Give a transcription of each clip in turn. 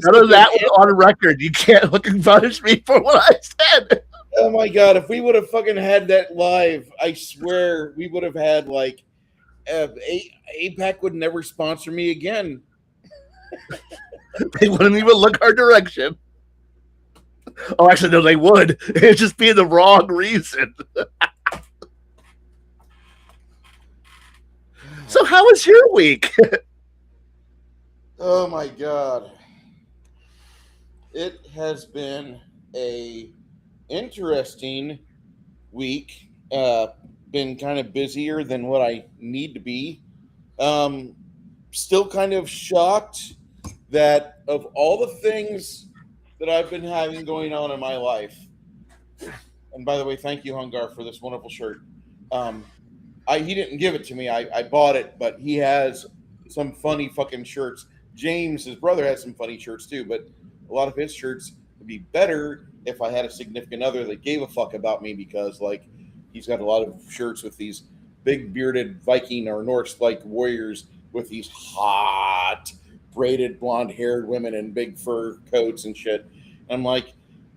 None of that was on record. You can't fucking punish me for what I said. Oh my god! If we would have fucking had that live, I swear we would have had like APAC would never sponsor me again. They wouldn't even look our direction. Oh, actually, no, they would. It'd just be the wrong reason. So, how was your week? Oh my god! It has been a interesting week. Been kind of busier than what I need to be. Um, Still kind of shocked that of all the things that I've been having going on in my life, and by the way, thank you, Hungar, for this wonderful shirt. Um, he didn't give it to me. I bought it, but he has some funny fucking shirts. James, his brother, has some funny shirts too, but a lot of his shirts would be better if I had a significant other that gave a fuck about me because, like, he's got a lot of shirts with these big bearded Viking or Norse like warriors with these hot braided blonde haired women in big fur coats and shit. And I'm like,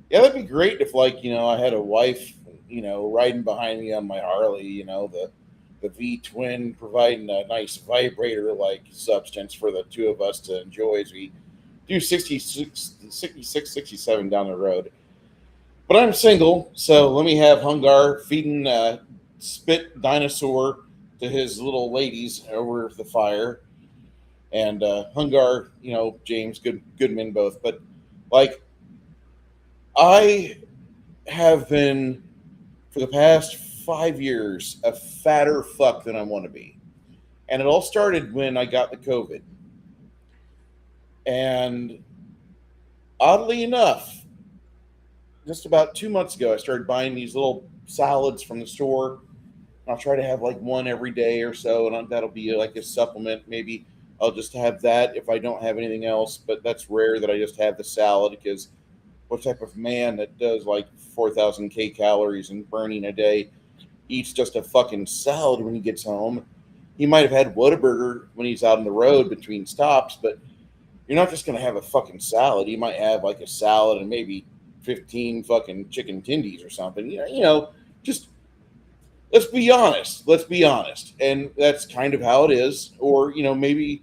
yeah, that'd be great if, like, I had a wife, riding behind me on my Harley, the V twin providing a nice vibrator like substance for the two of us to enjoy as we do 66, 67 down the road. But I'm single, so let me have Hungar feeding spit dinosaur to his little ladies over the fire. And Hungar, James, good men both. But, like, I have been, for the past 5 years, a fatter fuck than I want to be. And it all started when I got the COVID. And oddly enough, just about 2 months ago, I started buying these little salads from the store. I'll try to have like one every day or so, and that'll be like a supplement. Maybe I'll just have that if I don't have anything else, but that's rare that I just have the salad because what type of man that does like 4,000 calories and burning a day eats just a fucking salad when he gets home? He might have had Whataburger when he's out on the road between stops, but you're not just going to have a fucking salad. You might have like a salad and maybe 15 fucking chicken tendies or something. Just let's be honest. Let's be honest. And that's kind of how it is. Or, maybe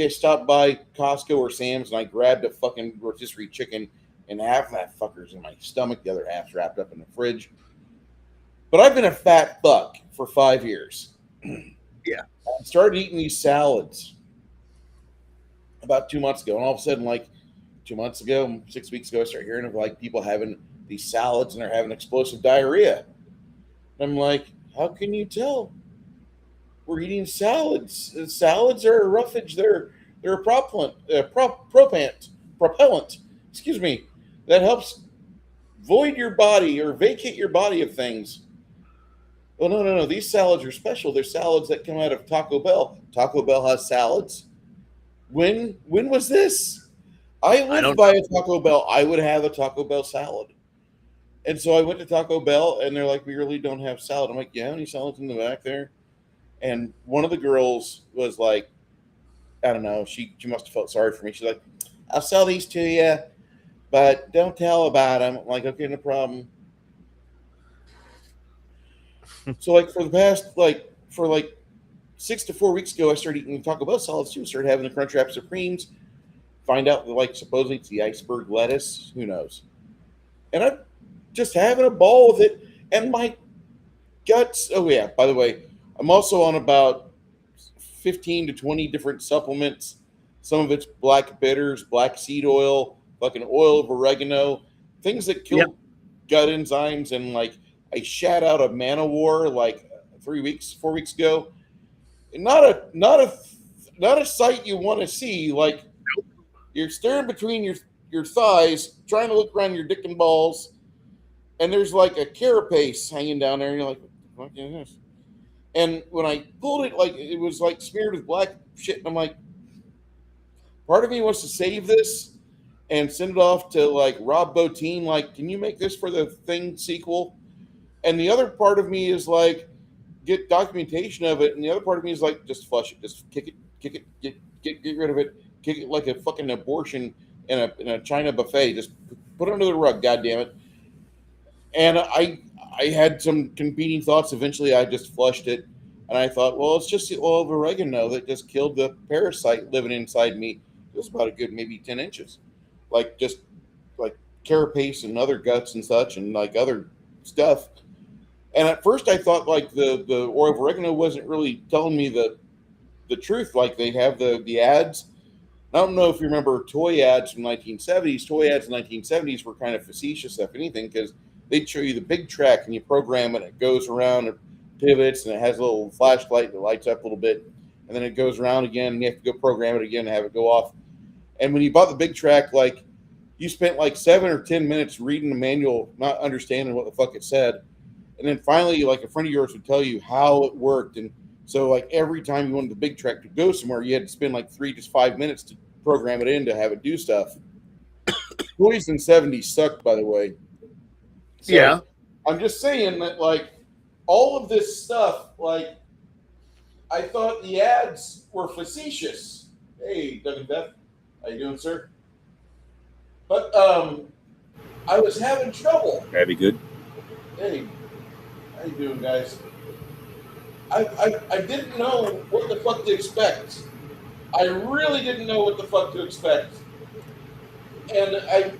I stopped by Costco or Sam's and I grabbed a fucking rotisserie chicken and half that fucker's in my stomach. The other half's wrapped up in the fridge. But I've been a fat fuck for 5 years. Yeah. I started eating these salads about 2 months ago. And all of a sudden, like 2 months ago, 6 weeks ago, I started hearing of like people having these salads and they're having explosive diarrhea. And I'm like, how can you tell? We're eating salads. Salads are a roughage. They're a propellant. Excuse me. That helps void your body or vacate your body of things. Oh no. These salads are special. They're salads that come out of Taco Bell. Taco Bell has salads. When was this? I I lived don't by a Taco Bell. I would have a Taco Bell salad. And so I went to Taco Bell and they're like, we really don't have salad. I'm like, yeah, any salads in the back there? And one of the girls was like, I don't know, she must have felt sorry for me. She's like, I'll sell these to you, but don't tell about them. I'm like, okay, no problem. So like for 6 to 4 weeks ago, I started eating Taco Bell salads too. Started having the Crunchwrap Supremes. Find out that like supposedly it's the iceberg lettuce. Who knows? And I'm just having a ball with it. And my guts. Oh yeah. By the way, I'm also on about 15 to 20 different supplements. Some of it's black bitters, black seed oil, fucking oil of oregano, things that Yep. kill gut enzymes. And like I shat out a Man of War like 4 weeks ago. And not a sight you want to see. Like you're staring between your thighs, trying to look around your dick and balls, and there's like a carapace hanging down there, and you're like, what the fuck is this? And when I pulled it, like it was like smeared with black shit, and I'm like, part of me wants to save this and send it off to like Rob Bottin, like, can you make this for the Thing sequel? And the other part of me is like, get documentation of it, and the other part of me is like, just flush it, just kick it, get rid of it, kick it like a fucking abortion in a China buffet. Just put it under the rug, goddamn it. And I had some competing thoughts. Eventually, I just flushed it, and I thought, well, it's just the oil of oregano that just killed the parasite living inside me. Just about a good maybe 10 inches, like just like carapace and other guts and such, and like other stuff. And at first, I thought like the oil of oregano wasn't really telling me the truth. Like they have the ads. I don't know if you remember toy ads from 1970s. Toy ads in 1970s were kind of facetious, if anything, because they'd show you the big track and you program it, and it goes around and pivots, and it has a little flashlight that lights up a little bit, and then it goes around again, and you have to go program it again and have it go off. And when you bought the big track, like you spent like 7 or 10 minutes reading the manual, not understanding what the fuck it said, and then finally, like a friend of yours would tell you how it worked. And so, like every time you wanted the big track to go somewhere, you had to spend like 3 to 5 minutes to program it in to have it do stuff. Toys in 70s sucked, by the way. So Yeah. I'm just saying that, like, all of this stuff, like, I thought the ads were facetious. Hey, Doug and Beth, how you doing, sir? But I was having trouble. That'd be good. Hey, how you doing, guys? I didn't know what the fuck to expect. I really didn't know what the fuck to expect. And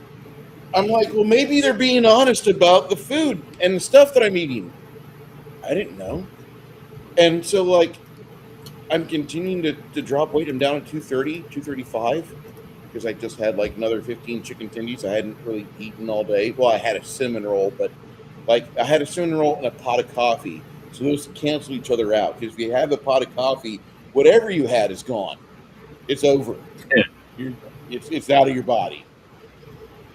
I'm like, well, maybe they're being honest about the food and the stuff that I'm eating. I didn't know. And so, like, I'm continuing to drop weight. I'm down at 230, 235, because I just had like another 15 chicken tendies. I hadn't really eaten all day. Well, I had a cinnamon roll, but like I had a cinnamon roll and a pot of coffee. So those cancel each other out. Because if you have a pot of coffee, whatever you had is gone. It's over. Yeah. It's out of your body.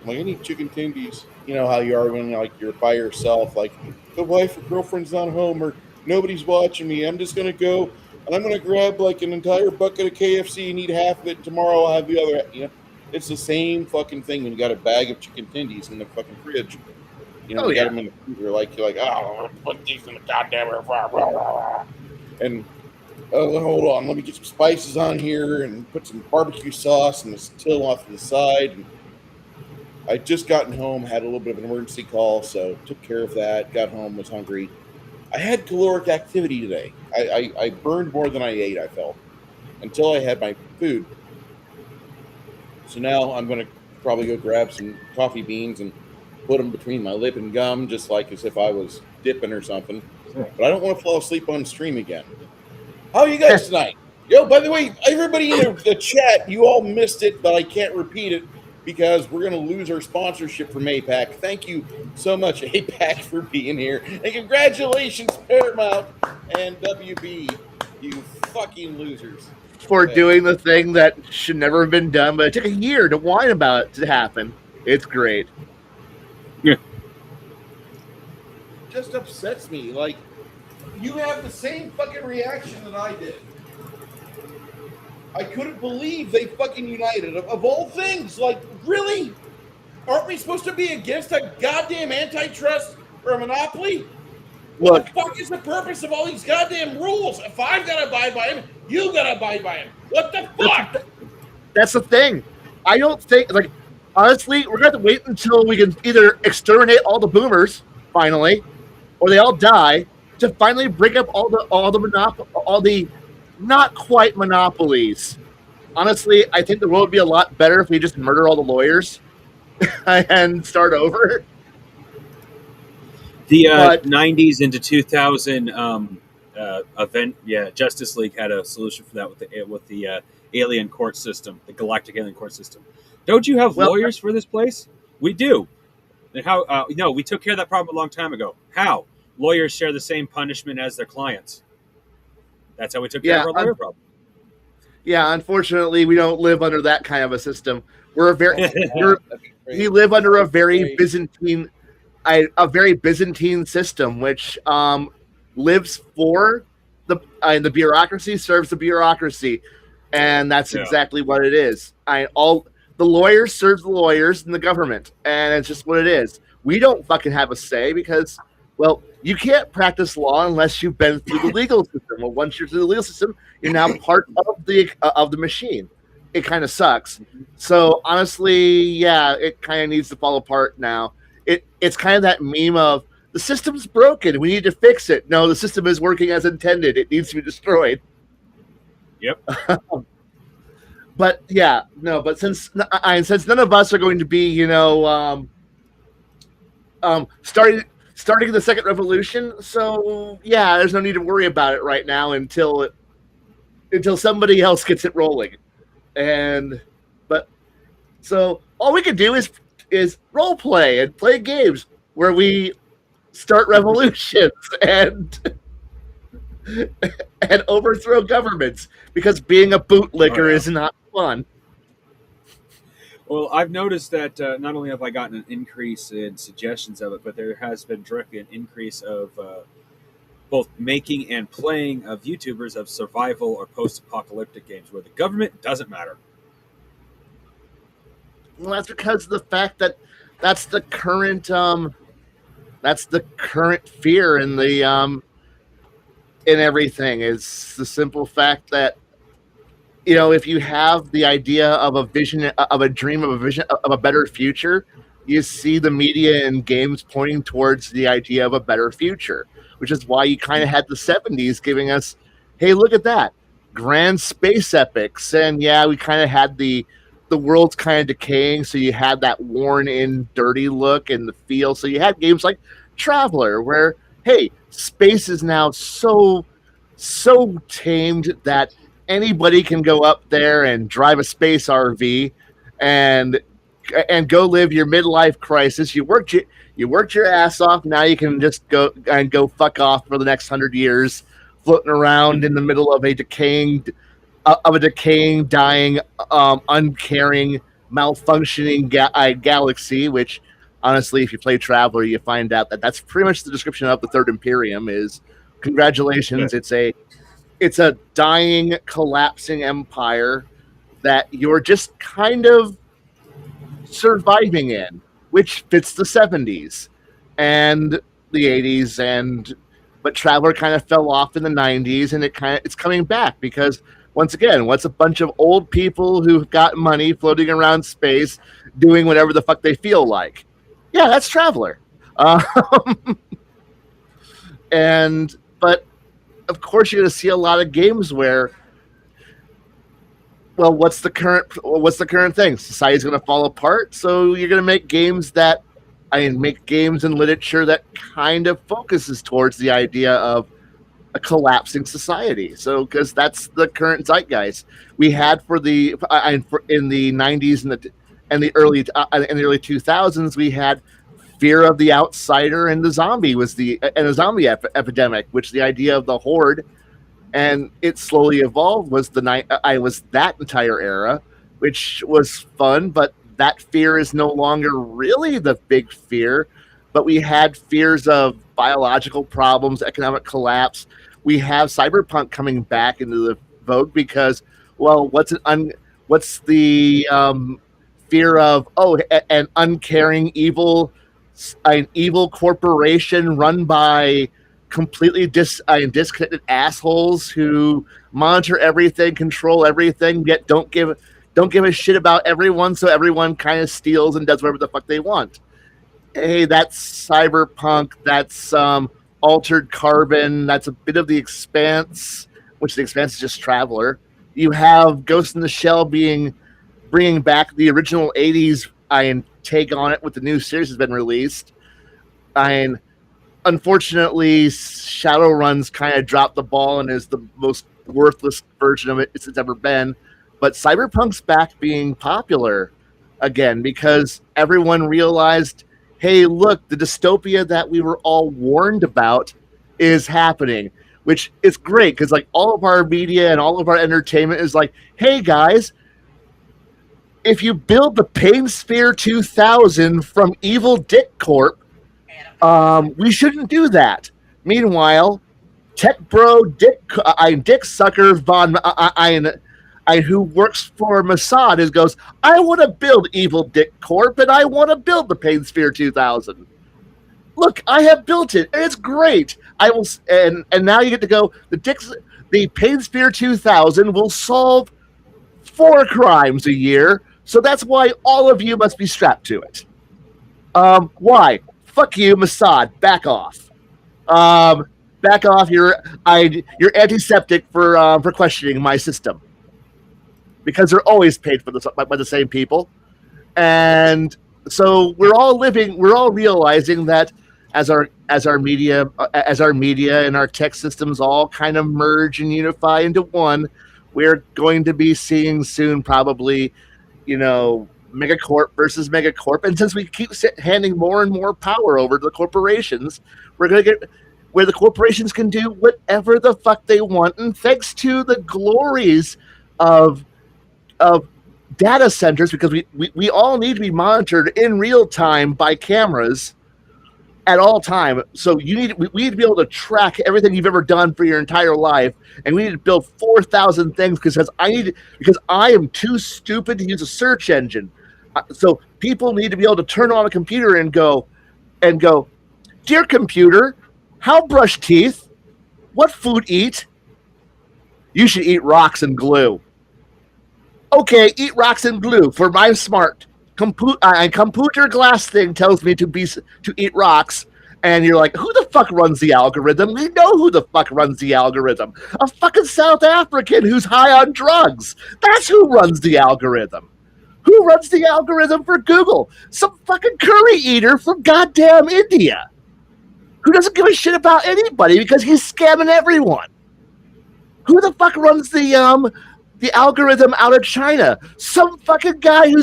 I'm like, I need chicken tendies. You know how you are when like you're by yourself, like the wife or girlfriend's not home or nobody's watching me. I'm just gonna go and I'm gonna grab like an entire bucket of KFC and eat half of it. Tomorrow I'll have the other. You know, it's the same fucking thing when you got a bag of chicken tendies in the fucking fridge. You know, you got them in the freezer. Like you're like, oh, put these in the goddamn air fryer. And hold on, let me get some spices on here and put some barbecue sauce and this till off to the side. And I just gotten home, had a little bit of an emergency call, so took care of that. Got home, was hungry. I had caloric activity today. I burned more than I ate, I felt, until I had my food. So now I'm going to probably go grab some coffee beans and put them between my lip and gum, just like as if I was dipping or something. But I don't want to fall asleep on stream again. How are you guys tonight? Yo, by the way, everybody in the chat, you all missed it, but I can't repeat it because we're going to lose our sponsorship from APAC. Thank you so much, APAC, for being here. And congratulations, Paramount and WB, you fucking losers. For doing the thing that should never have been done, but it took a year to whine about it to happen. It's great. Yeah. Just upsets me. Like, you have the same fucking reaction that I did. I couldn't believe they fucking united. Of all things, like, really? Aren't we supposed to be against a goddamn antitrust or a monopoly? What the fuck is the purpose of all these goddamn rules? If I've got to abide by them, you got to abide by them. What the fuck? That's the thing. I don't think, like, honestly, we're going to have to wait until we can either exterminate all the boomers, finally, or they all die, to finally break up all the not quite monopolies. Honestly, I think the world would be a lot better if we just murder all the lawyers and start over. The 90s into 2000 event, Justice League had a solution for that with the alien court system, the galactic alien court system. Don't you have lawyers for this place? We do. And how? No, we took care of that problem a long time ago. How? Lawyers share the same punishment as their clients. That's how we took care of our lawyer problem. Yeah, unfortunately, we don't live under that kind of a system. We live under a very Byzantine system, which lives for the bureaucracy, serves the bureaucracy, and that's exactly what it is. All the lawyers serve the lawyers and the government, and it's just what it is. We don't fucking have a say because, well, you can't practice law unless you've been through the legal system. Well, once you're through the legal system, you're now part of the machine. it kind of sucks. So honestly, yeah, it kind of needs to fall apart now. It's kind of that meme of the system's broken. We need to fix it. No, the system is working as intended. It needs to be destroyed. Yep. But yeah, no. But since none of us are going to be, starting the second revolution, so yeah, there's no need to worry about it right now until somebody else gets it rolling. But so all we can do is role play and play games where we start revolutions and overthrow governments, because being a bootlicker is not fun. Well, I've noticed that not only have I gotten an increase in suggestions of it, but there has been directly an increase of both making and playing of YouTubers of survival or post-apocalyptic games where the government doesn't matter. Well, that's because of the fact that that's the current fear in the in everything, is the simple fact that if you have the idea of a vision, of a dream, of a vision of a better future, you see the media and games pointing towards the idea of a better future, which is why you kind of had the 70s giving us, hey, look at that, grand space epics. And yeah, we kind of had the world's kind of decaying, so you had that worn in dirty look and the feel. So you had games like Traveler, where hey, space is now so tamed that anybody can go up there and drive a space RV and go live your midlife crisis. You worked your ass off. Now you can just go fuck off for the next 100 years, floating around in the middle of a decaying, dying, uncaring, malfunctioning galaxy. Which, honestly, if you play Traveler, you find out that that's pretty much the description of the Third Imperium. Is congratulations, it's a dying, collapsing empire that you're just kind of surviving in, which fits the 70s and the 80s. But Traveler kind of fell off in the 90s, and it's coming back because, once again, what's a bunch of old people who've got money floating around space doing whatever the fuck they feel like? Yeah, that's Traveler. But of course, you're going to see a lot of games where, well, what's the current thing? Society's going to fall apart, so you're going to make games and literature that kind of focuses towards the idea of a collapsing society. So, because that's the current zeitgeist we had in the 90s and the early 2000s, we had fear of the outsider, and the zombie epidemic, which the idea of the horde, and it slowly evolved, was that entire era, which was fun. But that fear is no longer really the big fear. But we had fears of biological problems, economic collapse. We have cyberpunk coming back into the vogue because, well, what's the fear of an uncaring an evil corporation run by completely disconnected assholes who monitor everything, control everything, yet don't give a shit about everyone, so everyone kind of steals and does whatever the fuck they want. Hey, that's cyberpunk. That's Altered Carbon. That's a bit of The Expanse, which The Expanse is just Traveler. You have Ghost in the Shell bringing back the original 80s take on it with the new series has been released. Unfortunately, Shadowrun's kind of dropped the ball and is the most worthless version of it it's ever been. But Cyberpunk's back being popular again because everyone realized, hey, look, the dystopia that we were all warned about is happening, which is great because like all of our media and all of our entertainment is like, hey guys, if you build the Pain Sphere 2000 from Evil Dick Corp, we shouldn't do that. Meanwhile, tech bro Dick Sucker Von who works for Mossad goes, I want to build Evil Dick Corp and I want to build the Pain Sphere 2000. Look, I have built it and it's great. I will, and now you get to go. The Pain Sphere 2000 will solve 4 crimes a year. So that's why all of you must be strapped to it. Why? Fuck you, Mossad. Back off. Back off. You're antiseptic for questioning my system, because they're always paid for by the same people. And so we're all realizing that as our media and our tech systems all kind of merge and unify into one, we're going to be seeing soon probably, megacorp versus megacorp. And since we keep handing more and more power over to the corporations, we're going to get where the corporations can do whatever the fuck they want. And thanks to the glories of data centers, because we all need to be monitored in real time by cameras at all time. So we need to be able to track everything you've ever done for your entire life, and we need to build 4,000 things because I am too stupid to use a search engine. So people need to be able to turn on a computer and go, dear computer, how brush teeth? What food eat? You should eat rocks and glue. Okay, eat rocks and glue. For my smart computer glass thing tells me to eat rocks, and you're like, who the fuck runs the algorithm? We know who the fuck runs the algorithm. A fucking South African who's high on drugs. That's who runs the algorithm. Who runs the algorithm for Google? Some fucking curry eater from goddamn India who doesn't give a shit about anybody because he's scamming everyone. Who the fuck runs the algorithm out of China? Some fucking guy who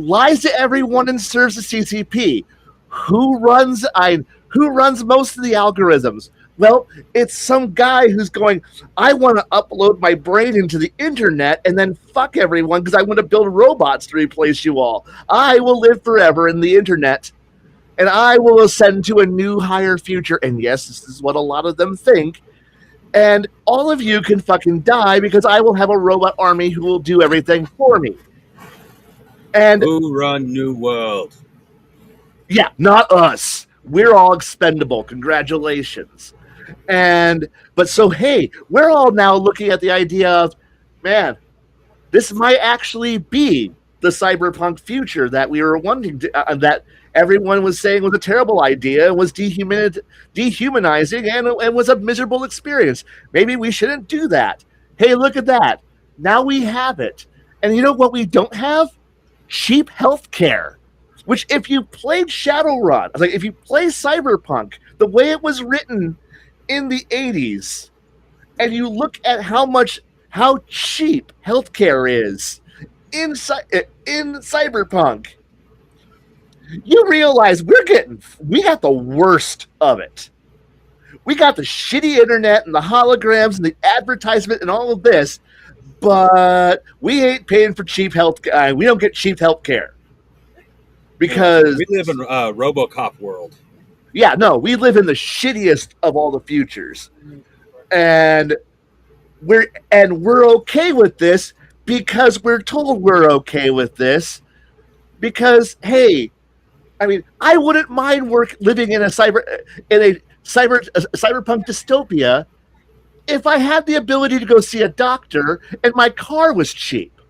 lies to everyone and serves the CCP. Who runs most of the algorithms? Well, it's some guy who's going, I want to upload my brain into the internet and then fuck everyone because I want to build robots to replace you all. I will live forever in the internet, and I will ascend to a new, higher future. And yes, this is what a lot of them think. And all of you can fucking die because I will have a robot army who will do everything for me. And who run New World? Yeah, not us. We're all expendable. Congratulations. But hey, we're all now looking at the idea of, man, this might actually be the cyberpunk future that we were wanting to, that everyone was saying was a terrible idea, was dehumanizing, and was a miserable experience. Maybe we shouldn't do that. Hey, look at that. Now we have it. And you know what we don't have? Cheap healthcare. Which, if you played Shadowrun, if you play Cyberpunk, the way it was written in the 80s, and you look at how cheap healthcare is in Cyberpunk, you realize we got the worst of it. We got the shitty internet and the holograms and the advertisement and all of this, but we ain't paying for cheap health. We don't get cheap healthcare because we live in a RoboCop world. Yeah, no, we live in the shittiest of all the futures, and we're okay with this because we're told we're okay with this because, hey, I mean, I wouldn't mind living in a cyberpunk dystopia if I had the ability to go see a doctor and my car was cheap.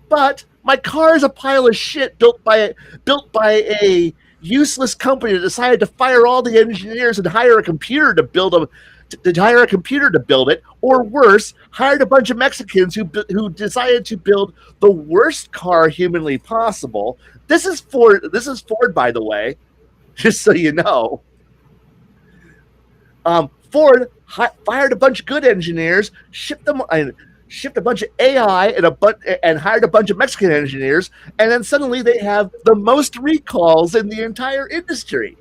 But my car is a pile of shit built by a useless company that decided to fire all the engineers and hire a computer to build it, or worse, hired a bunch of Mexicans who decided to build the worst car humanly possible. This is Ford, by the way, just so you know. Ford fired a bunch of good engineers, shipped a bunch of AI and hired a bunch of Mexican engineers, and then suddenly they have the most recalls in the entire industry.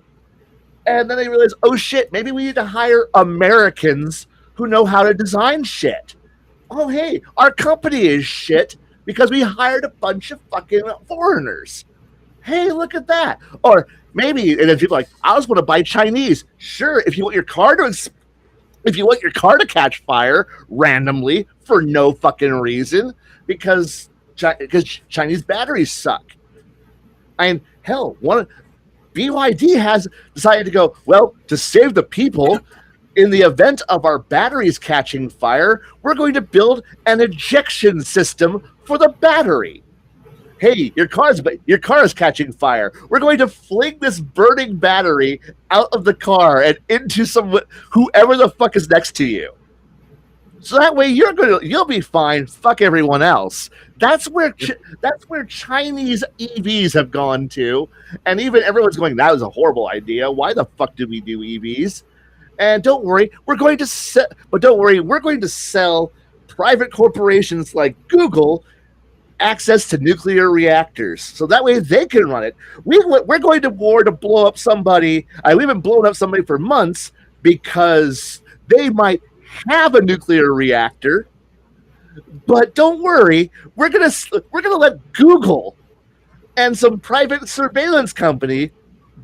And then they realize, oh shit, maybe we need to hire Americans who know how to design shit. Oh hey, our company is shit because we hired a bunch of fucking foreigners. Hey, look at that. Or maybe, and then people are like, I just want to buy Chinese. Sure, if you want your car to catch fire randomly for no fucking reason because Chinese batteries suck. And hell, BYD has decided to go, well, to save the people, In the event of our batteries catching fire, we're going to build an ejection system for the battery. Hey, your car is catching fire. We're going to fling this burning battery out of the car and into whoever the fuck is next to you. So that way you'll be fine. Fuck everyone else. That's where Chinese EVs have gone to, and even everyone's going, that was a horrible idea. Why the fuck did we do EVs? And don't worry, we're going to sell private corporations like Google access to nuclear reactors, so that way they can run it. We're going to war to blow up somebody. We've been blowing up somebody for months because they might have a nuclear reactor, but don't worry, we're gonna let Google and some private surveillance company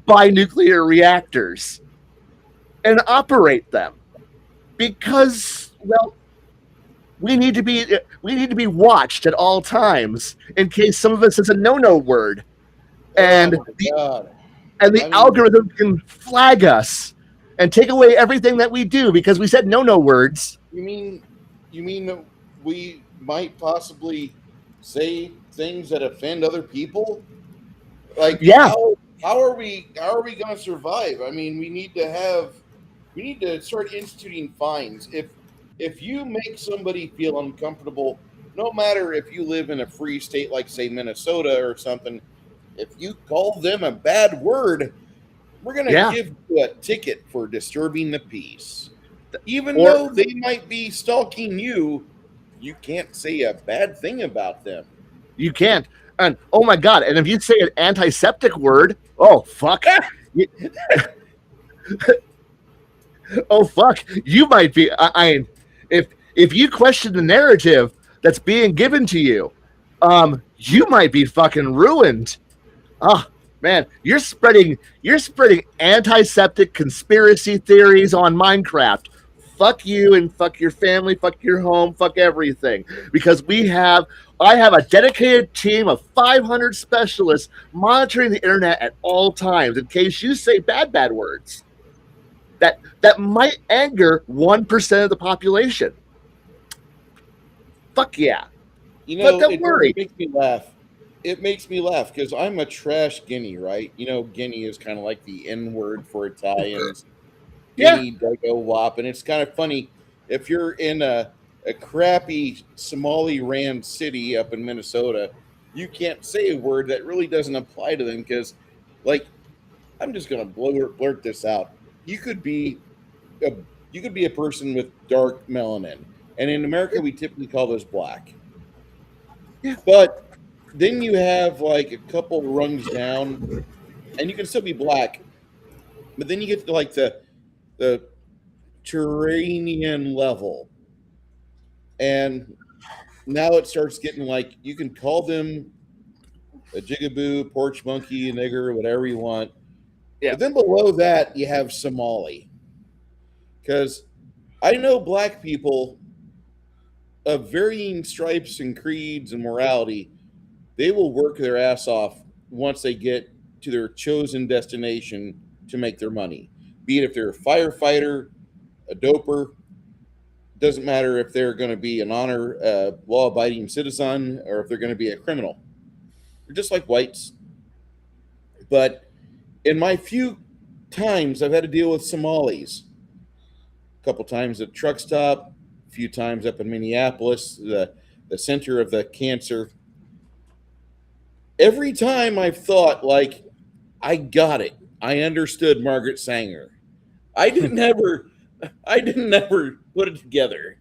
buy nuclear reactors and operate them because, well, we need to be watched at all times in case some of us is a no word, and the algorithm can flag us and take away everything that we do because we said no words. You mean we might possibly say things that offend other people? Like, yeah. How are we going to survive? I mean, we need to start instituting fines. If you make somebody feel uncomfortable, no matter if you live in a free state like, say, Minnesota or something, if you call them a bad word, we're going to give you a ticket for disturbing the peace. Even though they might be stalking you, you can't say a bad thing about them. You can't. And oh my God! And if you say an antiseptic word, oh fuck! Oh fuck! You might be. If you question the narrative that's being given to you, you might be fucking ruined. Oh man, you're spreading antiseptic conspiracy theories on Minecraft. Fuck you and fuck your family, fuck your home, fuck everything. Because I have a dedicated team of 500 specialists monitoring the internet at all times in case you say bad words that might anger 1% of the population. Fuck yeah. You know, but don't worry. It makes me laugh. It makes me laugh because I'm a trash Guinea, right? You know, Guinea is kind of like the N word for Italians. Guinea, Dago, Wop. And it's kind of funny if you're in a crappy Somali-ran city up in Minnesota, you can't say a word that really doesn't apply to them because, like, I'm just going to blurt this out. You could be a person with dark melanin. And in America, we typically call those black. Yeah. But then you have like a couple rungs down, and you can still be black. But then you get to like the Turanian level. And now it starts getting like you can call them a jigaboo, porch monkey, a nigger, whatever you want. Yeah. But then below that, you have Somali. Because I know black people of varying stripes and creeds and morality, they will work their ass off once they get to their chosen destination to make their money. Be it if they're a firefighter, a doper, doesn't matter if they're going to be an honor, law-abiding citizen or if they're going to be a criminal. They're just like whites. But in my few times, I've had to deal with Somalis. A couple times at a truck stop, a few times up in Minneapolis, the center of the cancer. Every time I've thought, like, I got it. I understood Margaret Sanger. I didn't ever put it together.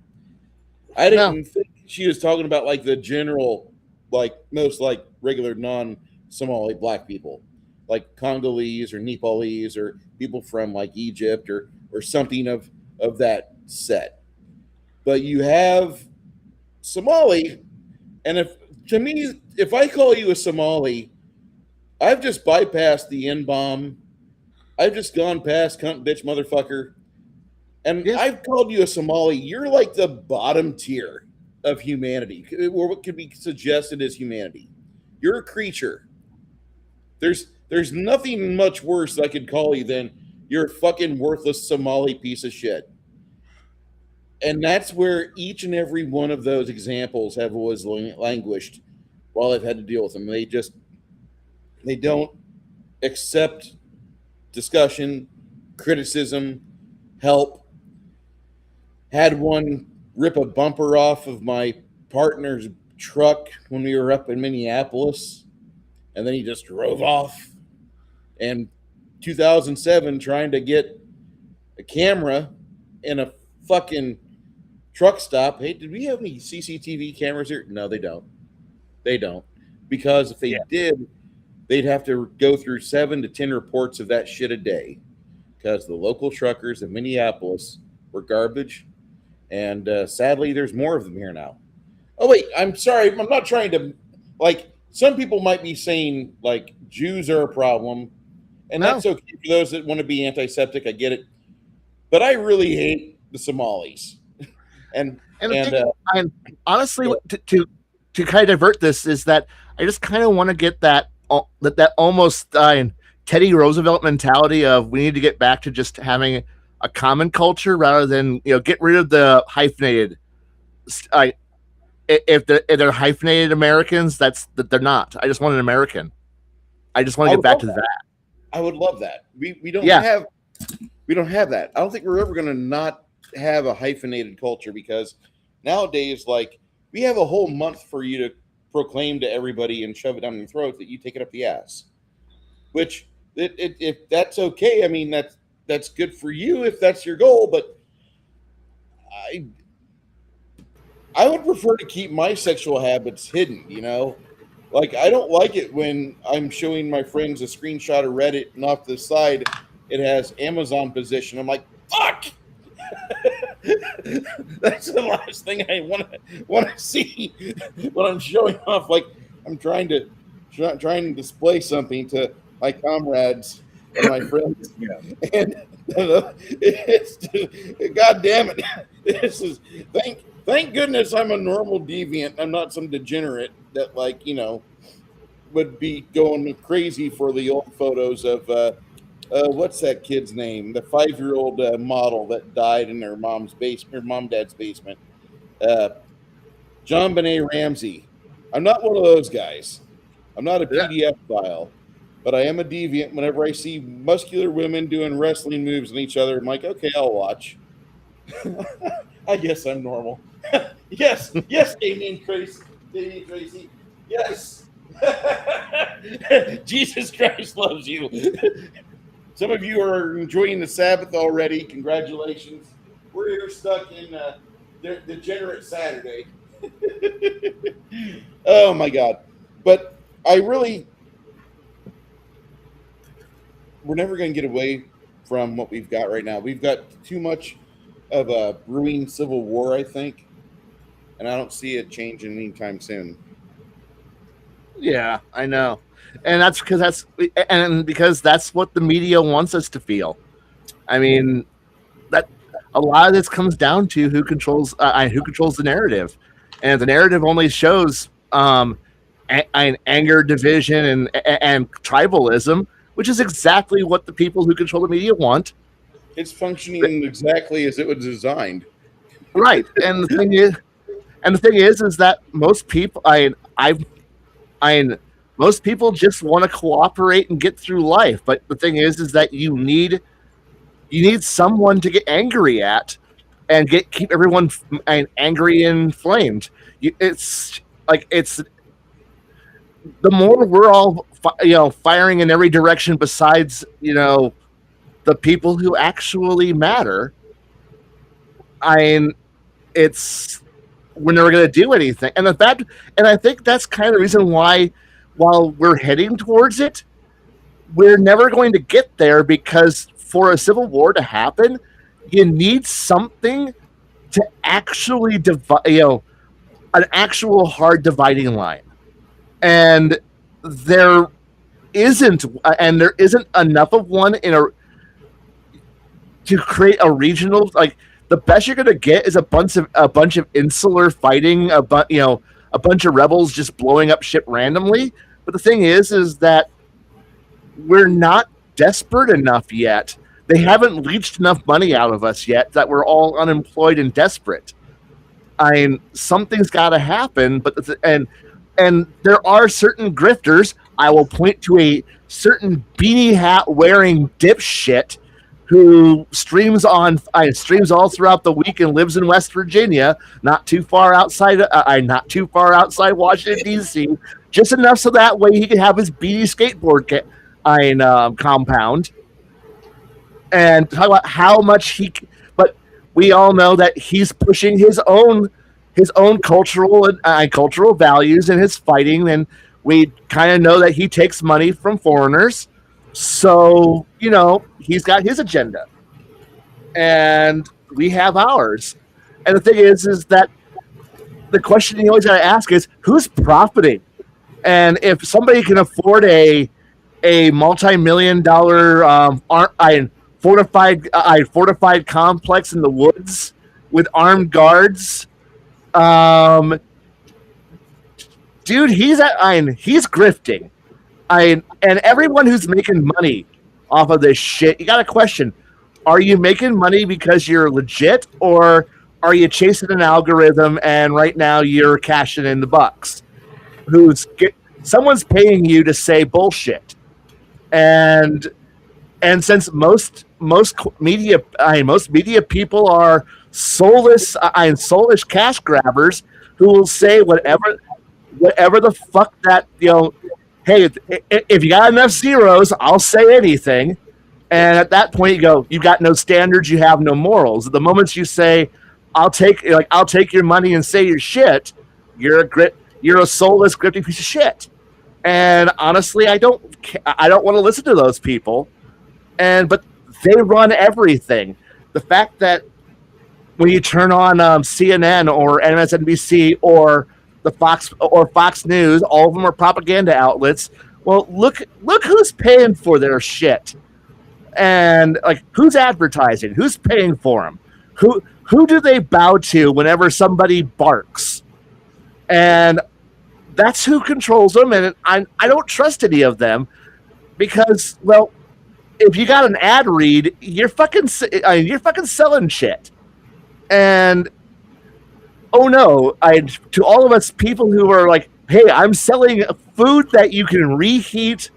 I didn't think she was talking about like the general, like most like regular non-Somali black people, like Congolese or Nepalese or people from like Egypt or something of that set. But you have Somali, and if I call you a Somali, I've just bypassed the N-bomb. I've just gone past cunt, bitch, motherfucker. And I've called you a Somali. You're like the bottom tier of humanity, or what could be suggested as humanity. You're a creature. There's nothing much worse I could call you than you're a fucking worthless Somali piece of shit. And that's where each and every one of those examples have always languished while I've had to deal with them. They don't accept discussion, criticism, help. Had one rip a bumper off of my partner's truck when we were up in Minneapolis, and then he just drove off. And 2007, trying to get a camera in a fucking truck stop. Hey, did we have any CCTV cameras here? No, they don't. They don't. Because if they did, they'd have to go through 7 to 10 reports of that shit a day. Because the local truckers in Minneapolis were garbage. And sadly, there's more of them here now. Oh, wait, I'm sorry. I'm not trying to, like, some people might be saying, like, Jews are a problem. And that's okay for those that want to be antiseptic. I get it. But I really hate the Somalis. And honestly, to kind of divert this is that I just kind of want to get that almost Teddy Roosevelt mentality of we need to get back to just having a common culture rather than get rid of the hyphenated. If they're hyphenated Americans, they're not. I just want an American. I just want to get back to that. I would love that. We don't have that. I don't think we're ever going to not have a hyphenated culture because nowadays, like, we have a whole month for you to proclaim to everybody and shove it down your throat that you take it up the ass. Which, if that's okay, I mean that's good for you if that's your goal. But I would prefer to keep my sexual habits hidden. Like, I don't like it when I'm showing my friends a screenshot of Reddit and off the side it has Amazon position. I'm like, fuck. That's the last thing I want to see when I'm showing off. Like, I'm trying to display something to my comrades and my friends. And it's just, God damn it! This is thank goodness I'm a normal deviant. I'm not some degenerate that would be going crazy for the old photos of. What's that kid's name? The 5-year-old model that died in their dad's basement. John Benet Ramsey. I'm not one of those guys. I'm not a PDF file, but I am a deviant. Whenever I see muscular women doing wrestling moves on each other, I'm like, okay, I'll watch. I guess I'm normal. Yes, Damien Tracy. Yes. Jesus Christ loves you. Some of you are enjoying the Sabbath already. Congratulations. We're here stuck in Degenerate Saturday. Oh, my God. But we're never going to get away from what we've got right now. We've got too much of a brewing civil war, I think. And I don't see it changing anytime soon. Yeah, I know. And that's because that's what the media wants us to feel. I mean, that a lot of this comes down to who controls the narrative, and if the narrative only shows anger, division, and tribalism, which is exactly what the people who control the media want. It's functioning exactly as it was designed. Right, and the thing is that most people, most people just want to cooperate and get through life. But the thing is that you need someone to get angry at and keep everyone angry and inflamed. It's the more we're all firing in every direction besides the people who actually matter. We're never going to do anything, and I think that's kind of the reason why. While we're heading towards it, we're never going to get there because for a civil war to happen, you need something to actually divide, an actual hard dividing line. And there isn't enough of one to create a regional, like, the best you're going to get is a bunch of insular fighting, a bunch of rebels just blowing up shit randomly. But the thing is that we're not desperate enough yet They haven't leached enough money out of us yet that we're all unemployed and desperate. I mean, something's got to happen, and there are certain grifters. I will point to a certain beanie hat wearing dipshit who streams all throughout the week and lives in West Virginia, not too far outside Washington D.C., just enough so that way he can have his beanie skateboard compound, and talk about how much but we all know that he's pushing his own cultural values in his fighting, and we kind of know that he takes money from foreigners. So, he's got his agenda, and we have ours. And the thing is that the question you always got to ask is, who's profiting? And if somebody can afford a multi-million-dollar fortified complex in the woods with armed guards, dude, he's grifting. And everyone who's making money off of this shit, you got to question: are you making money because you're legit, or are you chasing an algorithm and right now you're cashing in the bucks? Someone's paying you to say bullshit, and since most media people are soulless cash grabbers who will say whatever the fuck that hey, if you got enough zeros, I'll say anything. And at that point, you got no standards, you have no morals. At the moment you say, I'll take your money and say your shit, you're a soulless, grifting piece of shit. And honestly, I don't want to listen to those people. But they run everything. The fact that when you turn on CNN or MSNBC or the Fox News, all of them are propaganda outlets. Well, look who's paying for their shit, and who's advertising, who's paying for them, who do they bow to whenever somebody barks, and that's who controls them. And I don't trust any of them because, well, if you got an ad read, you're fucking selling shit, and oh no, to all of us people who are like, hey, I'm selling food that you can reheat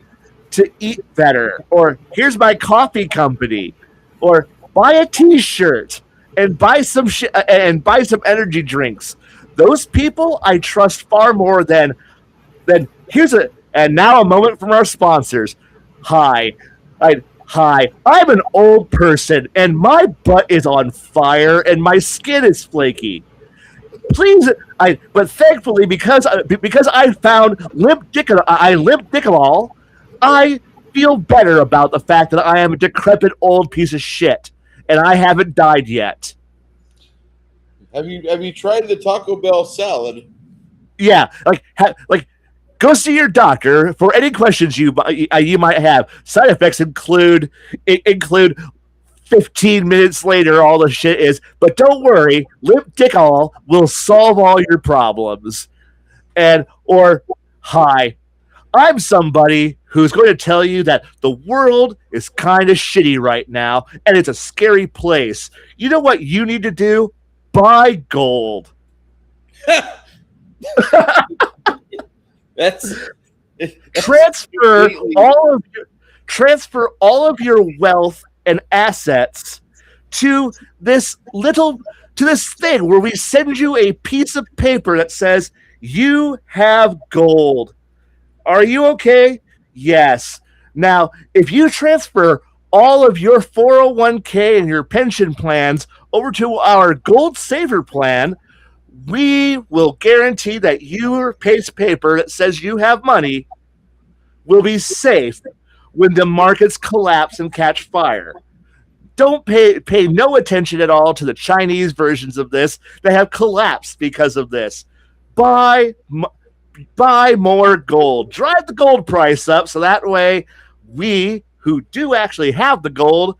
to eat better, or here's my coffee company, or buy a t-shirt and buy some energy drinks. Those people I trust far more than and now a moment from our sponsors. Hi, I'm an old person and my butt is on fire and my skin is flaky. Please, but thankfully, because I found Limp-Dicolol, I feel better about the fact that I am a decrepit old piece of shit, and I haven't died yet. Have you tried the Taco Bell salad? Yeah, go see your doctor for any questions you might have. Side effects include 15 minutes later, all the shit is, but don't worry, Limp-Dicolol will solve all your problems. Hi, I'm somebody who's going to tell you that the world is kind of shitty right now, and it's a scary place. You know what you need to do? Buy gold. Transfer all of your wealth and assets to this thing where we send you a piece of paper that says you have gold. Are you okay? Yes. Now, if you transfer all of your 401k and your pension plans over to our Gold Saver plan, we will guarantee that your piece of paper that says you have money will be safe when the markets collapse and catch fire. Don't pay no attention at all to the Chinese versions of this that have collapsed because of this. Buy more gold. Drive the gold price up so that way we, who do actually have the gold,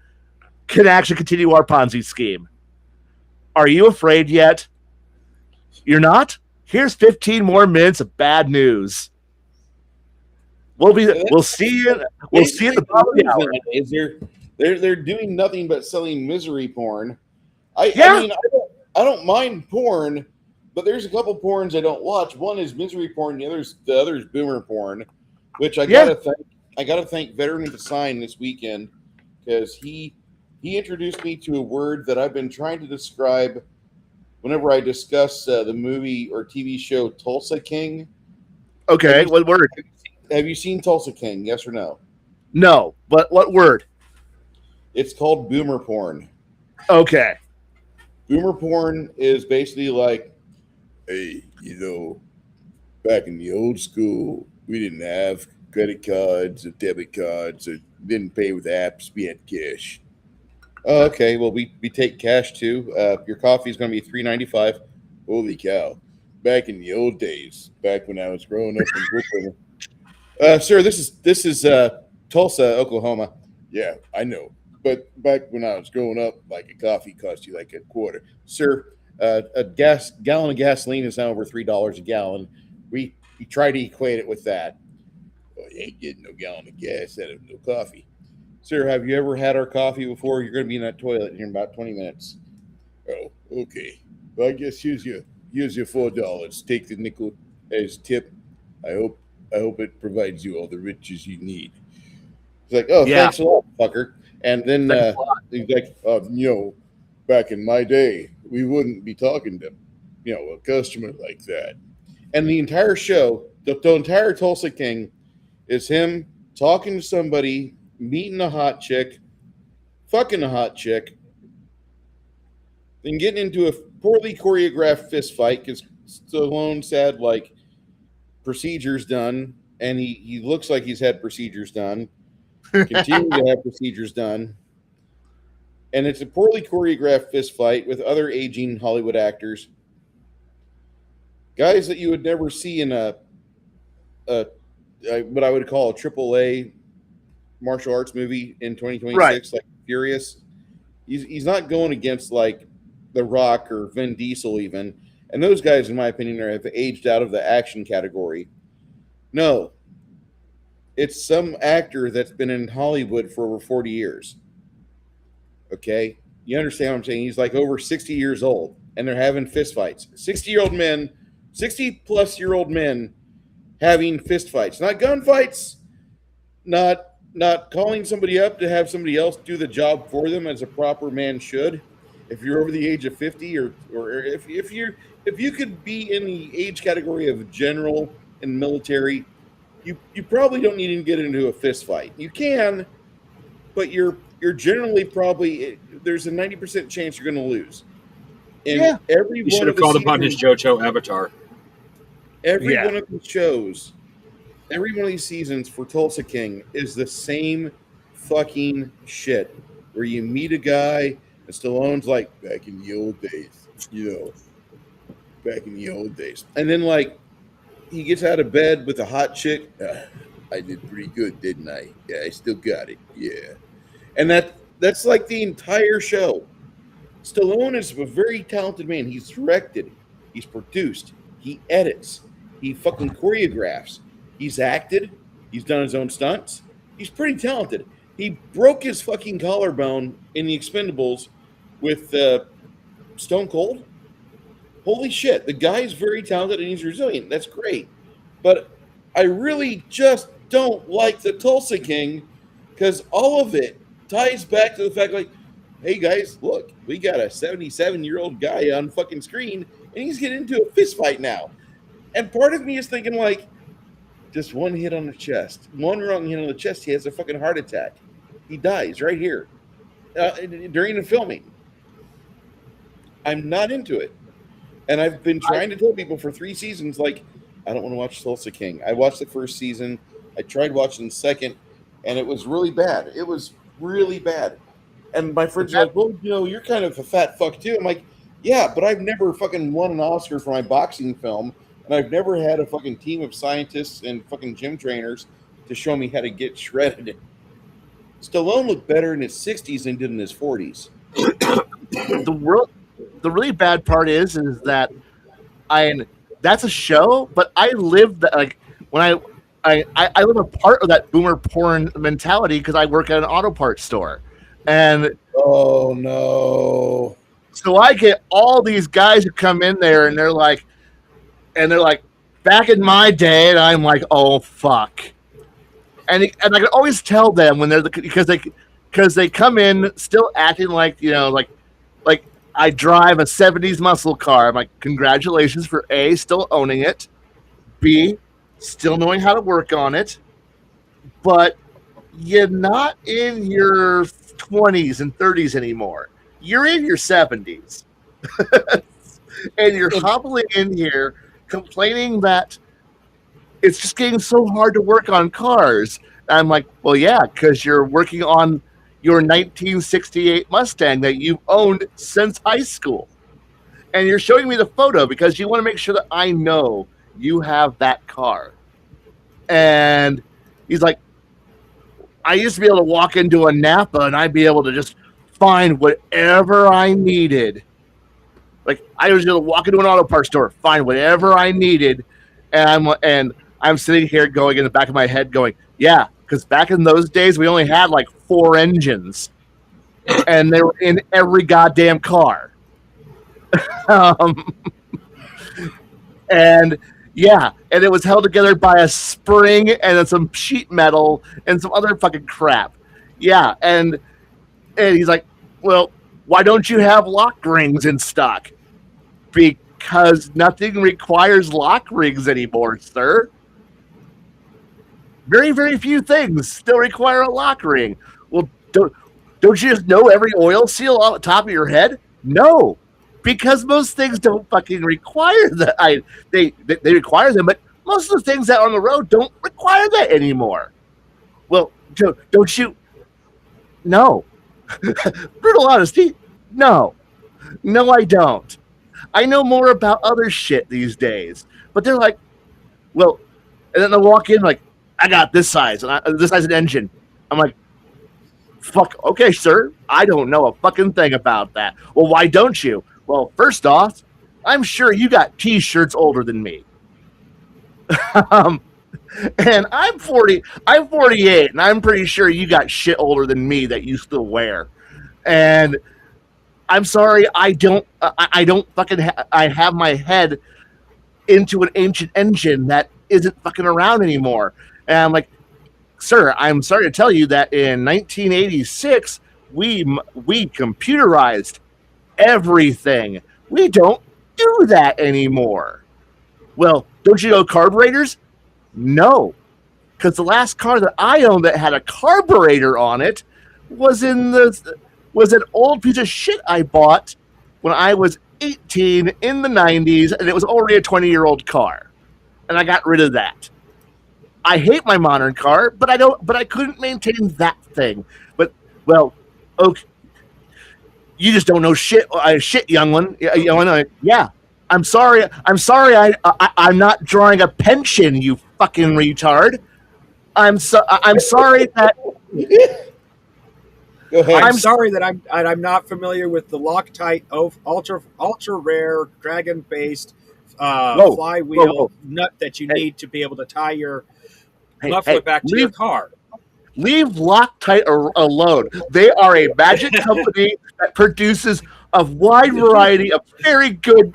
can actually continue our Ponzi scheme. Are you afraid yet? You're not? Here's 15 more minutes of bad news. We'll see you at the bottom of the hour. They're doing nothing but selling misery porn. I mean, I don't mind porn, but there's a couple porns I don't watch. One is misery porn, the other is boomer porn, which I gotta thank Veteran of the Sign this weekend, because he introduced me to a word that I've been trying to describe whenever I discuss the movie or TV show Tulsa King. Okay, what word? Have you seen Tulsa King? Yes or no? No, but what word? It's called boomer porn. Okay. Boomer porn is basically like, hey, back in the old school, we didn't have credit cards or debit cards or didn't pay with apps. We had cash. Oh, okay, well, we take cash too. Your coffee is going to be $3.95. Holy cow. Back in the old days, back when I was growing up in Brooklyn. Sir, this is Tulsa, Oklahoma. Yeah, I know. But back when I was growing up, like a coffee cost you like a quarter. Sir, a gallon of gasoline is now over $3 a gallon. We try to equate it with that. Well, you ain't getting no gallon of gas out of no coffee. Sir, have you ever had our coffee before? You're going to be in that toilet in about 20 minutes. Oh, okay. Well, I guess here's your $4. Take the nickel as tip. I hope it provides you all the riches you need. It's like, oh, thanks a lot, fucker. And then he's like, back in my day, we wouldn't be talking to, a customer like that. And the entire show, the entire Tulsa King, is him talking to somebody, meeting a hot chick, fucking a hot chick, then getting into a poorly choreographed fist fight because Stallone's had like procedures done, and he looks like he's had procedures done. Continue to have procedures done, and it's a poorly choreographed fist fight with other aging Hollywood actors, guys that you would never see in what I would call a AAA martial arts movie in 2026, right. Like Furious. He's not going against like The Rock or Vin Diesel even, and those guys, in my opinion, have aged out of the action category. No. It's some actor that's been in Hollywood for over 40 years. Okay? You understand what I'm saying? He's like over 60 years old, and they're having fist fights. 60-year-old men, 60-plus-year-old men having fist fights. Not gunfights, not calling somebody up to have somebody else do the job for them as a proper man should. If you're over the age of 50 or if you could be in the age category of general and military, you probably don't need to get into a fist fight. You can, but you're generally probably, there's a 90% chance you're going to lose. And you should have called upon his JoJo avatar. Every one of the shows, every one of these seasons for Tulsa King is the same fucking shit. Where you meet a guy and Stallone's like, back in the old days, back in the old days. And then like, he gets out of bed with a hot chick. I did pretty good, didn't I? Yeah, I still got it. Yeah. And that's like the entire show. Stallone is a very talented man. He's directed. He's produced. He edits. He fucking choreographs. He's acted. He's done his own stunts. He's pretty talented. He broke his fucking collarbone in the Expendables with Stone Cold. Holy shit, the guy's very talented and he's resilient. That's great. But I really just don't like the Tulsa King because all of it ties back to the fact like, hey guys, look, we got a 77-year-old guy on fucking screen and he's getting into a fist fight now. And part of me is thinking like, just one hit on the chest, one wrong hit on the chest, he has a fucking heart attack. He dies right here during the filming. I'm not into it. And I've been trying to tell people for 3 seasons, like, I don't want to watch Tulsa King. I watched the first season. I tried watching the second, and it was really bad. It was really bad. And my friends are like, well, you're kind of a fat fuck too. I'm like, yeah, but I've never fucking won an Oscar for my boxing film, and I've never had a fucking team of scientists and fucking gym trainers to show me how to get shredded. Stallone looked better in his 60s than he did in his 40s. The really bad part is that that's a show, but I live that like when I live a part of that boomer porn mentality because I work at an auto parts store. And Oh no. so I get all these guys who come in there and they're like, back in my day, and I'm like, oh fuck. And I can always tell them when they're because they come in still acting like, like I drive a 70s muscle car. I'm like, congratulations for A, still owning it, B, still knowing how to work on it, but you're not in your 20s and 30s anymore. You're in your 70s. And you're hobbling in here complaining that it's just getting so hard to work on cars. And I'm like, well, yeah, because you're working on your 1968 Mustang that you've owned since high school. And you're showing me the photo because you want to make sure that I know you have that car. And he's like, I used to be able to walk into a Napa and I'd be able to just find whatever I needed. Like I was able to walk into an auto parts store, find whatever I needed, and I'm sitting here going in the back of my head going, yeah, because back in those days we only had like 4 engines, and they were in every goddamn car. And yeah, and it was held together by a spring and then some sheet metal and some other fucking crap. Yeah, and he's like, well, why don't you have lock rings in stock? Because nothing requires lock rings anymore, sir. Very, very few things still require a lock ring. Well, don't you just know every oil seal off the top of your head? No, because most things don't fucking require that. They require them, but most of the things that are on the road don't require that anymore. Well, don't you? No. Brutal honesty. No, I don't. I know more about other shit these days. But they're like, well, and then they walk in like, I got this size, and this size an engine. I'm like, fuck, okay, sir. I don't know a fucking thing about that. Well, why don't you? Well, first off, I'm sure you got T-shirts older than me. And I'm 48, and I'm pretty sure you got shit older than me that you still wear. And I'm sorry, I don't fucking I have my head into an ancient engine that isn't fucking around anymore. And I'm like, sir, I'm sorry to tell you that in 1986 we computerized everything. We don't do that anymore. Well, don't you know carburetors? No, because the last car that I owned that had a carburetor on it was an old piece of shit I bought when I was 18 in the 90s, and it was already a 20-year-old car, and I got rid of that. I hate my modern car, but I couldn't maintain that thing. But well, okay, you just don't know shit, shit, young one. Yeah, I'm sorry. I'm not drawing a pension, you fucking retard. I'm sorry that. Go ahead. I'm sorry that I'm not familiar with the Loctite ultra rare dragon based flywheel nut that you need to be able to tie your muffler back to your car. Leave Loctite alone. They are a magic company that produces a wide variety of very good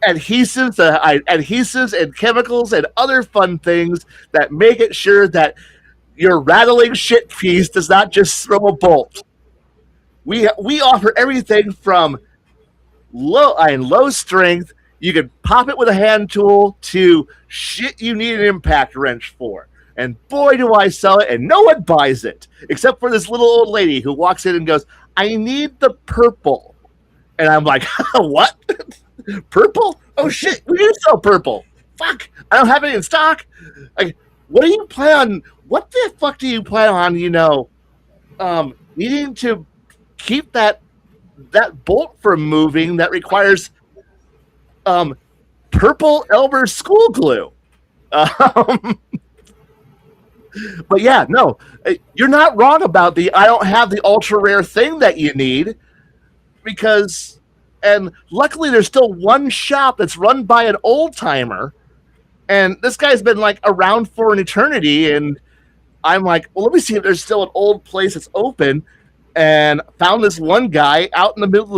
adhesives and chemicals and other fun things that make it sure that your rattling shit piece does not just throw a bolt. We offer everything from low strength. You can pop it with a hand tool to shit you need an impact wrench for. And boy, do I sell it, and no one buys it except for this little old lady who walks in and goes, "I need the purple," and I'm like, "What? Purple? Oh shit, we do sell purple. Fuck, I don't have it in stock. Like, what do you plan on? What the fuck do you plan on? Needing to keep that bolt from moving that requires purple Elmer school glue." But yeah, no, you're not wrong about I don't have the ultra rare thing that you need, because, and luckily there's still one shop that's run by an old timer, and this guy's been like around for an eternity, and I'm like, well, let me see if there's still an old place that's open, and found this one guy out in the middle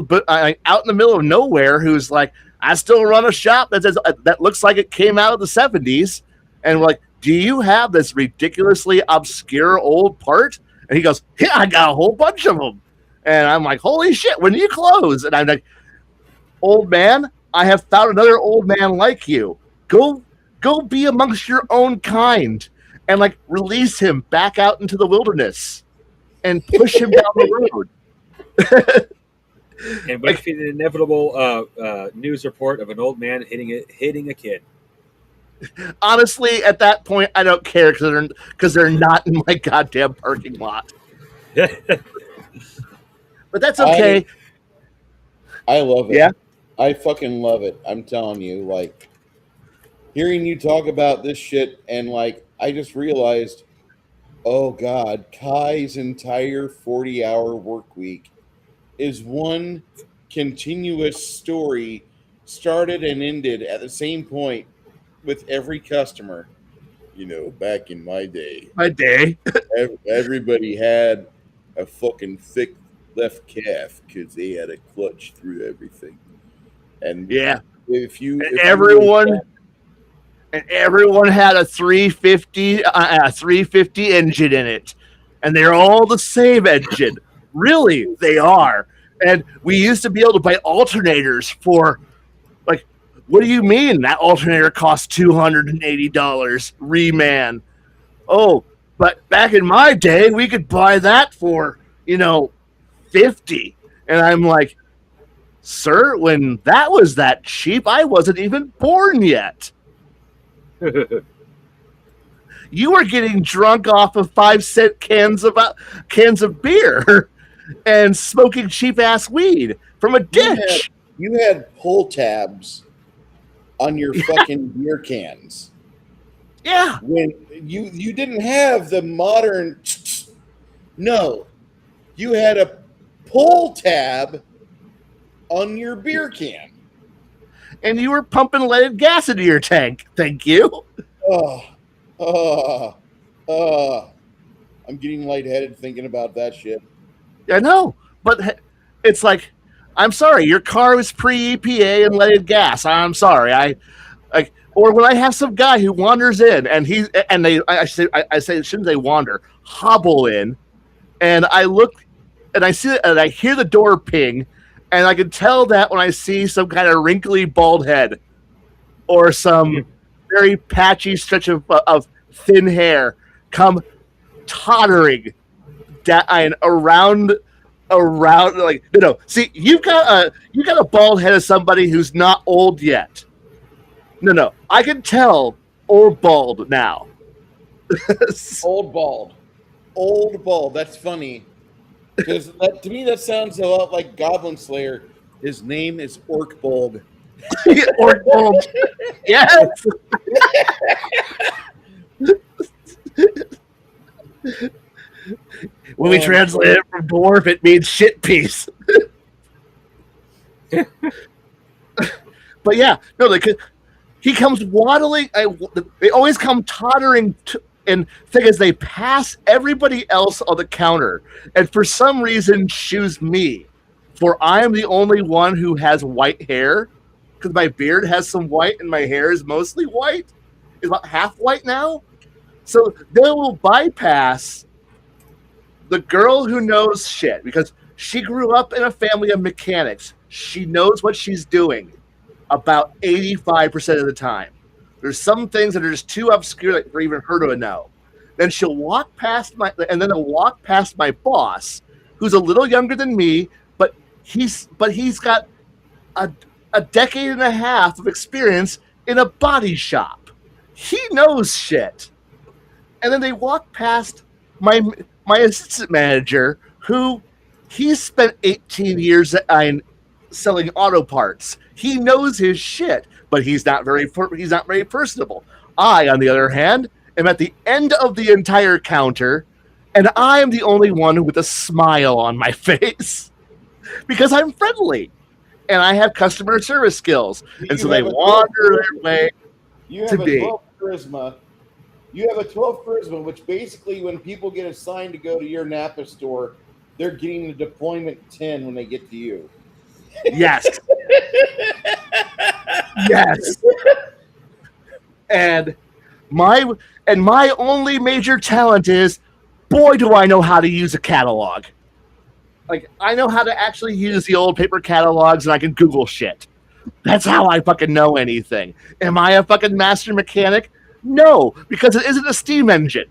of nowhere who's like, I still run a shop that looks like it came out of the 70s, and we're like, do you have this ridiculously obscure old part? And he goes, yeah, I got a whole bunch of them. And I'm like, holy shit, when do you close? And I'm like, old man, I have found another old man like you. Go be amongst your own kind and like release him back out into the wilderness and push him down the road. And wait for the inevitable news report of an old man hitting a kid. Honestly, at that point, I don't care because they're not in my goddamn parking lot. But that's okay. I love it. Yeah? I fucking love it. I'm telling you, like, hearing you talk about this shit, and like, I just realized, oh God, Khy's entire 40-hour work week is one continuous story, started and ended at the same point with every customer. You know, back in my day, everybody had a fucking thick left calf because they had a clutch through everything. And yeah, everyone had a 350 engine in it, and they're all the same engine. Really, they are. And we used to be able to buy alternators for, like, what do you mean that alternator costs $280? Reman. Oh, but back in my day, we could buy that for, $50. And I'm like, sir, when that was that cheap, I wasn't even born yet. You were getting drunk off of 5-cent cans of beer and smoking cheap ass weed from a ditch. You had pull tabs on your fucking beer cans. Yeah. When you didn't have the modern. No, you had a pull tab on your beer can. And you were pumping leaded gas into your tank. Thank you. I'm getting lightheaded thinking about that shit. I know, but it's like, I'm sorry, your car was pre-EPA and leaded gas. I'm sorry. Or when I have some guy who wanders in and I say shouldn't they wander, hobble in, and I look and I see it and I hear the door ping, and I can tell that when I see some kind of wrinkly bald head or some very patchy stretch of thin hair come tottering down around like no. See, you got a bald head of somebody who's not old yet. No, I can tell old bald now. Old bald. That's funny because to me that sounds a lot like Goblin Slayer. His name is Orc Bald. Orc Bald. Yes. When we translate it from dwarf, it means shit piece. But yeah, no, he comes waddling. They always come tottering and thing is, they pass everybody else on the counter, and for some reason choose me, for I am the only one who has white hair, because my beard has some white and my hair is mostly white. It's about half white now. So they will bypass the girl who knows shit, because she grew up in a family of mechanics. She knows what she's doing about 85% of the time. There's some things that are just too obscure for even her to know. Then she'll walk past they'll walk past my boss, who's a little younger than me, but he's got a decade and a half of experience in a body shop. He knows shit. And then they walk past my assistant manager, who he's spent 18 years selling auto parts. He knows his shit, but he's not very personable. I, on the other hand, am at the end of the entire counter, and I am the only one with a smile on my face because I'm friendly and I have customer service skills. And so they wander their way You have to a me. 12 charisma, You have a 12 Charisma, which basically, when people get assigned to go to your Napa store, they're getting the deployment 10 when they get to you. Yes. Yes. And my only major talent is, boy, do I know how to use a catalog. Like, I know how to actually use the old paper catalogs, and I can Google shit. That's how I fucking know anything. Am I a fucking master mechanic? No, because it isn't a steam engine.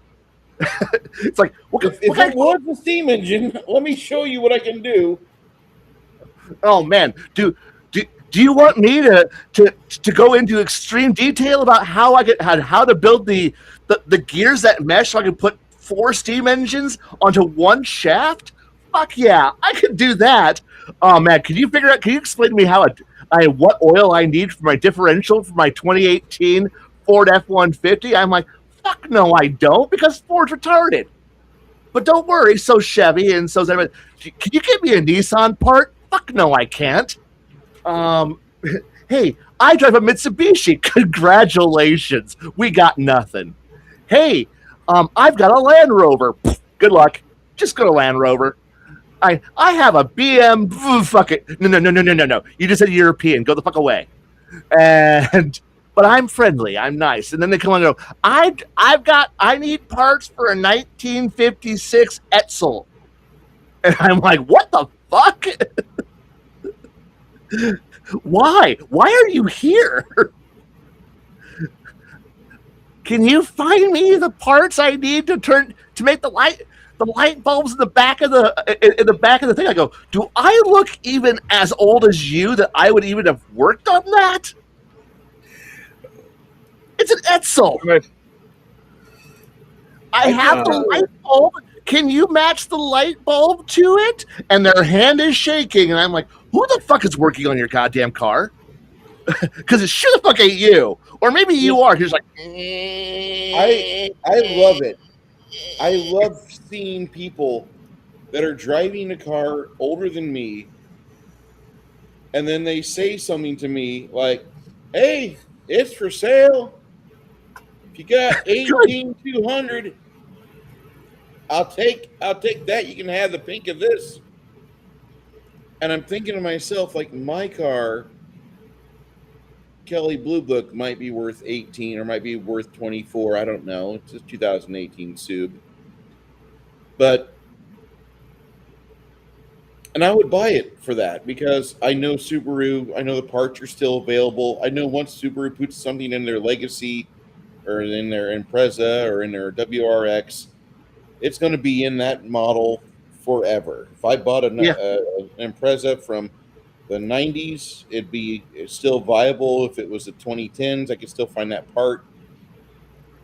It's like, If it was a steam engine, let me show you what I can do. oh man, do you want me to go into extreme detail about how to build the gears that mesh so I can put 4 steam engines onto one shaft? Fuck yeah, I can do that. Oh man, can you explain to me how what oil I need for my differential for my 2018 Ford F-150? I'm like, fuck no, I don't, because Ford's retarded. But don't worry, so Chevy and so's everybody. Can you get me a Nissan part? Fuck no, I can't. Hey, I drive a Mitsubishi. Congratulations, we got nothing. Hey, I've got a Land Rover. Good luck. Just go to Land Rover. I have a BM. Fuck it. No. You just said European. Go the fuck away. But I'm friendly. I'm nice. And then they come on and go, I need parts for a 1956 Etzel. And I'm like, what the fuck? Why? Why are you here? Can you find me the parts I need to make the light bulbs in the back of the thing? I go, do I look even as old as you that I would even have worked on that? It's an Etzel. Right. I have the light bulb. Can you match the light bulb to it? And their hand is shaking, and I'm like, who the fuck is working on your goddamn car? Because it sure the fuck ain't you. Or maybe you are. He's like, I love it. I love seeing people that are driving a car older than me, and then they say something to me like, hey, it's for sale. If you got 18,200, I'll take that. You can have the pink of this. And I'm thinking to myself, like, my car, Kelly Blue Book, might be worth 18 or might be worth 24. I don't know. It's a 2018 Sub. And I would buy it for that because I know Subaru. I know the parts are still available. I know once Subaru puts something in their Legacy or in their Impreza or in their WRX, it's going to be in that model forever. If I bought an Impreza from the 90s, it's still viable. If it was the 2010s, I could still find that part.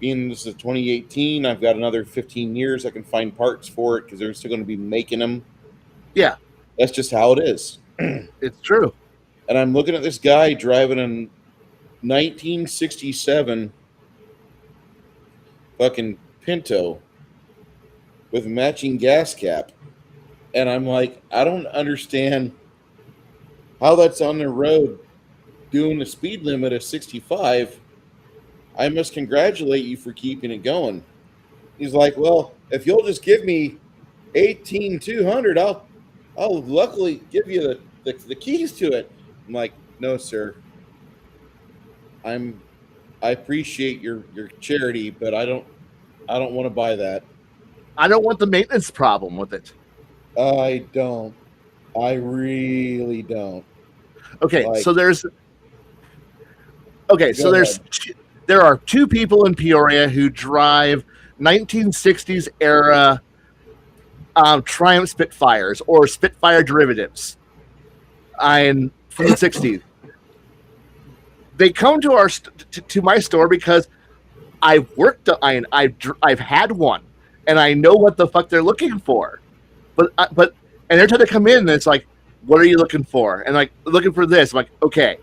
Being this is 2018, I've got another 15 years I can find parts for it because they're still going to be making them. Yeah. That's just how it is. It's true. And I'm looking at this guy driving a 1967 fucking Pinto with matching gas cap. And I'm like, I don't understand how that's on the road doing the speed limit of 65. I must congratulate you for keeping it going. He's like, well, if you'll just give me 18,200, I'll luckily give you the keys to it. I'm like, no, sir. I appreciate your charity, but I don't want to buy that. I don't want the maintenance problem with it. I don't. I really don't. Okay, so there are 2 people in Peoria who drive 1960s era Triumph Spitfires or Spitfire derivatives. From the 60s. They come to to my store because I've had one and I know what the fuck they're looking for. But every time they come in, it's like, what are you looking for? And like, looking for this. I'm like, okay.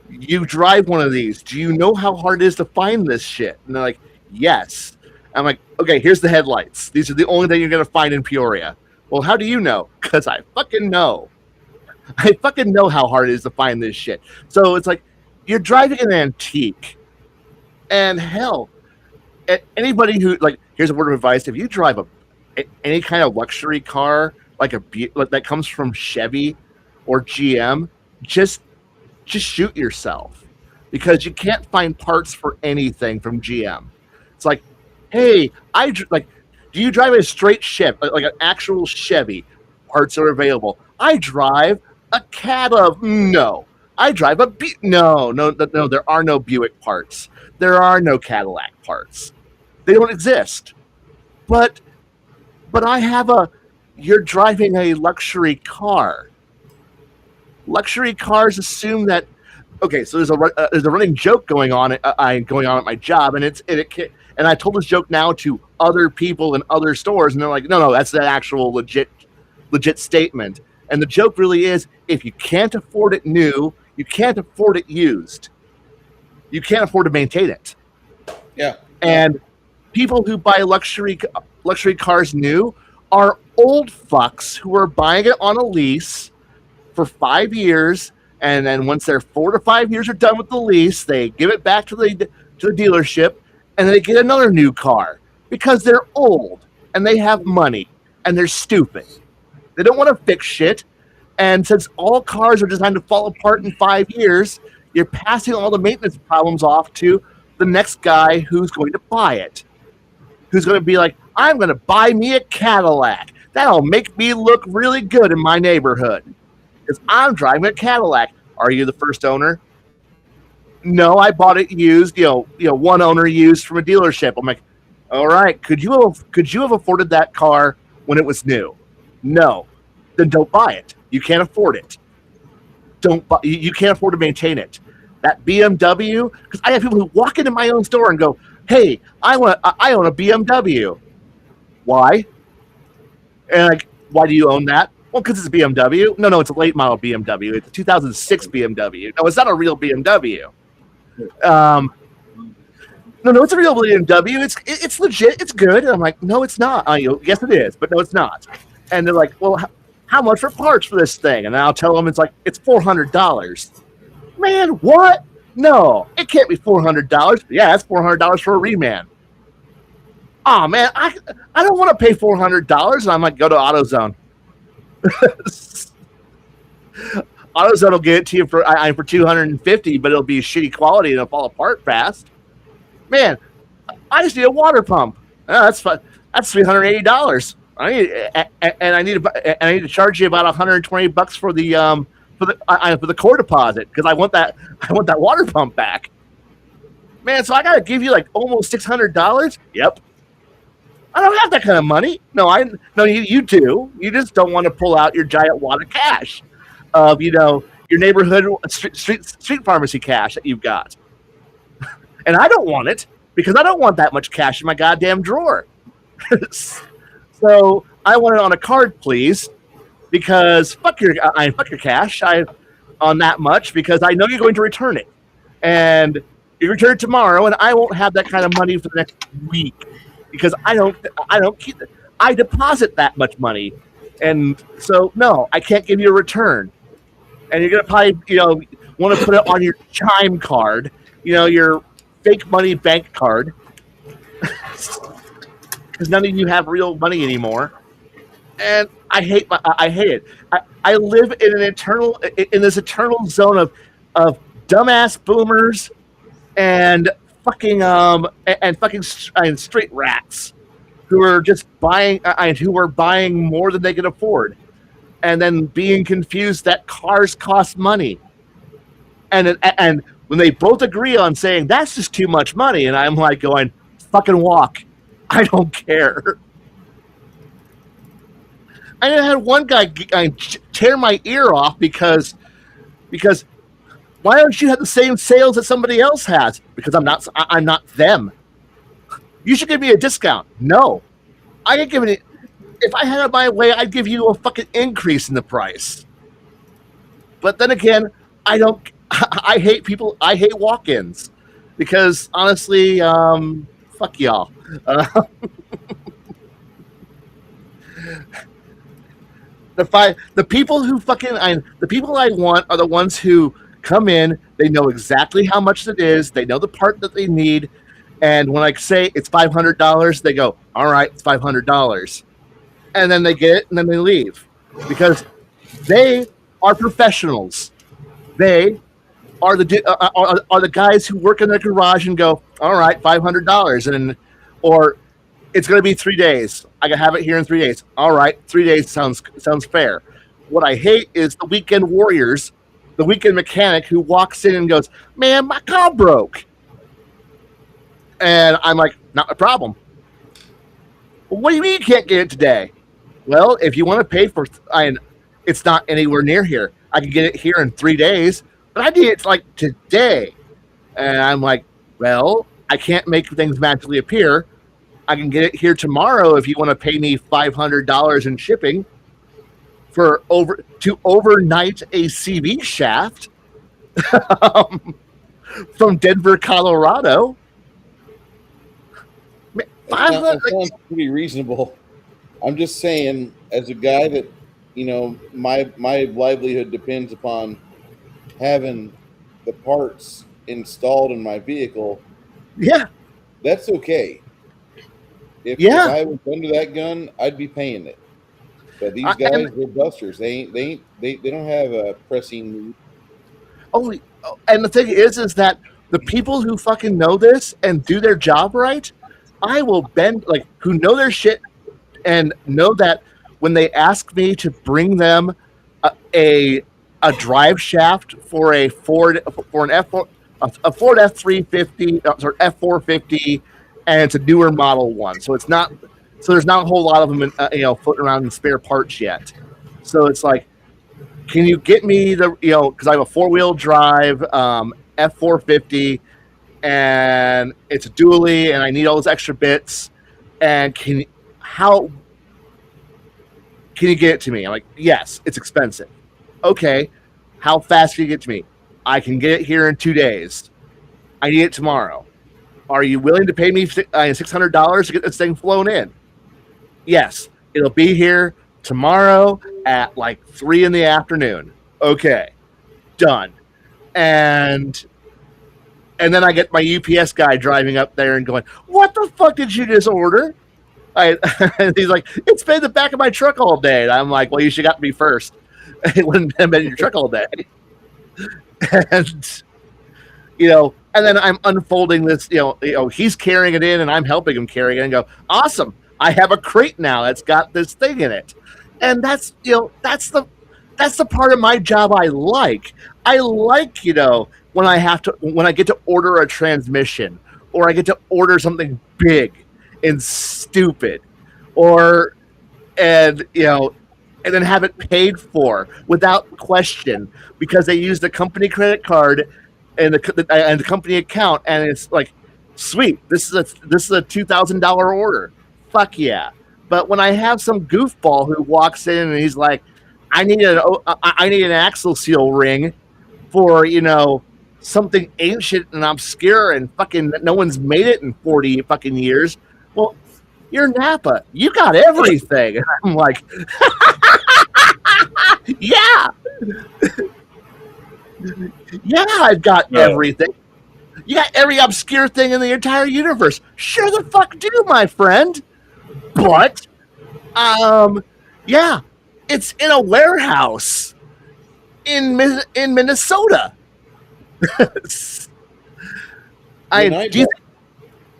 You drive one of these. Do you know how hard it is to find this shit? And they're like, yes. I'm like, okay, here's the headlights. These are the only thing you're going to find in Peoria. Well, how do you know? Because I fucking know. I fucking know how hard it is to find this shit. So it's like, you're driving an antique. And hell, anybody who like, here's a word of advice: if you drive any kind of luxury car, like that comes from Chevy or GM, just shoot yourself, because you can't find parts for anything from GM. It's like, hey, do you drive a straight Chevy, like an actual Chevy? Parts are available. I drive a no. I drive a no. There are no Buick parts. There are no Cadillac parts. They don't exist. But I have a. You're driving a luxury car. Luxury cars assume that. Okay, so there's a running joke going on at my job, and and I told this joke now to other people in other stores, and they're like, no, that's an actual legit statement. And the joke really is, if you can't afford it new, you can't afford it used. You can't afford to maintain it. Yeah. And people who buy luxury cars new are old fucks who are buying it on a lease for 5 years, and then once their 4 to 5 years are done with the lease, they give it back to the dealership, and they get another new car because they're old and they have money and they're stupid. They don't want to fix shit, and since all cars are designed to fall apart in 5 years, you're passing all the maintenance problems off to the next guy who's going to buy it, who's going to be like, I'm going to buy me a Cadillac. That'll make me look really good in my neighborhood because I'm driving a Cadillac. Are you the first owner? No, I bought it used. One owner used from a dealership. I'm like, all right. Could you have afforded that car when it was new? No. Then don't buy it. You can't afford it. You can't afford to maintain it. That BMW, because I have people who walk into my own store and go, "Hey, I own a BMW." Why? And like, why do you own that? Well, because it's a BMW. No, it's a late model BMW. It's a 2006 BMW. No, it's not a real BMW. No, it's a real BMW. It's legit. It's good. And I'm like, no, it's not. Yes, it is, but no, it's not. And they're like, well, how much for parts for this thing? And I'll tell them it's $400. Man, what? No, it can't be $400. Yeah, it's $400 for a reman. Oh man, I don't want to pay $400. And I might go to AutoZone. AutoZone will get it to you for $250, but it'll be shitty quality and it'll fall apart fast. Man, I just need a water pump. Oh, that's fun. That's $380. I need to charge you about $120 for the core deposit because I want that water pump back. Man, so I gotta give you like almost $600. Yep. I don't have that kind of money. No, you do. You just don't want to pull out your giant wad of cash of your neighborhood street pharmacy cash that you've got. And I don't want it because I don't want that much cash in my goddamn drawer. So I want it on a card, please, because fuck your cash on that much because I know you're going to return it, and you return it tomorrow, and I won't have that kind of money for the next week because I don't keep it. I deposit that much money, and so no, I can't give you a return. And you're gonna probably want to put it on your Chime card, your fake money bank card. Because none of you have real money anymore, and I hate it. I live in this eternal zone of dumbass boomers and fucking straight rats who are just buying more than they can afford, and then being confused that cars cost money, and when they both agree on saying that's just too much money, and I'm like going, fucking walk. I don't care. I had one guy tear my ear off because why don't you have the same sales that somebody else has? Because I'm not them. You should give me a discount. No, I ain't giving it. If I had it my way, I'd give you a fucking increase in the price. But then again, I don't. I hate people. I hate walk-ins because honestly, fuck y'all. The people I want are the ones who come in, They know exactly how much it is. They know the part that they need. And when I say it's $500, they go, all right, it's $500. And then they get it and then they leave because they are professionals. They are are the guys who work in their garage and go, all right, $500. And, or it's going to be 3 days. I can have it here in 3 days. All right, 3 days sounds fair. What I hate is the weekend warriors, the weekend mechanic who walks in and goes, man, my car broke. And I'm like, not a problem. Well, what do you mean you can't get it today? Well, if you want to pay for it's not anywhere near here. I can get it here in 3 days, but I need it like today. And I'm like, well, I can't make things magically appear. I can get it here tomorrow if you want to pay me $500 in shipping for overnight a CV shaft from Denver, Colorado. That sounds pretty reasonable. I'm just saying, as a guy that, my livelihood depends upon having the parts installed in my vehicle. Yeah, that's okay. If I was under that gun, I'd be paying it. But these guys, they're busters. They don't have a pressing need. And the thing is that the people who fucking know this and do their job right, I will bend, like, who know their shit and know that when they ask me to bring them a drive shaft for a Ford F350 or F450, and it's a newer model one, so there's not a whole lot of them floating around in spare parts yet. So it's like, can you get me the because I have a 4-wheel drive F450 and it's a dually and I need all those extra bits, and how can you get it to me? I'm like, yes, it's expensive. Okay, how fast can you get to me? I can get it here in 2 days. I need it tomorrow. Are you willing to pay me $600 to get this thing flown in? Yes, it'll be here tomorrow at like 3 in the afternoon. Okay, done. And then I get my UPS guy driving up there and going, what the fuck did you just order? He's like, it's been in the back of my truck all day. And I'm like, well, you should have got me first. It wouldn't have been in your truck all day. And, and then I'm unfolding this, he's carrying it in and I'm helping him carry it and go, awesome. I have a crate now that's got this thing in it. And that's the part of my job I like. I like, when I get to order a transmission, or I get to order something big and stupid, and then have it paid for without question because they use the company credit card and the company account, and it's like, sweet, this is a $2,000 order. Fuck yeah. But when I have some goofball who walks in and he's like, I need an axle seal ring for something ancient and obscure and fucking no one's made it in 40 fucking years. Well, you're Napa. You got everything. And I'm like, yeah. Yeah, I've got everything. You got every obscure thing in the entire universe. Sure the fuck do, my friend. But, yeah, it's in a warehouse in Minnesota.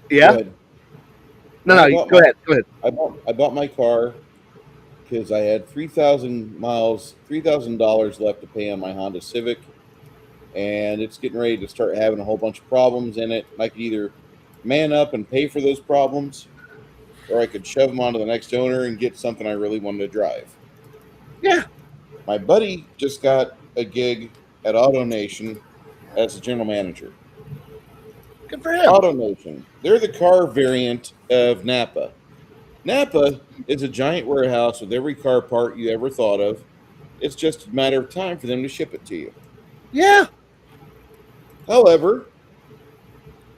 Yeah. No, go ahead. I bought my car because I had 3,000 miles, $3,000 left to pay on my Honda Civic, and it's getting ready to start having a whole bunch of problems in it. I could either man up and pay for those problems, or I could shove them onto the next owner and get something I really wanted to drive. Yeah. My buddy just got a gig at AutoNation as a general manager. Good for him. AutoNation. They're the car variant of Napa. Napa is a giant warehouse with every car part you ever thought of. It's just a matter of time for them to ship it to you. Yeah. However,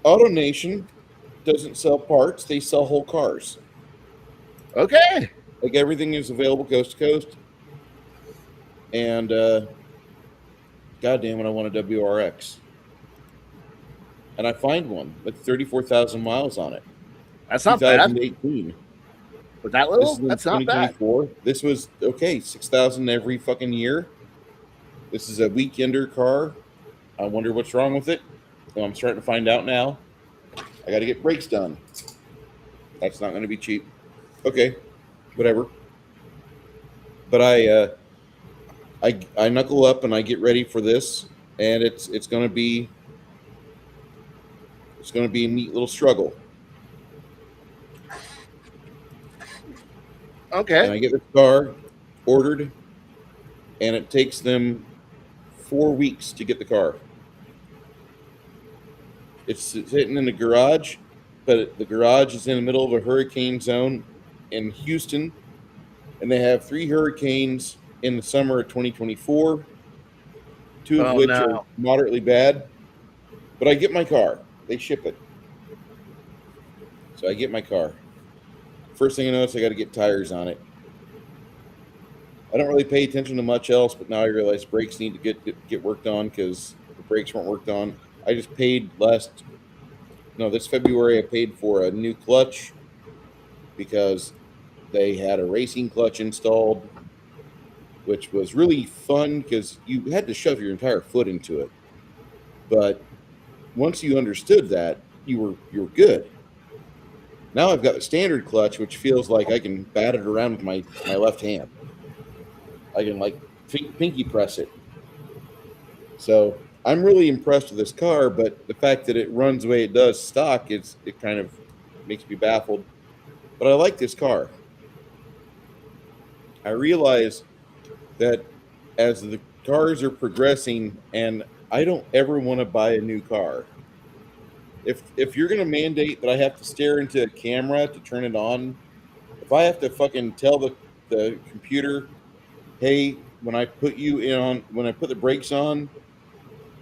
AutoNation doesn't sell parts. They sell whole cars. Okay. Like, everything is available coast to coast. And, goddamn it, I want a WRX. and I find one with 34,000 miles on it. That's not bad. 2018. With that This little, is in that's not bad. 2024. This was okay. 6,000 every fucking year. This is a weekender car. I wonder what's wrong with it. Well, I'm starting to find out now. I got to get brakes done. That's not going to be cheap. Okay, whatever. But I knuckle up and I get ready for this, and it's going to be a neat little struggle. Okay. And I get the car ordered, and it takes them 4 weeks to get the car. It's sitting in the garage, but the garage is in the middle of a hurricane zone in Houston, and they have 3 hurricanes in the summer of 2024, 2 of which are moderately bad. But I get my car. They ship it. So I get my car. First thing I notice, I got to get tires on it. I don't really pay attention to much else, but now I realize brakes need to get worked on because the brakes weren't worked on. I just paid this February I paid for a new clutch because they had a racing clutch installed, which was really fun because you had to shove your entire foot into it. But once you understood that, you were good. Now I've got the standard clutch, which feels like I can bat it around with my left hand. I can pinky press it. So I'm really impressed with this car, but the fact that it runs the way it does stock, it kind of makes me baffled. But I like this car. I realize that as the cars are progressing, and I don't ever want to buy a new car. If you're going to mandate that I have to stare into a camera to turn it on, if I have to fucking tell the computer, hey, when I put the brakes on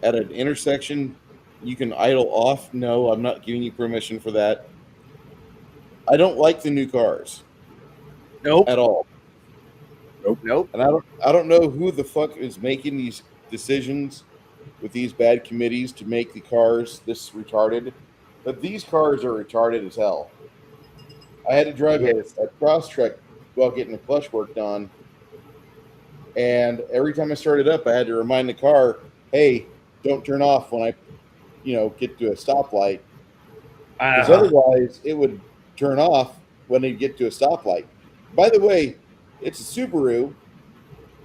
at an intersection, you can idle off. No, I'm not giving you permission for that. I don't like the new cars. Nope. At all. Nope. And I don't know who the fuck is making these decisions with these bad committees to make the cars this retarded. But these cars are retarded as hell. I had to drive a Crosstrek while getting the clutch worked on. And every time I started up, I had to remind the car, hey, don't turn off when I, get to a stoplight. Because otherwise it would turn off when they get to a stoplight. By the way, it's a Subaru,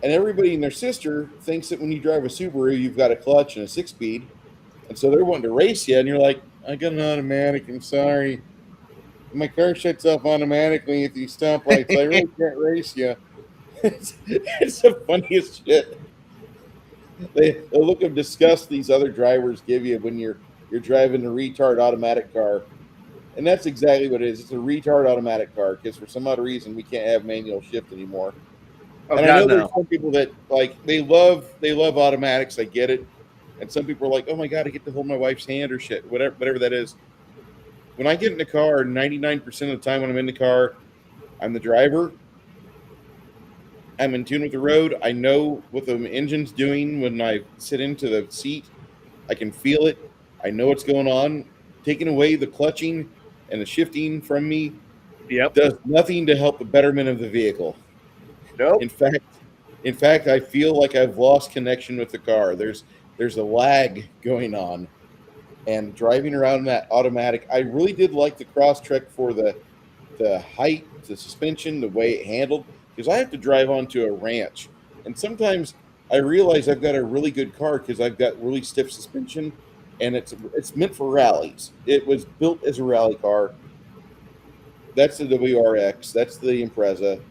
and everybody and their sister thinks that when you drive a Subaru, you've got a clutch and a 6-speed. And so they're wanting to race you, and you're like, I got an automatic, I'm sorry. My car shuts off automatically at these stoplights. I really can't race you. It's the funniest shit. The look of disgust these other drivers give you when you're driving a retard automatic car. And that's exactly what it is. It's a retard automatic car because for some odd reason we can't have manual shift anymore. Oh, and I know there's some people that they love automatics. I get it. And some people are like, oh my God, I get to hold my wife's hand or shit, whatever that is. When I get in the car, 99% of the time when I'm in the car, I'm the driver. I'm in tune with the road. I know what the engine's doing when I sit into the seat. I can feel it. I know what's going on. Taking away the clutching and the shifting from me does nothing to help the betterment of the vehicle. Nope. In fact, I feel like I've lost connection with the car. There's a lag going on. And driving around that automatic, I really did like the Crosstrek for the height, the suspension, the way it handled, because I have to drive onto a ranch. And sometimes I realize I've got a really good car because I've got really stiff suspension, and it's meant for rallies. It was built as a rally car. That's the WRX, that's the Impreza,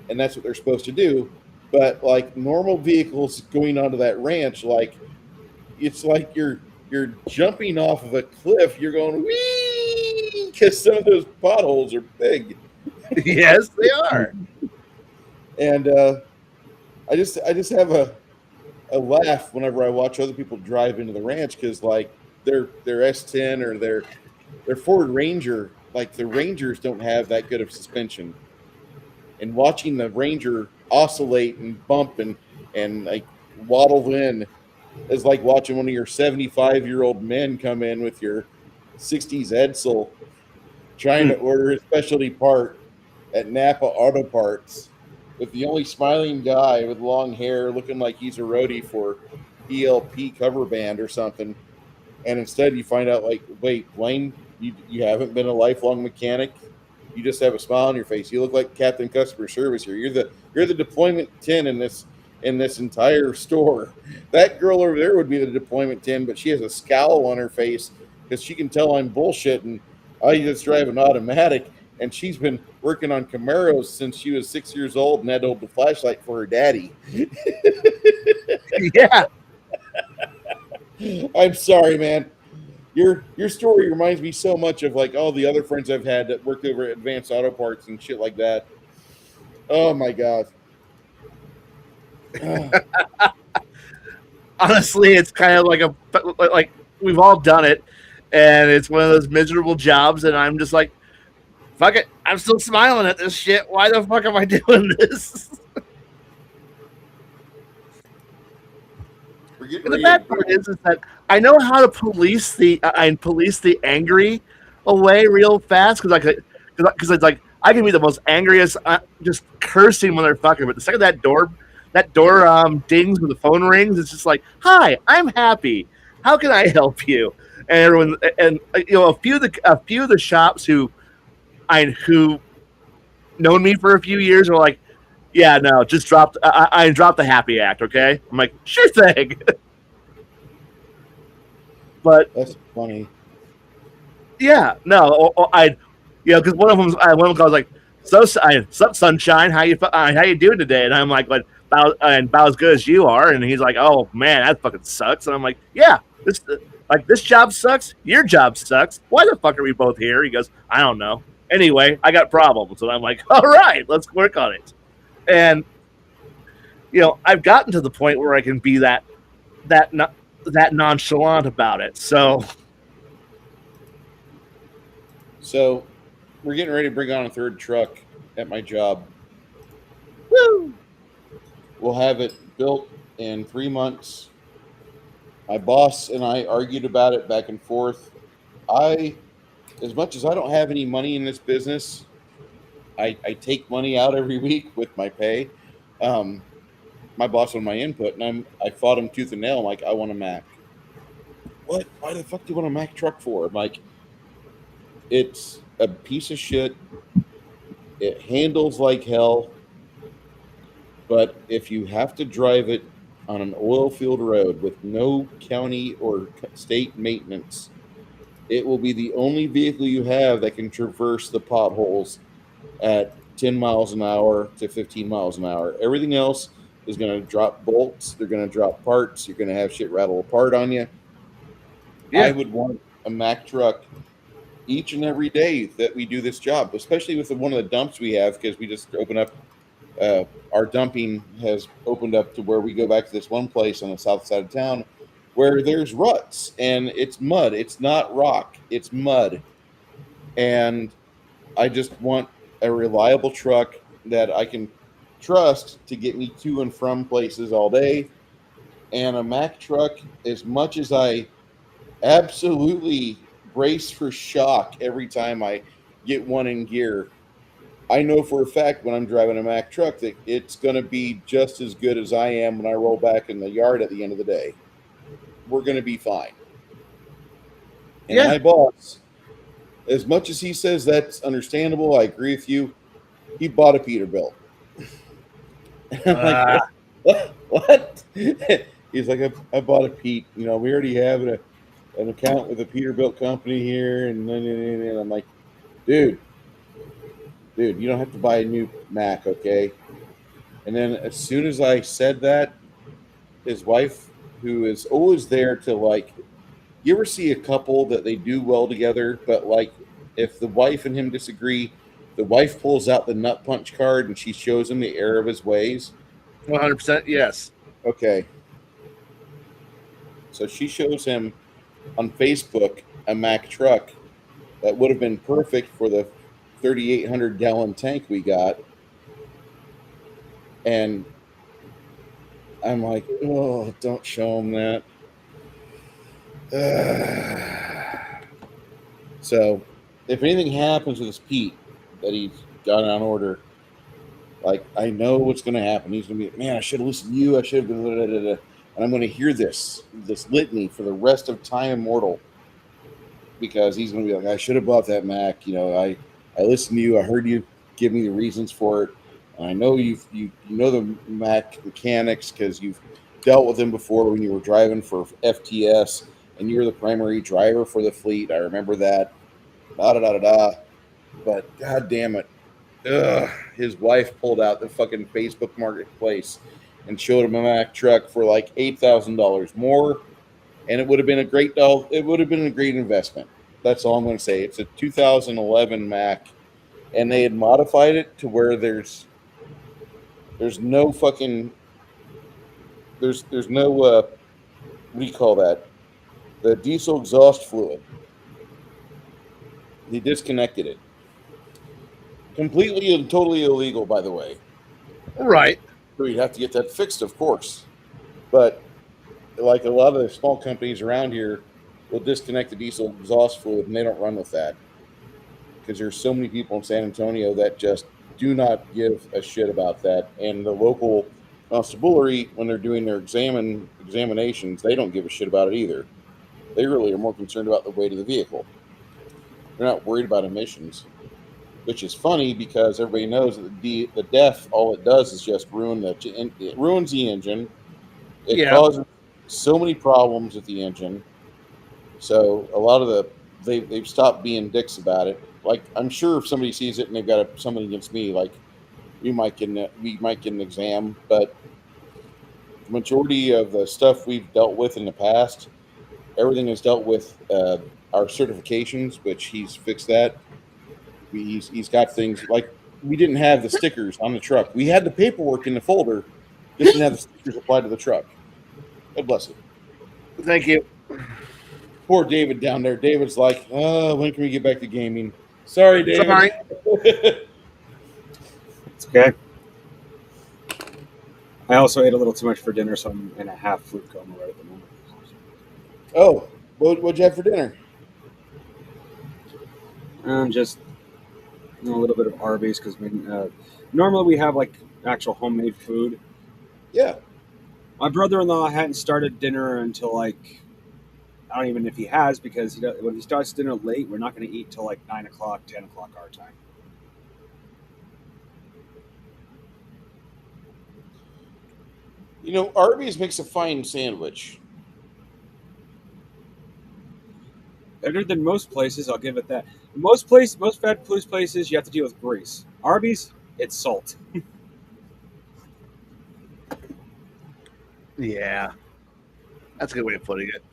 and that's what they're supposed to do. But like normal vehicles going onto that ranch, it's like you're jumping off of a cliff. You're going wee because some of those potholes are big. Yes, they are. And I just have a laugh whenever I watch other people drive into the ranch because their S10 or their Ford Ranger, the Rangers don't have that good of suspension. And watching the Ranger oscillate and bump and waddle in, is like watching one of your 75-year-old men come in with your 60s Edsel trying to order a specialty part at Napa Auto Parts with the only smiling guy with long hair looking like he's a roadie for ELP cover band or something. And instead you find out, like, wait, Blaine, you haven't been a lifelong mechanic. You just have a smile on your face. You look like Captain Customer Service here. You're the deployment 10 in this entire store. That girl over there would be the deployment 10, but she has a scowl on her face because she can tell I'm bullshitting. I just drive an automatic, and she's been working on Camaros since she was 6 years old and had to hold the flashlight for her daddy. Yeah. I'm sorry, man. Your story reminds me so much of like all the other friends I've had that worked over at Advanced Auto Parts and shit like that. Oh my god. Honestly, it's kind of like we've all done it, and it's one of those miserable jobs, and I'm just like, fuck it, I'm still smiling at this shit. Why the fuck am I doing this? And the bad part is that I know how to police the angry away real fast because it's like I can be the most angriest, just cursing motherfucker. But the second that door dings when the phone rings, it's just like, "Hi, I'm happy. How can I help you?" And everyone, and a few of the shops who known me for a few years are like, "Yeah, no, just dropped. I dropped the happy act." Okay, I'm like, "Sure thing." But that's funny. Yeah, no, because one of them was like, "Sup, sunshine? How you doing today?" And I'm like, about as good as you are." And he's like, "Oh man, that fucking sucks." And I'm like, "Yeah, this job sucks. Your job sucks. Why the fuck are we both here?" He goes, "I don't know. Anyway, I got problems." And I'm like, "All right, let's work on it." And I've gotten to the point where I can be that nonchalant about it. So we're getting ready to bring on a third truck at my job. woo. We'll have it built in 3 months. My boss and I argued about it back and forth. As much as I don't have any money in this business, I take money out every week with my pay. My boss on my input, and I fought him tooth and nail. I'm like, I want a Mac. What? Why the fuck do you want a Mac truck for? I'm like, it's a piece of shit. It handles like hell. But if you have to drive it on an oil field road with no county or state maintenance, it will be the only vehicle you have that can traverse the potholes at 10 miles an hour to 15 miles an hour. Everything else is going to drop bolts. They're going to drop parts. You're going to have shit rattle apart on you. Yeah. I would want a Mack truck each and every day that we do this job, especially with one of the dumps we have, because we just open up. Our dumping has opened up to where we go back to this one place on the south side of town where there's ruts and it's mud. It's not rock. It's mud. And I just want a reliable truck that I can trust to get me to and from places all day. And a Mack truck, as much as I absolutely brace for shock every time I get one in gear, I know for a fact when I'm driving a Mack truck that it's going to be just as good as I am when I roll back in the yard at the end of the day. We're going to be fine. And my boss, as much as he says that's understandable, I agree with you. He bought a Peterbilt. I'm like, what? He's like, I bought a Pete. We already have an account with a Peterbilt company here. And I'm like, dude, you don't have to buy a new Mac, okay? And then as soon as I said that, his wife, who is always there to, like, you ever see a couple that they do well together, but like if the wife and him disagree, the wife pulls out the nut punch card and she shows him the error of his ways? 100%, yes. Okay. So she shows him on Facebook a Mack truck that would have been perfect for the 3,800 gallon tank we got. And I'm like, oh, don't show him that. So, if anything happens with this Pete that he's got on order, like I know what's going to happen. He's going to be, man, I should have listened to you. I should have, and I'm going to hear this litany for the rest of time immortal because he's going to be like, I should have bought that Mac. I listened to you. I heard you give me the reasons for it. And I know you know the Mac mechanics because you've dealt with them before when you were driving for FTS and you were the primary driver for the fleet. I remember that. Da da da da da. But god damn it, his wife pulled out the fucking Facebook Marketplace and showed him a Mac truck for like $8,000 more, and it would have been a great it would have been a great investment. That's all I'm going to say. It's a 2011 Mac, and they had modified it to where there's no fucking there's no what do you call that? The diesel exhaust fluid. He disconnected it. Completely and totally illegal, by the way. Right. So you'd have to get that fixed, of course. But like a lot of the small companies around here will disconnect the diesel exhaust fluid and they don't run with that because there's so many people in San Antonio that just do not give a shit about that. And the local constabulary, when they're doing their examinations, they don't give a shit about it either. They really are more concerned about the weight of the vehicle. They're not worried about emissions, which is funny because everybody knows that the DEF, all it does is just it ruins the engine. It causes so many problems with the engine. So a lot of they've stopped being dicks about it. Like I'm sure if somebody sees it and they've got something against me, like we might get an exam, but the majority of the stuff we've dealt with in the past, everything is dealt with our certifications, which he's fixed that. He's got things like we didn't have the stickers on the truck. We had the paperwork in the folder, just didn't have the stickers applied to the truck. God bless it. Thank you. Poor David down there. David's like, oh, when can we get back to gaming? Sorry, David. Sorry. It's okay. I also ate a little too much for dinner, so I'm in a half food coma right at the moment. Oh, what'd you have for dinner? Just a little bit of Arby's because normally we have like actual homemade food. Yeah. My brother-in-law hadn't started dinner until like I don't even know if he has because when he starts dinner late, we're not going to eat till like 9 o'clock, 10 o'clock our time. You know, Arby's makes a fine sandwich. Better than most places, I'll give it that. Most fast food places, you have to deal with grease. Arby's, it's salt. Yeah. That's a good way of putting it.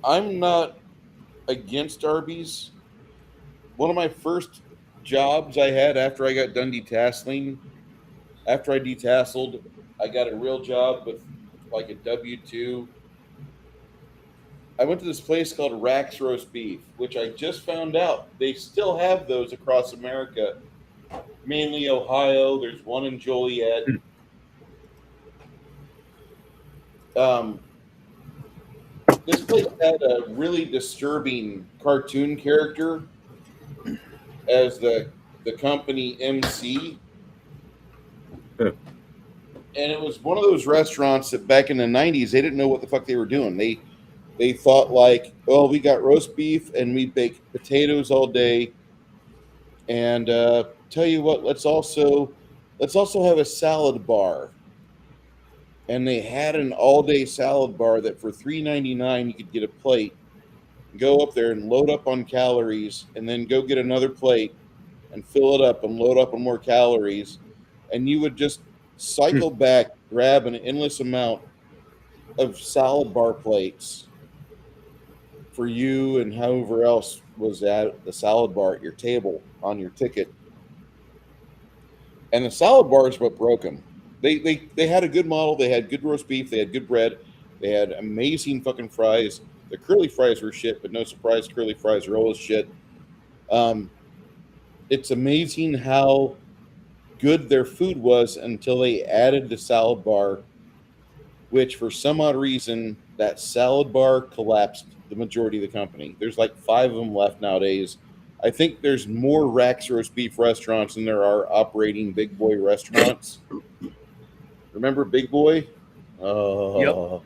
I'm not against Arby's. One of my first jobs I had after I got done detasseling, after I detasseled, I got a real job with like a W-2. I went to this place called Rack's Roast Beef, which I just found out they still have those across America, mainly Ohio. There's one in Joliet. This place had a really disturbing cartoon character as the company MC. Huh. And it was one of those restaurants that back in the 90s they didn't know what the fuck they were doing. They thought like, oh, we got roast beef and we bake potatoes all day. And tell you what, let's also have a salad bar. And they had an all-day salad bar that for $3.99 you could get a plate, go up there and load up on calories, and then go get another plate and fill it up and load up on more calories. And you would just cycle back, grab an endless amount of salad bar plates for you and however else was at the salad bar at your table on your ticket. And the salad bars what broke them. They had a good model. They had good roast beef. They had good bread. They had amazing fucking fries. The curly fries were shit, but no surprise, curly fries are always shit. It's amazing how good their food was until they added the salad bar, which for some odd reason, that salad bar collapsed the majority of the company. There's like 5 of them left nowadays. I think there's more Rack's roast beef restaurants than there are operating Big Boy restaurants. Remember Big Boy? Oh,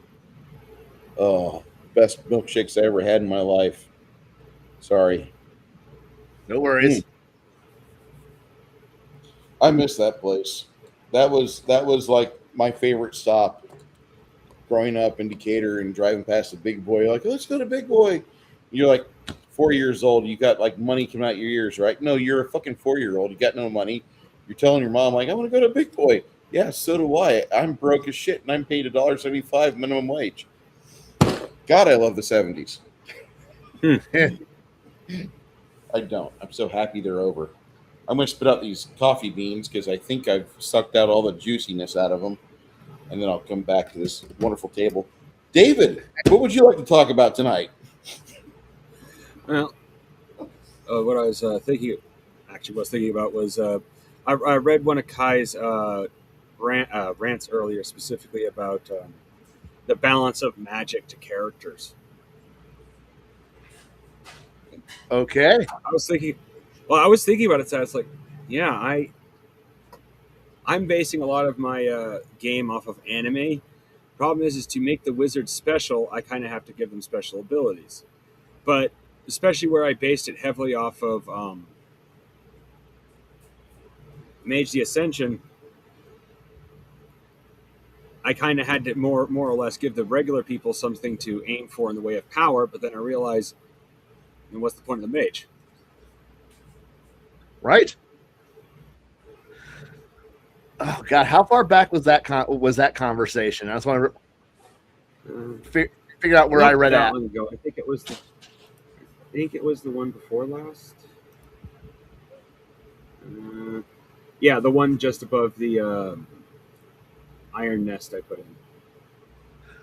best milkshakes I ever had in my life. Sorry. No worries. I miss that place. That was like my favorite stop growing up in Decatur and driving past the Big Boy. Like, let's go to Big Boy. You're like 4 years old. You got like money coming out your ears, right? No, you're a fucking 4-year-old. You got no money. You're telling your mom like, I want to go to Big Boy. Yeah, so do I. I'm broke as shit, and I'm paid $1.75 minimum wage. God, I love the 70s. I don't. I'm so happy they're over. I'm going to spit out these coffee beans because I think I've sucked out all the juiciness out of them. And then I'll come back to this wonderful table. David, what would you like to talk about tonight? Well, what I was thinking about was I read one of Khy's rants earlier, specifically about the balance of magic to characters. Okay. I was thinking about it. So I was like, yeah, I'm basing a lot of my game off of anime. Problem is to make the wizards special, I kind of have to give them special abilities. But especially where I based it heavily off of Mage the Ascension, I kind of had to more or less give the regular people something to aim for in the way of power. But then I realized, and what's the point of the mage? Right. Oh God, how far back was that conversation? I just want to figure out where I read at. Long ago. I think it was the one before last. Yeah, the one just above the iron nest I put in.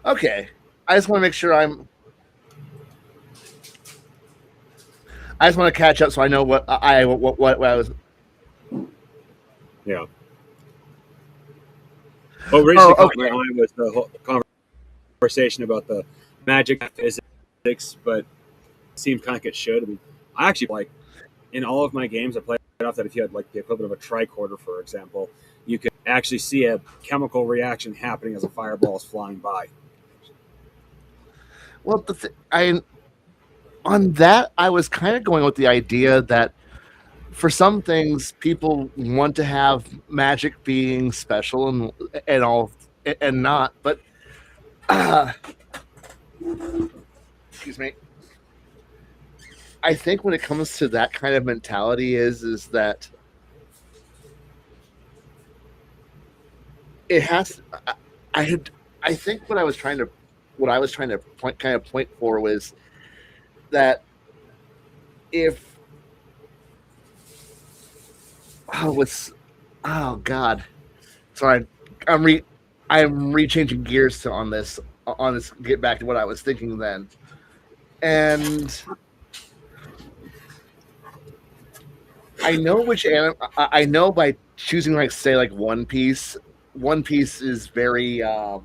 Okay, I just want to make sure I just want to catch up so I know what I was. Yeah. Well, originally okay. my eye was the whole conversation about the magic physics, but it seemed kind of like it should. I mean, I actually like in all of my games, I played off that if you had like the equivalent of a tricorder, for example, you could actually see a chemical reaction happening as a fireball is flying by. Well, on that, I was kind of going with the idea that for some things, people want to have magic being special and all, and not. But excuse me. I think when it comes to that kind of mentality, is that it has. I think what I was trying to point for was that if God, sorry, I'm rechanging gears on this. Get back to what I was thinking then, and I know which anime. I know by choosing say One Piece. One Piece is very it's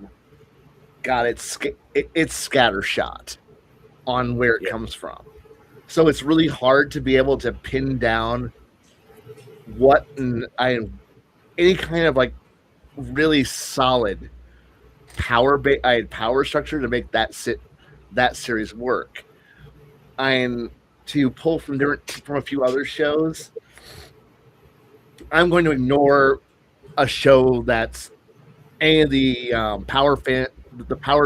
scattershot on where it comes from, so it's really hard to be able to pin down any kind of really solid power structure to make that series work. To pull from a few other shows, I'm going to ignore a show that's any of the power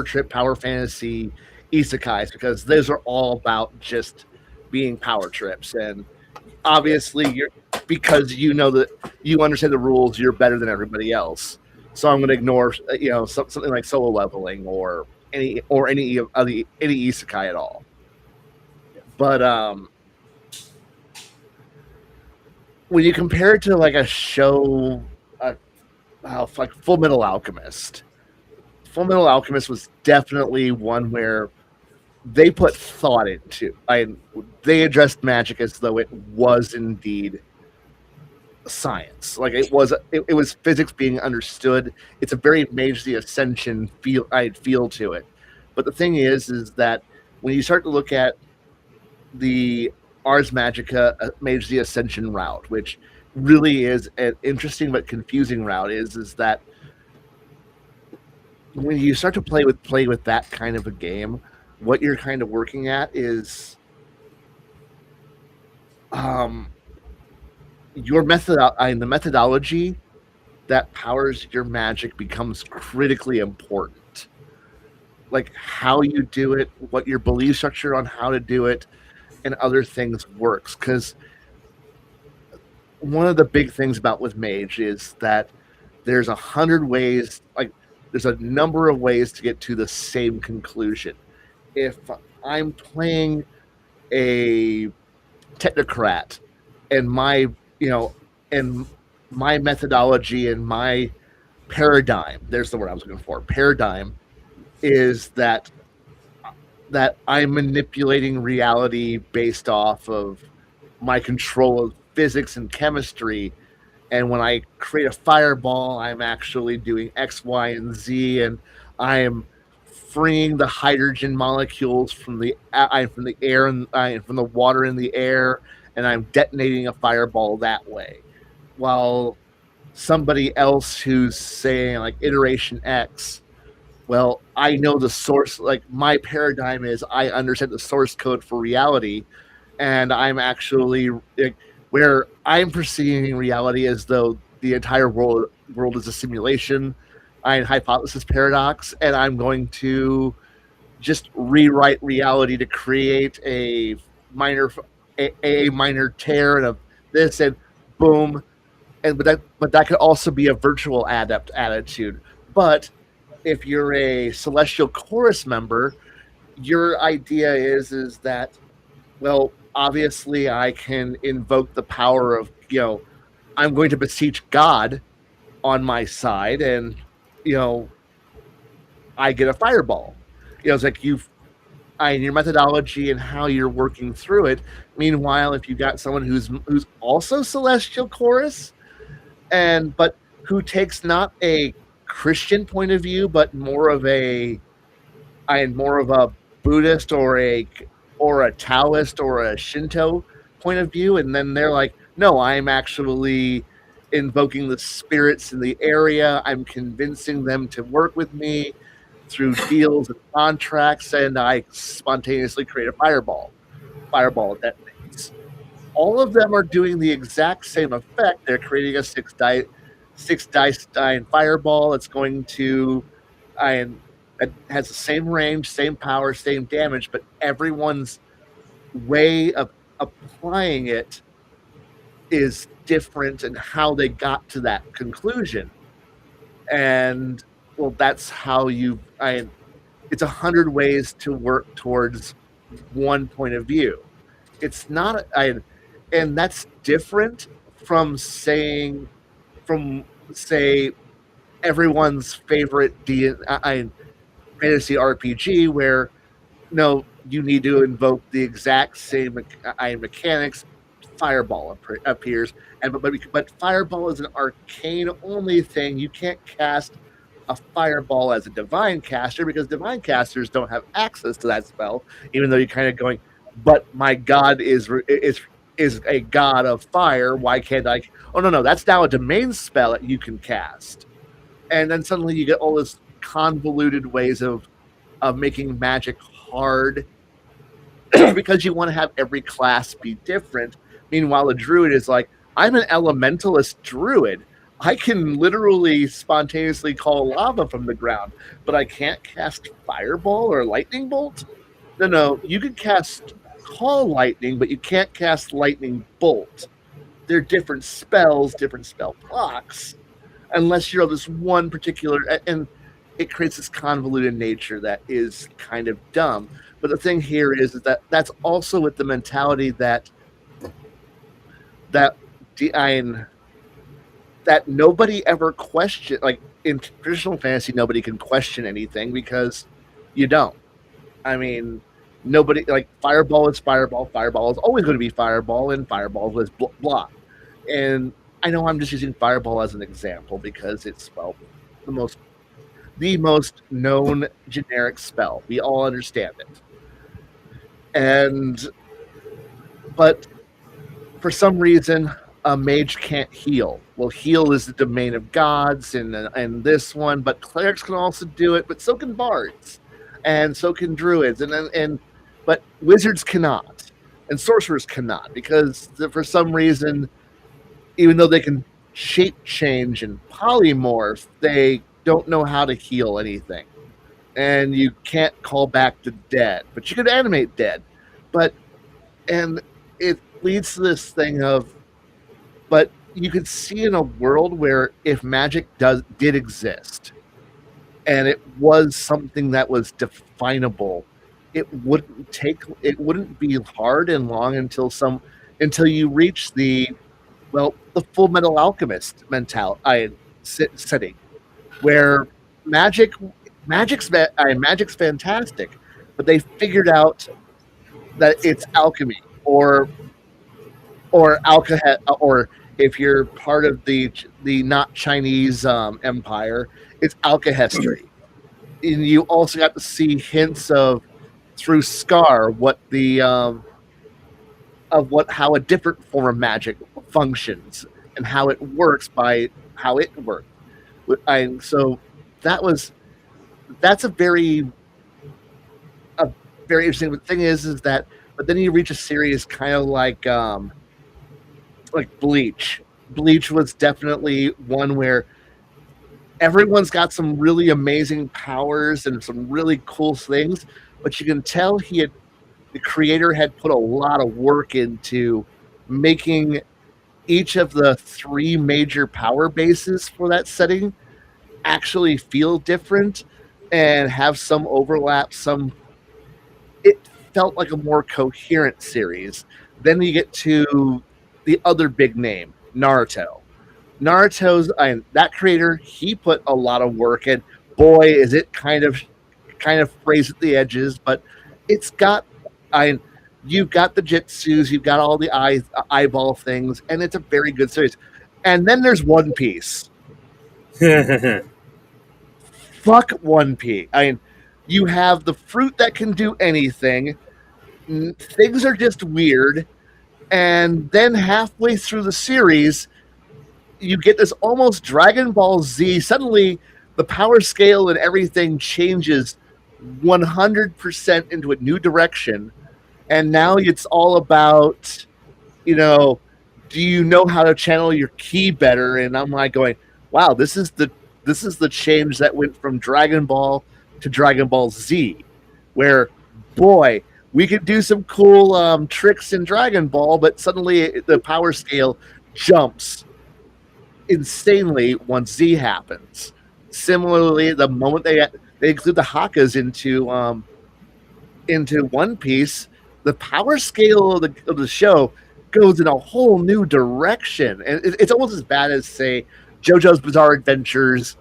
trip, power fantasy isekais, because those are all about just being power trips, and obviously because you know that you understand the rules, you're better than everybody else. So I'm going to ignore something like solo leveling or any isekai at all. But when you compare it to a show like Full Metal Alchemist was definitely one where they put thought into. They addressed magic as though it was indeed science. Like it was physics being understood. It's a very Mage the Ascension feel to it. But the thing is that when you start to look at the Ars Magica Mage the Ascension route, which really is an interesting but confusing route, is that when you start to play with that kind of a game, what you're kind of working at is your the methodology that powers your magic becomes critically important. Like how you do it, what your belief structure on how to do it, and other things works. Because one of the big things about with Mage is that there's 100 ways, like there's a number of ways to get to the same conclusion. If I'm playing a technocrat and my methodology and my paradigm, there's the word I was looking for, paradigm, is that I'm manipulating reality based off of my control of physics and chemistry. And when I create a fireball, I'm actually doing X, Y, and Z, and I am freeing the hydrogen molecules from the air and from the water in the air, and I'm detonating a fireball that way. While somebody else who's saying like iteration X, well, I know the source. Like my paradigm is I understand the source code for reality, and I'm actually like, where I'm perceiving reality as though the entire world is a simulation. I'm hypothesis paradox, and I'm going to just rewrite reality to create a minor tear and this, and boom. And but that could also be a virtual adept attitude. But if you're a Celestial Chorus member, your idea is that, well, obviously I can invoke the power of, I'm going to beseech God on my side, and, I get a fireball. It's like your methodology and how you're working through it. Meanwhile, if you got someone who's also Celestial Chorus, but who takes not a Christian point of view, but more of a Buddhist or a Taoist or a Shinto point of view, and then they're like, no, I'm actually invoking the spirits in the area. I'm convincing them to work with me through deals and contracts, and I spontaneously create a fireball. Fireball detonates. All of them are doing the exact same effect. They're creating a six dice fireball. It's going to, it has the same range, same power, same damage, but everyone's way of applying it is different, and how they got to that conclusion. And well, that's how it's 100 ways to work towards one point of view. It's not, and that's different from say everyone's favorite fantasy RPG, where no, you need to invoke the exact same mechanics. Fireball appears, but fireball is an arcane only thing. You can't cast a fireball as a divine caster because divine casters don't have access to that spell. Even though you're kind of going, but my god is a god of fire. Why can't I? Oh no, that's now a domain spell that you can cast. And then suddenly you get all this convoluted ways of making magic hard because you want to have every class be different. Meanwhile, a druid is like, I'm an elementalist druid. I can literally spontaneously call lava from the ground, but I can't cast fireball or lightning bolt. No, you can call lightning, but you can't cast lightning bolt. They're different spells, different spell blocks, unless you're this one particular, and it creates this convoluted nature that is kind of dumb. But the thing here is that that's also with the mentality that nobody ever question, like in traditional fantasy, nobody can question anything because you don't. I mean, Nobody like Fireball is Fireball. Fireball is always going to be Fireball, and Fireball is blah. And I know I'm just using Fireball as an example because it's the most the most known generic spell. We all understand it. And but for some reason a mage can't heal. Well, heal is the domain of gods and this one, but clerics can also do it, but so can bards. And so can druids and but wizards cannot. And sorcerers cannot because for some reason even though they can shape change and polymorph, they don't know how to heal anything. And you can't call back the dead, but you can animate dead. But and it leads to this thing of, but you could see in a world where if magic did exist, and it was something that was definable, it wouldn't be hard and long until you reach the Full Metal Alchemist setting, where magic magic's fantastic, but they figured out that it's alchemy or alcohol, or if you're part of the not Chinese empire, it's alkahestry. And you also got to see hints of through Scar what the how a different form of magic functions and how it works by how it worked. So that's a very interesting. The thing is that, but then you reach a series kind of like Bleach. Bleach was definitely one where everyone's got some really amazing powers and some really cool things, but you can tell the creator had put a lot of work into making each of the three major power bases for that setting actually feel different and have some overlap. It felt like a more coherent series. Then you get to the other big name, Naruto. That creator, he put a lot of work in. Boy, is it kind of phrased at the edges, but it's got you've got the jitsus, you've got all the eyeball things, and it's a very good series. And then there's One Piece. Fuck One Piece. You have the fruit that can do anything. Things are just weird. And then halfway through the series, you get this almost Dragon Ball Z. Suddenly, the power scale and everything changes 100% into a new direction. And now it's all about, do you know how to channel your ki better? And I'm like going, wow, this is the change that went from Dragon Ball to Dragon Ball Z, where, boy, we could do some cool tricks in Dragon Ball, but suddenly the power scale jumps insanely once Z happens. Similarly, the moment they include the Hakas into One Piece, the power scale of the show goes in a whole new direction, and it's almost as bad as, say, JoJo's Bizarre Adventures.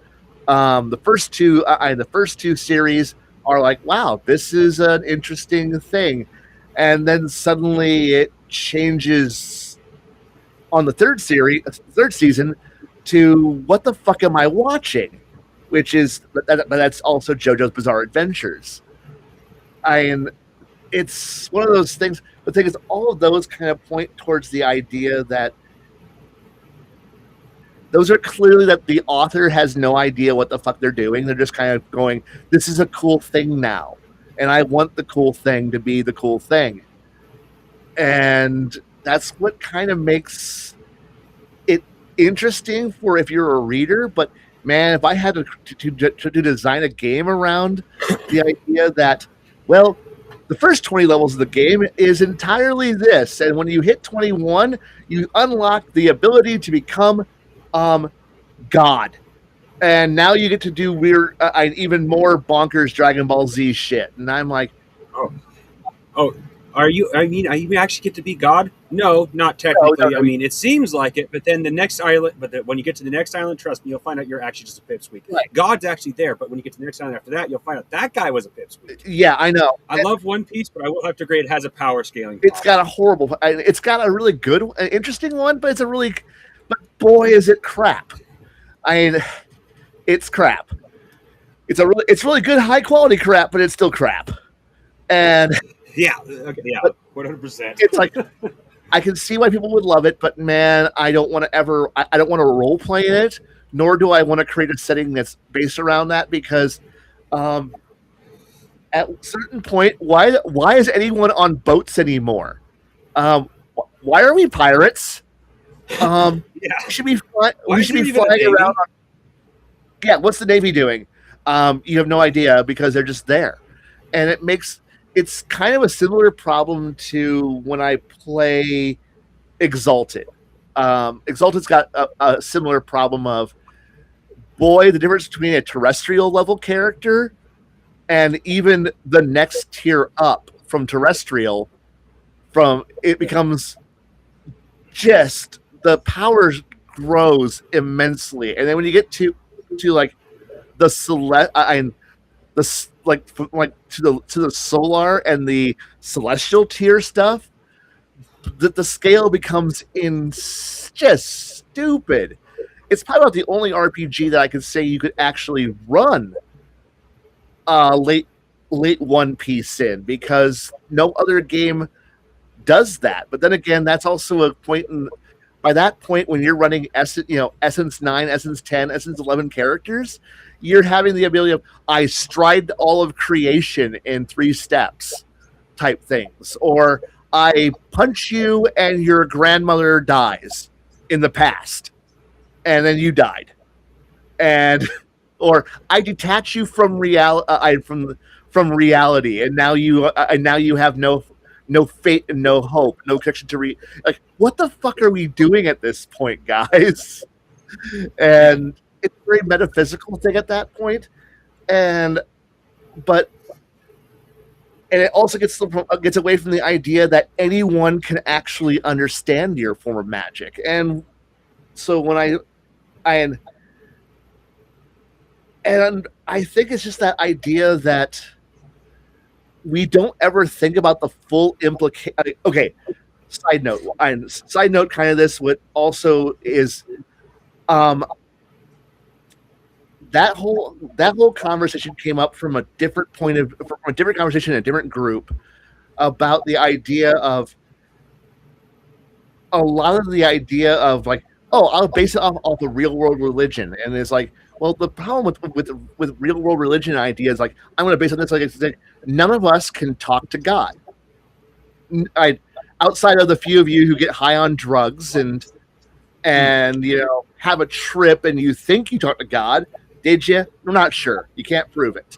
The first two series are like, wow, this is an interesting thing, and then suddenly it changes on the third season to what the fuck am I watching? That's also JoJo's Bizarre Adventures. It's one of those things. The thing is, all of those kind of point towards the idea that those are clearly that the author has no idea what the fuck they're doing. They're just kind of going, this is a cool thing now, and I want the cool thing to be the cool thing. And that's what kind of makes it interesting for if you're a reader. But man, if I had to design a game around the idea that, well, the first 20 levels of the game is entirely this, and when you hit 21, you unlock the ability to become God, and now you get to do weird, even more bonkers Dragon Ball Z shit. And I'm like, oh, You actually get to be God? No, not technically. no, I mean, it seems like it, but then the next island. When you get to the next island, trust me, you'll find out you're actually just a pipsqueak. Right. God's actually there, but when you get to the next island after that, you'll find out that guy was a pipsqueak. Yeah, I know. I love One Piece, but I will have to agree it has a power scaling It's got a horrible. It's got a really good, interesting one, but but boy, is it crap. I mean, it's crap. It's really good, high quality crap, but it's still crap. And Yeah, okay, yeah, 100%. it's like I can see why people would love it, but man, I don't want to ever. I don't want to role play in it, nor do I want to create a setting that's based around that because, at a certain point, why is anyone on boats anymore? Why are we pirates? Yeah. We should be Why is there even a flying Navy? around. Yeah, what's the Navy doing? You have no idea because they're just there, and it's kind of a similar problem to when I play Exalted. Exalted's got a similar problem of boy, the difference between a terrestrial level character and even the next tier up from terrestrial, from it becomes just the power grows immensely, and then when you get to like the select and the like to the solar and the celestial tier stuff, the scale becomes just stupid. It's probably about the only RPG that I could say you could actually run late One Piece in because no other game does that. But then again, that's also a point by that point when you're running Essence 9, Essence 10, Essence 11 characters, you're having the ability of I stride all of creation in 3 steps type things, or I punch you and your grandmother dies in the past and then you died, and or I detach you from from reality and now you have no fate and no hope, no connection to like what the fuck are we doing at this point, guys? And it's a very metaphysical thing at that point, and it also gets away from the idea that anyone can actually understand your form of magic. And so when I think it's just that idea that we don't ever think about the full implication. Okay, side note kind of this, what also is that whole conversation came up from a different conversation in a different group about the idea of a lot of the idea of like, oh, I'll base it off the real world religion, and it's like, well, the problem with real world religion idea is like, I'm going to base on this like none of us can talk to God. Outside of the few of you who get high on drugs and have a trip and you think you talk to God. Did you? I'm not sure. You can't prove it.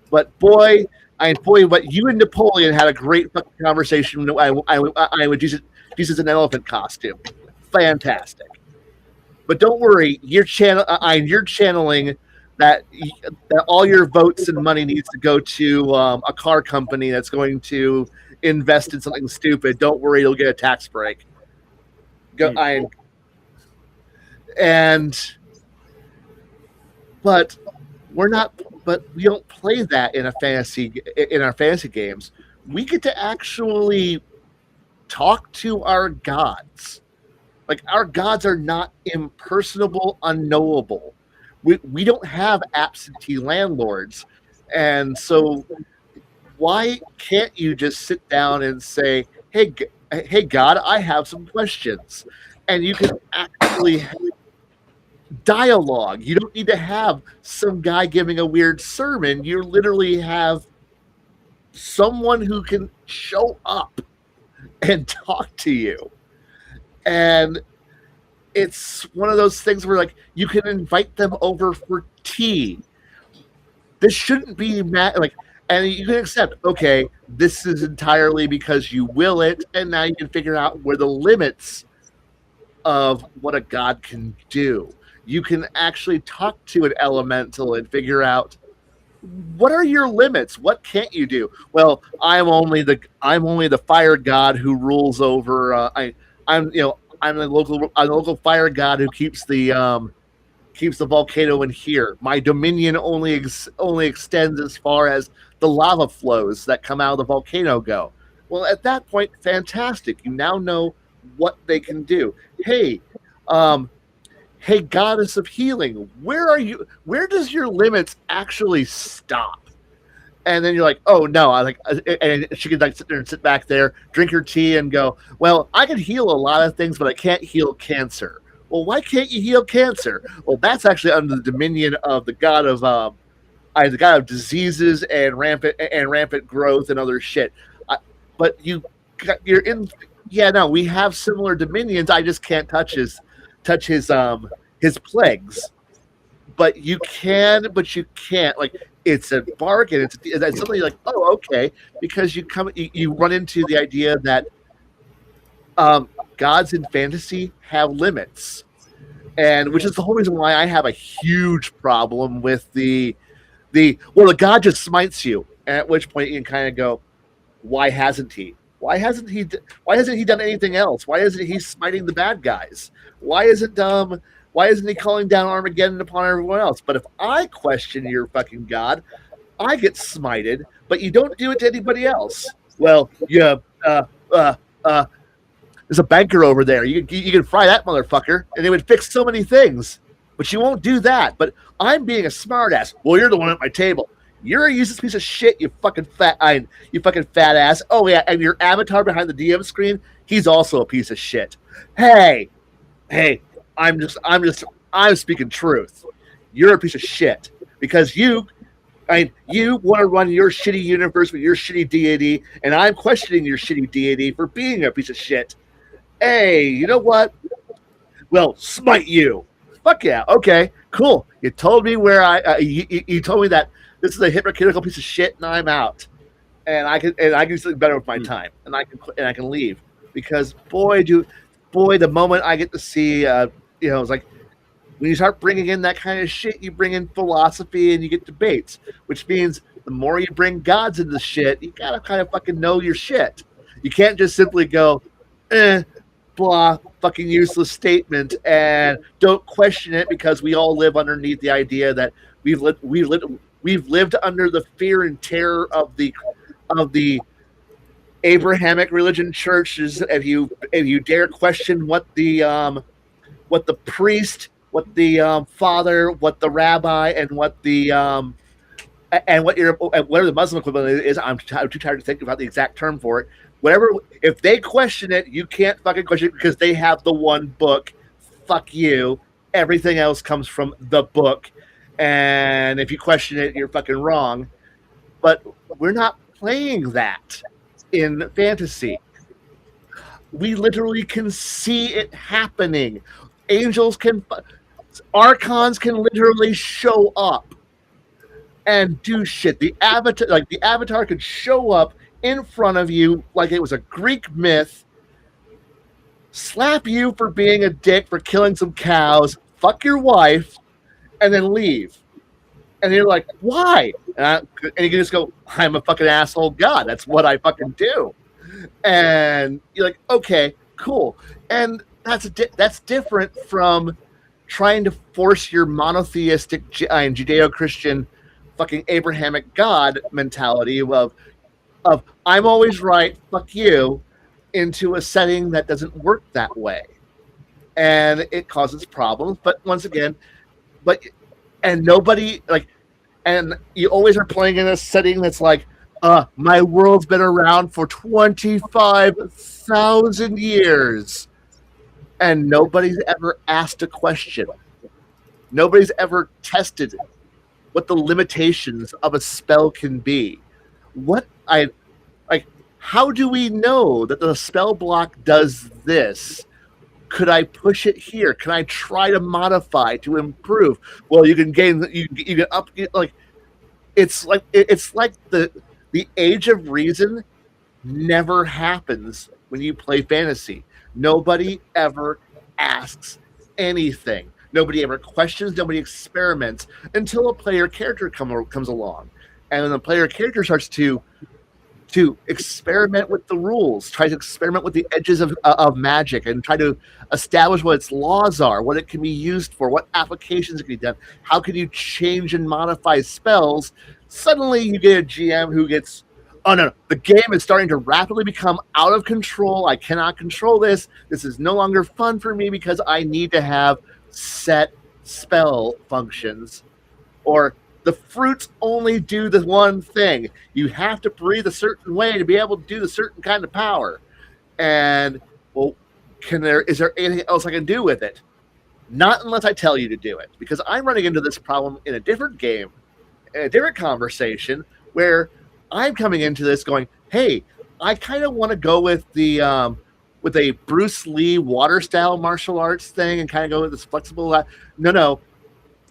But boy, but you and Napoleon had a great fucking conversation. I would use an elephant costume. Fantastic. But don't worry, you're channeling that all your votes and money needs to go to a car company that's going to invest in something stupid. Don't worry, you'll get a tax break. But we don't play that in our fantasy games. We get to actually talk to our gods. Like, our gods are not impersonable, unknowable. We don't have absentee landlords. And so why can't you just sit down and say, hey God, I have some questions. And you can actually dialogue. You don't need to have some guy giving a weird sermon. You literally have someone who can show up and talk to you. And it's one of those things where like you can invite them over for tea. This shouldn't be and you can accept, okay, this is entirely because you will it, and now you can figure out where the limits of what a god can do. You can actually talk to an elemental and figure out what are your limits? What can't you do? Well, I'm only the fire god who rules over. I'm the local fire god who keeps the volcano in here. My dominion only extends as far as the lava flows that come out of the volcano go. Well, at that point, fantastic. You now know what they can do. Um, hey, goddess of healing, where are you? Where does your limits actually stop? And then you're like, oh no, and she could like sit there and sit back there, drink her tea, and go, well, I can heal a lot of things, but I can't heal cancer. Well, why can't you heal cancer? Well, that's actually under the dominion of the god of diseases and rampant growth and other shit. But you're in. Yeah, no, we have similar dominions. I just can't touch his plagues. But you can, but you can't. Like it's a bargain. It's something like, oh, okay, because you run into the idea that gods in fantasy have limits, and which is the whole reason why I have a huge problem with the god just smites you, at which point you can kind of go, why hasn't he? Why hasn't he done anything else? Why isn't he smiting the bad guys? Why isn't he calling down Armageddon upon everyone else? But if I question your fucking god, I get smited, but you don't do it to anybody else. Well, yeah, there's a banker over there. You can fry that motherfucker, and it would fix so many things. But you won't do that. But I'm being a smartass. Well, you're the one at my table. You're a useless piece of shit, you fucking fat ass. Oh yeah, and your avatar behind the DM screen, he's also a piece of shit. Hey, I'm speaking truth. You're a piece of shit because you want to run your shitty universe with your shitty deity, and I'm questioning your shitty deity for being a piece of shit. Hey, you know what? Well, smite you. Fuck yeah. Okay, cool. You told me you told me that this is a hypocritical piece of shit, and I'm out. And I can do something better with my time, and I can leave because the moment I get to see, it's like when you start bringing in that kind of shit, you bring in philosophy and you get debates, which means the more you bring gods into the shit, you gotta kind of fucking know your shit. You can't just simply go, blah, fucking useless statement, and don't question it because we all live underneath the idea that we've lived under the fear and terror of the Abrahamic religion churches. If you dare question what the priest, what the father, what the rabbi, and what the and whatever the Muslim equivalent is, I'm too tired to think about the exact term for it. Whatever, if they question it, you can't fucking question it because they have the one book. Fuck you. Everything else comes from the book, and if you question it, you're fucking wrong. But we're not playing that in fantasy. We literally can see it happening. Archons can literally show up and do shit. The avatar could show up in front of you like it was a Greek myth, slap you for being a dick for killing some cows, fuck your wife, and then leave. And you're like, why? And you can just go, I'm a fucking asshole god. That's what I fucking do. And you're like, okay, cool. And that's different from trying to force your monotheistic and Judeo-Christian fucking Abrahamic God mentality of I'm always right, fuck you, into a setting that doesn't work that way. And it causes problems. But once again, and you always are playing in a setting that's like, my world's been around for 25,000 years. And nobody's ever asked a question. Nobody's ever tested what the limitations of a spell can be. How do we know that the spell block does this? Could I push it here? Can I try to modify to improve? Well, you can up it's like the age of reason never happens when you play fantasy. Nobody ever asks anything. Nobody ever questions, nobody experiments until a player character comes along. And when the player character starts to experiment with the rules, try to experiment with the edges of magic, and try to establish what its laws are, what it can be used for, what applications it can be done, how can you change and modify spells. Suddenly, you get a GM who gets, oh no, the game is starting to rapidly become out of control. I cannot control this. This is no longer fun for me because I need to have set spell functions, or the fruits only do the one thing. You have to breathe a certain way to be able to do the certain kind of power. And well, is there anything else I can do with it? Not unless I tell you to do it, because I'm running into this problem in a different game, in a different conversation, where I'm coming into this going, hey, I kind of want to go with with a Bruce Lee water style martial arts thing and kind of go with this flexible. No,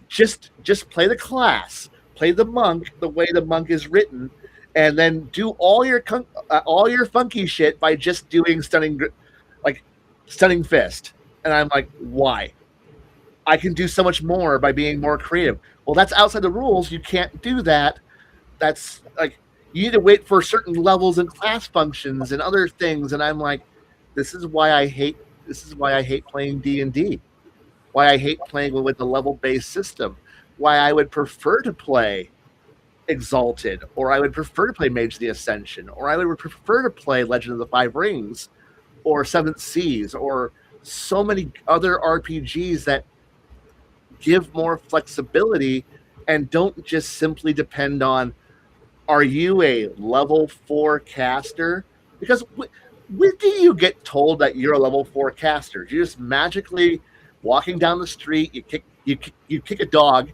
just play the class, play the monk the way the monk is written, and then do all your funky shit by just doing stunning fist. And I'm like, why? I can do so much more by being more creative. Well, that's outside the rules. You can't do that. That's like, you need to wait for certain levels and class functions and other things. And I'm like, this is why I hate playing D&D. Why I hate playing with the level-based system, why I would prefer to play Exalted, or I would prefer to play Mage of the Ascension, or I would prefer to play Legend of the Five Rings, or Seventh Seas, or so many other RPGs that give more flexibility and don't just simply depend on, are you a level 4 caster? Because when do you get told that you're a level 4 caster? You just magically walking down the street, you kick a dog,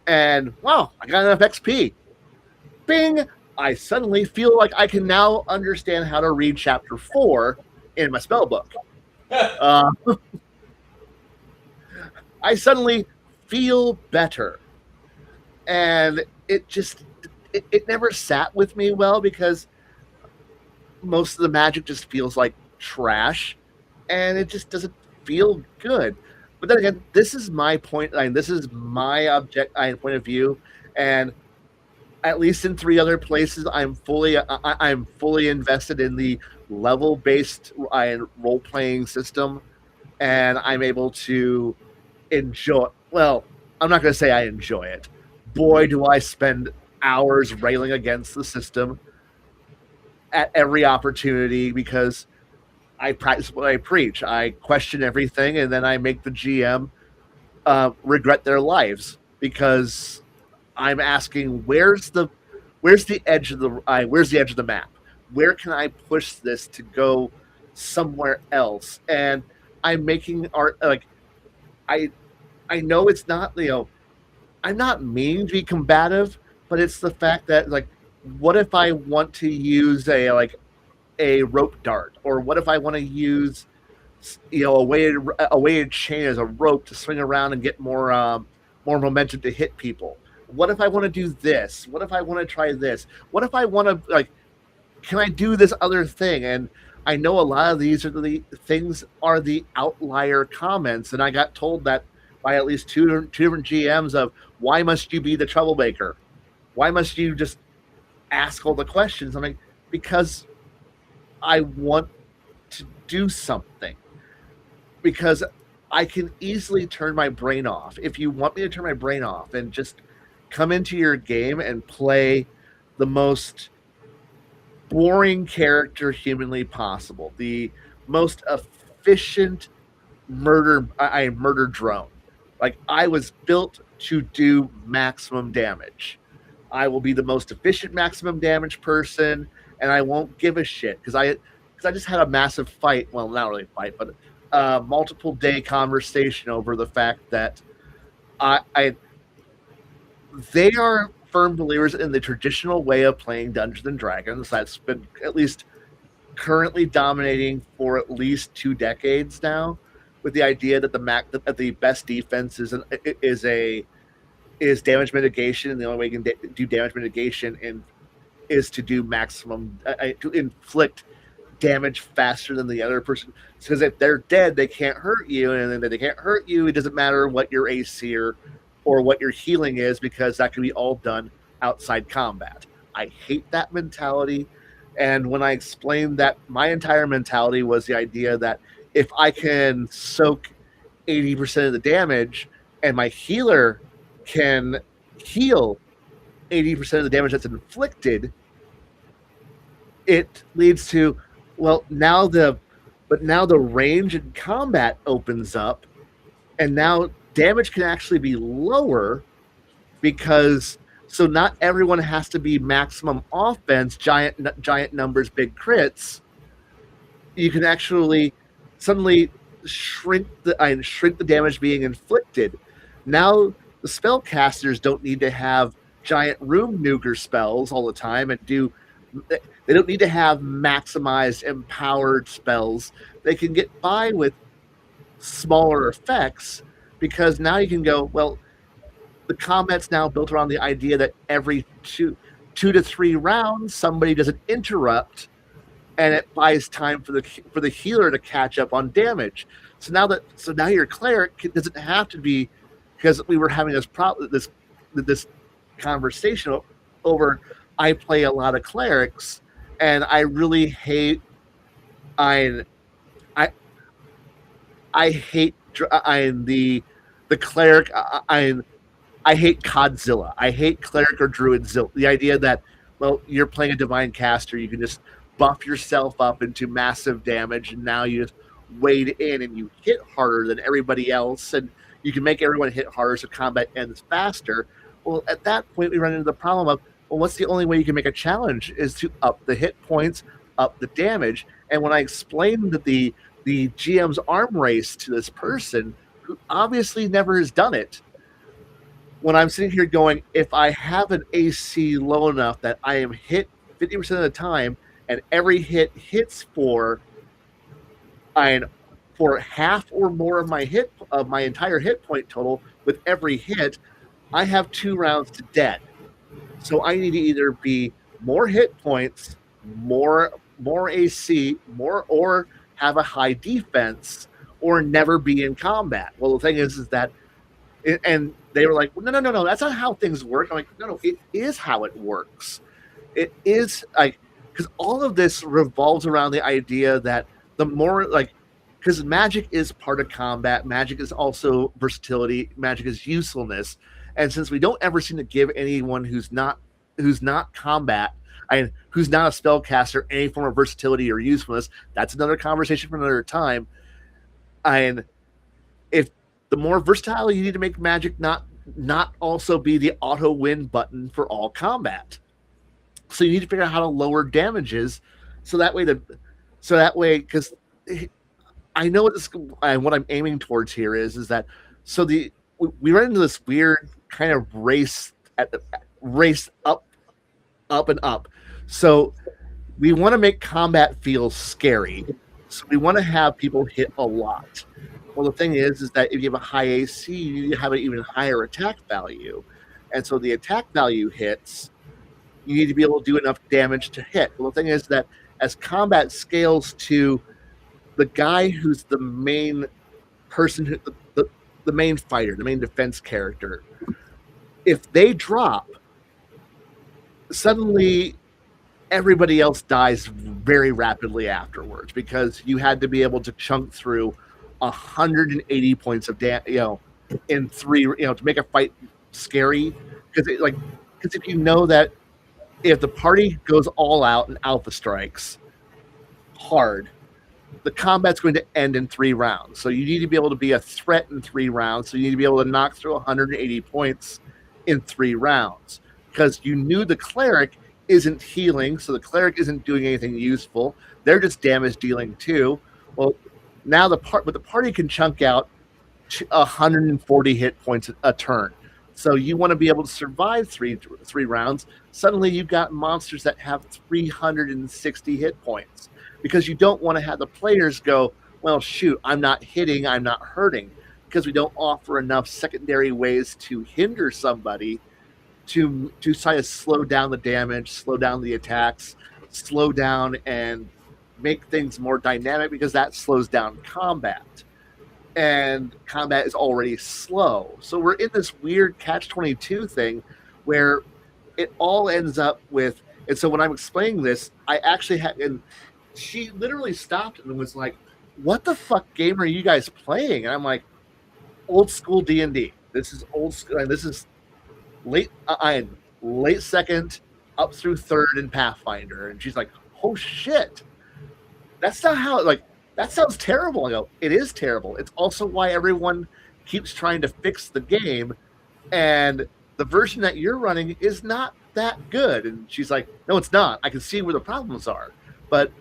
and wow, I got enough XP. Bing! I suddenly feel like I can now understand how to read chapter 4 in my spell book. I suddenly feel better, and it never sat with me well, because most of the magic just feels like trash, and it just doesn't feel good. But then again, this is my point. This is my point of view, and at least in 3 other places, I'm fully invested in the level-based role-playing system, and I'm able to enjoy. Well, I'm not going to say I enjoy it. Boy, do I spend hours railing against the system at every opportunity, because I practice what I preach. I question everything, and then I make the GM regret their lives, because I'm asking, where's the edge of the map? Where can I push this to go somewhere else? And I'm making art like I know it's not, I'm not meaning to be combative, but it's the fact that, like, what if I want to use a rope dart, or what if I want to use a weighted chain as a rope to swing around and get more momentum to hit people? What if I want to do this? What if I want to try this? What if I want to, can I do this other thing? And I know a lot of these are the outlier comments, and I got told that by at least two different GMs of, why must you be the troublemaker? Why must you just ask all the questions? I'm like, because I want to do something. Because I can easily turn my brain off. If you want me to turn my brain off and just come into your game and play the most boring character humanly possible, the most efficient murder drone. Like, I was built to do maximum damage. I will be the most efficient maximum damage person, and I won't give a shit, because I just had a massive fight. Well, not really a fight, but multiple day conversation over the fact that they are firm believers in the traditional way of playing Dungeons and Dragons that's been at least currently dominating for at least 2 decades now, with the idea that the best defense is damage mitigation, and the only way you can do damage mitigation is to do maximum to inflict damage faster than the other person. Because if they're dead, they can't hurt you, and then they can't hurt you. It doesn't matter what your AC or what your healing is, because that can be all done outside combat. I hate that mentality. And when I explained that, my entire mentality was the idea that if I can soak 80% of the damage and my healer can heal 80% of the damage that's inflicted, it leads to, now the range in combat opens up, and now damage can actually be lower, because so not everyone has to be maximum offense, giant numbers, big crits. You can actually suddenly shrink the damage being inflicted. Now the spellcasters don't need to have giant room nuker spells all the time and they don't need to have maximized empowered spells. They can get by with smaller effects, because now you can go, the combat's now built around the idea that every two to 3 rounds somebody does an interrupt, and it buys time for the healer to catch up on damage. So now your cleric doesn't have to be, because we were having this conversation over. I play a lot of clerics, and I really hate I hate the cleric. I hate Codzilla. I hate cleric or druidzilla. The idea that, you're playing a divine caster, you can just buff yourself up into massive damage, and now you just wade in and you hit harder than everybody else, and you can make everyone hit harder, so combat ends faster. Well, at that point, we run into the problem of, what's the only way you can make a challenge is to up the hit points, up the damage. And when I explained the GM's arm race to this person who obviously never has done it, when I'm sitting here going, if I have an AC low enough that I am hit 50% of the time, and every hit hits for half or more of my entire hit point total with every hit, I have 2 rounds to dead. So I need to either be more hit points, more AC, or have a high defense, or never be in combat. Well, the thing is that, and they were like, no, that's not how things work. I'm like, no, it is how it works. It is because all of this revolves around the idea that the more because magic is part of combat, magic is also versatility, magic is usefulness, and since we don't ever seem to give anyone who's not combat and who's not a spellcaster any form of versatility or usefulness, that's another conversation for another time. And if the more versatile you need to make magic not also be the auto win button for all combat. So you need to figure out how to lower damages, so that way, because I know what I'm aiming towards here is that, so we run into this weird kind of race up and up. So we want to make combat feel scary. So we want to have people hit a lot. Well, the thing is that if you have a high AC, you need to have an even higher attack value. And so the attack value hits, you need to be able to do enough damage to hit. Well, the thing is that as combat scales to the guy who's the main person, the main fighter, the main defense character, if they drop, suddenly everybody else dies very rapidly afterwards, because you had to be able to chunk through 180 points of damage, in 3, to make a fight scary. Because if you know that if the party goes all out and alpha strikes hard, the combat's going to end in 3 rounds. So you need to be able to be a threat in 3 rounds. So you need to be able to knock through 180 points in 3 rounds. Because you knew the cleric isn't healing, so the cleric isn't doing anything useful. They're just damage dealing too. Well, now the party can chunk out 140 hit points a turn. So you want to be able to survive three rounds. Suddenly you've got monsters that have 360 hit points, because you don't want to have the players go, well, shoot, I'm not hitting, I'm not hurting, because we don't offer enough secondary ways to hinder somebody to try to slow down the damage, slow down the attacks, slow down and make things more dynamic because that slows down combat. And combat is already slow. So we're in this weird catch-22 thing where it all ends up with. And so when I'm explaining this, I actually had, and she literally stopped and was like, "What the fuck game are you guys playing?" And I'm like, "Old school D&D. This is old school. And this is late. I'm late second, up through third in Pathfinder." And she's like, "Oh shit, that's not how." Like, that sounds terrible. I go, "It is terrible. It's also why everyone keeps trying to fix the game, and the version that you're running is not that good." And she's like, "No, it's not. I can see where the problems are." But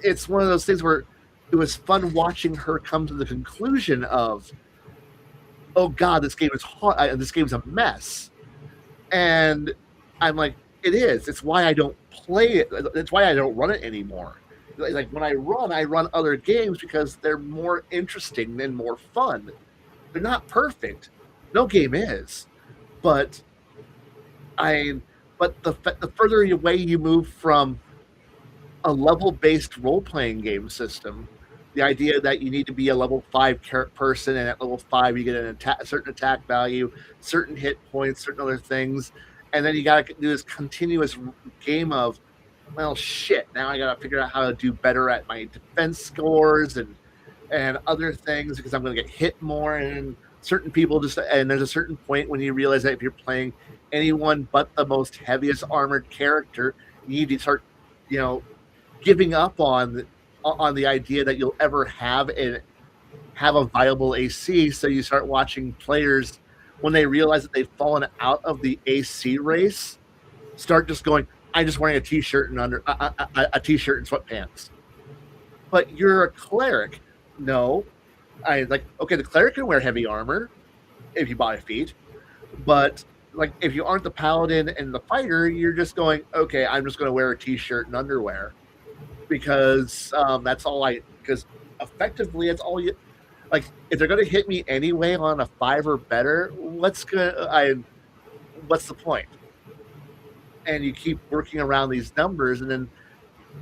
it's one of those things where it was fun watching her come to the conclusion of, "Oh God, this game is hard. This game's a mess." And I'm like, "It is. It's why I don't play it. It's why I don't run it anymore. Like when I run other games because they're more interesting and more fun. They're not perfect. No game is, but the further away you move from a level-based role-playing game system, the idea that you need to be a level 5 person, and at level 5 you get a certain attack value, certain hit points, certain other things, and then you got to do this continuous game of, well, shit, now I got to figure out how to do better at my defense scores and other things because I'm going to get hit more. And certain people and there's a certain point when you realize that if you're playing anyone but the most heaviest armored character, you need to start, giving up on the idea that you'll ever have a viable AC. So you start watching players when they realize that they've fallen out of the AC race, start just going, "I'm just wearing a t-shirt and a t-shirt and sweatpants." But you're a cleric. No, okay, the cleric can wear heavy armor if you buy feet, but like if you aren't the paladin and the fighter, you're just going, "Okay, I'm just going to wear a t-shirt and underwear because that's all because effectively it's all you." Like, if they're going to hit me anyway on a 5 or better, what's the point? And you keep working around these numbers, and then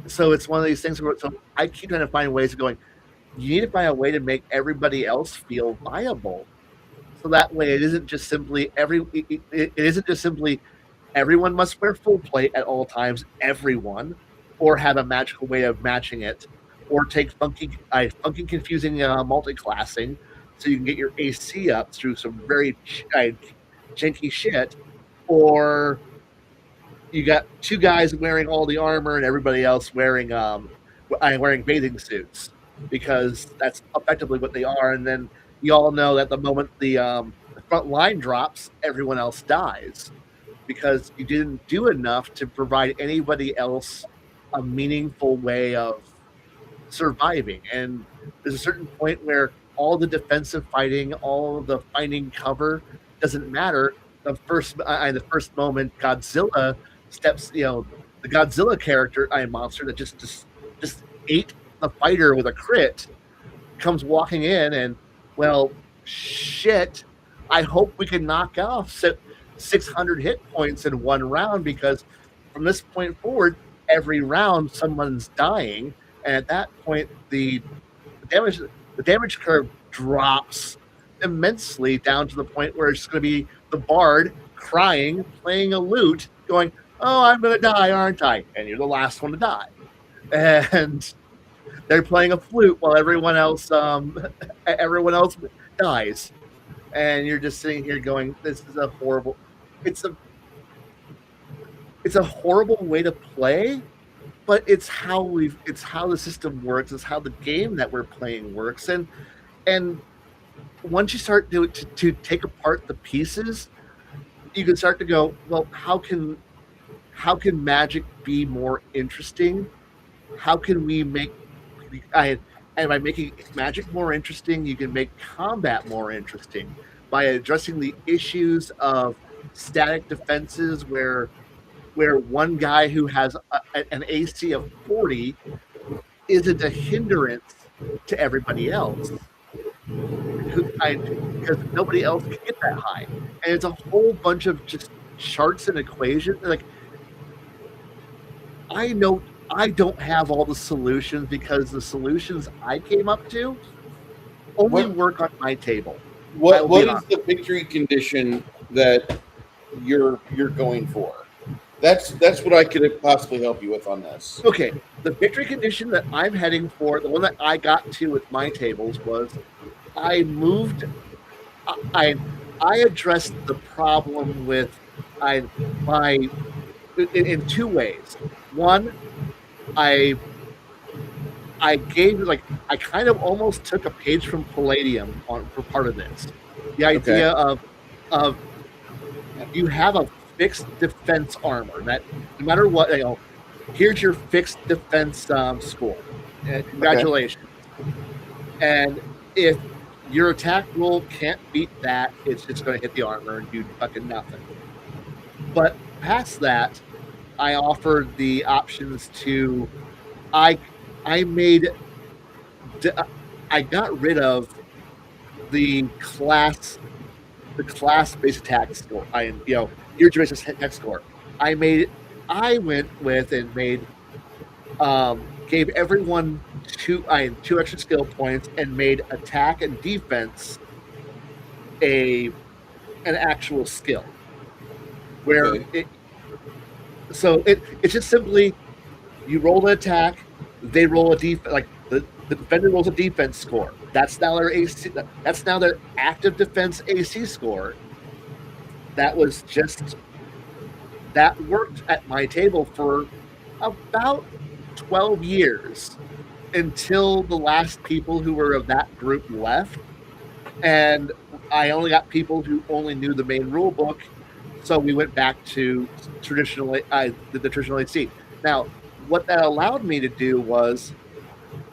so it's one of these things where I keep trying to find ways of going, you need to find a way to make everybody else feel viable. So that way it isn't just simply it isn't just simply everyone must wear full plate at all times, everyone, or have a magical way of matching it, or take funky confusing multi-classing so you can get your AC up through some very janky shit, or you got two guys wearing all the armor and everybody else wearing bathing suits because that's effectively what they are. And then you all know that the moment the front line drops, everyone else dies because you didn't do enough to provide anybody else a meaningful way of surviving. And there's a certain point where all the defensive fighting, all the finding cover doesn't matter. The first moment Godzilla steps, the Godzilla character, monster that just ate the fighter with a crit, comes walking in, and well, shit, I hope we can knock off 600 hit points in one round, because from this point forward, every round someone's dying, and at that point the damage curve drops immensely down to the point where it's going to be the bard crying, playing a lute, going, "Oh, I'm going to die, aren't I?" And you're the last one to die. And they're playing a flute while everyone else dies. And you're just sitting here going, "This is a horrible." It's a horrible way to play, but it's how the system works. It's how the game that we're playing works. And once you start to take apart the pieces, you can start to go, well, how can magic be more interesting? How can we make and by making magic more interesting, you can make combat more interesting by addressing the issues of static defenses where one guy who has an AC of 40 isn't a hindrance to everybody else, because nobody else can get that high. And it's a whole bunch of just charts and equations. Like, I know I don't have all the solutions because the solutions I came up to only What work on my table. what is the victory condition that you're going for? That's what I could possibly help you with on this. Okay, the victory condition that I'm heading for, the one that I got to with my tables was I moved. I I addressed the problem with I by in two ways. One, I I gave like I kind of almost took a page from Palladium on for part of this. The Okay. idea of you have a fixed defense armor that no matter what, here's your fixed defense score. Okay. Congratulations. And if your attack roll can't beat that, it's just going to hit the armor and do fucking nothing. But past that, I offered the options to I I made I got rid of the class base attack score. Your base attack score. I went with and made gave everyone two extra skill points and made attack and defense an actual skill. Where Okay. it's just simply you roll an attack, they roll a defense. Like the defender rolls a defense score. That's now their AC. That's now their active defense AC score. That was just that worked at my table for about 12 years until the last people who were of that group left. And I only got people who only knew the main rule book. So we went back to the traditional AC. Now, what that allowed me to do was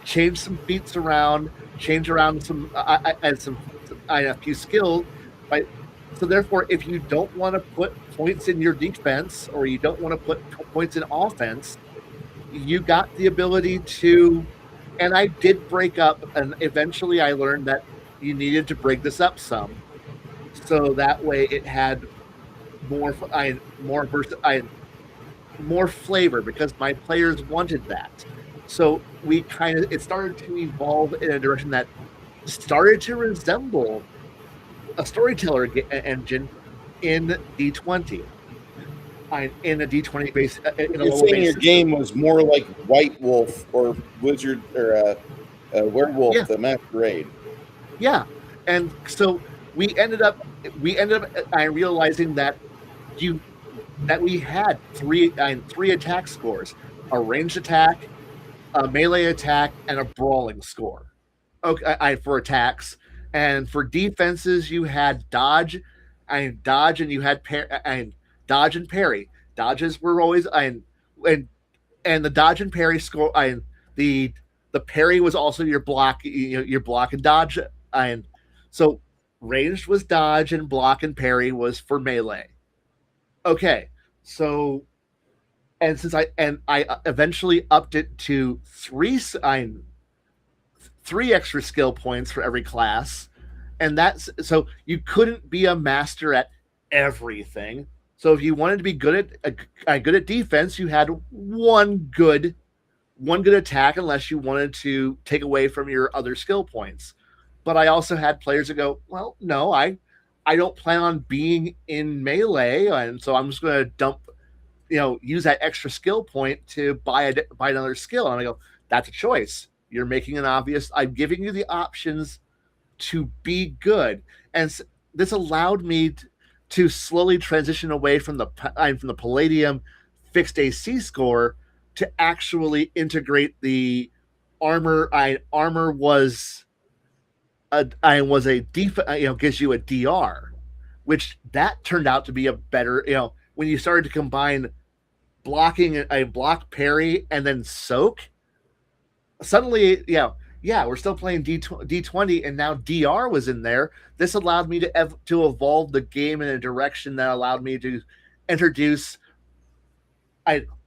change some feats around, change around some, I had a few skills. Right? So therefore, if you don't want to put points in your defense or you don't want to put points in offense, you got the ability to. And I did break up, and eventually I learned that you needed to break this up some, so that way it had more more flavor because my players wanted that. So it started to evolve in a direction that started to resemble a storyteller engine in D20. In a D20 base, in a You're level saying your base game was more like White Wolf or Wizard or Werewolf Yeah. the Masquerade. Yeah, and so we ended up realizing that we had three attack scores: a ranged attack, a melee attack, and a brawling score. Okay, for attacks, and for defenses you had dodge, and you had dodge and parry. Dodges were always and the dodge and parry score. The the parry was also your block, your block and dodge, and so ranged was dodge and block and parry was for melee. Okay, so since I eventually upped it to three extra skill points for every class, and that's so you couldn't be a master at everything. So if you wanted to be good at defense, you had one good attack unless you wanted to take away from your other skill points. But I also had players that go, well, no, I don't plan on being in melee, and so I'm just going to use that extra skill point to buy another skill. And I go, that's a choice. You're making an obvious. I'm giving you the options to be good, and this allowed me to slowly transition away from the Palladium fixed AC score to actually integrate the armor. Armor was a gives you a DR, which that turned out to be a better when you started to combine blocking a block parry and then soak. Suddenly, we're still playing D20, and now DR was in there. This allowed me to evolve the game in a direction that allowed me to introduce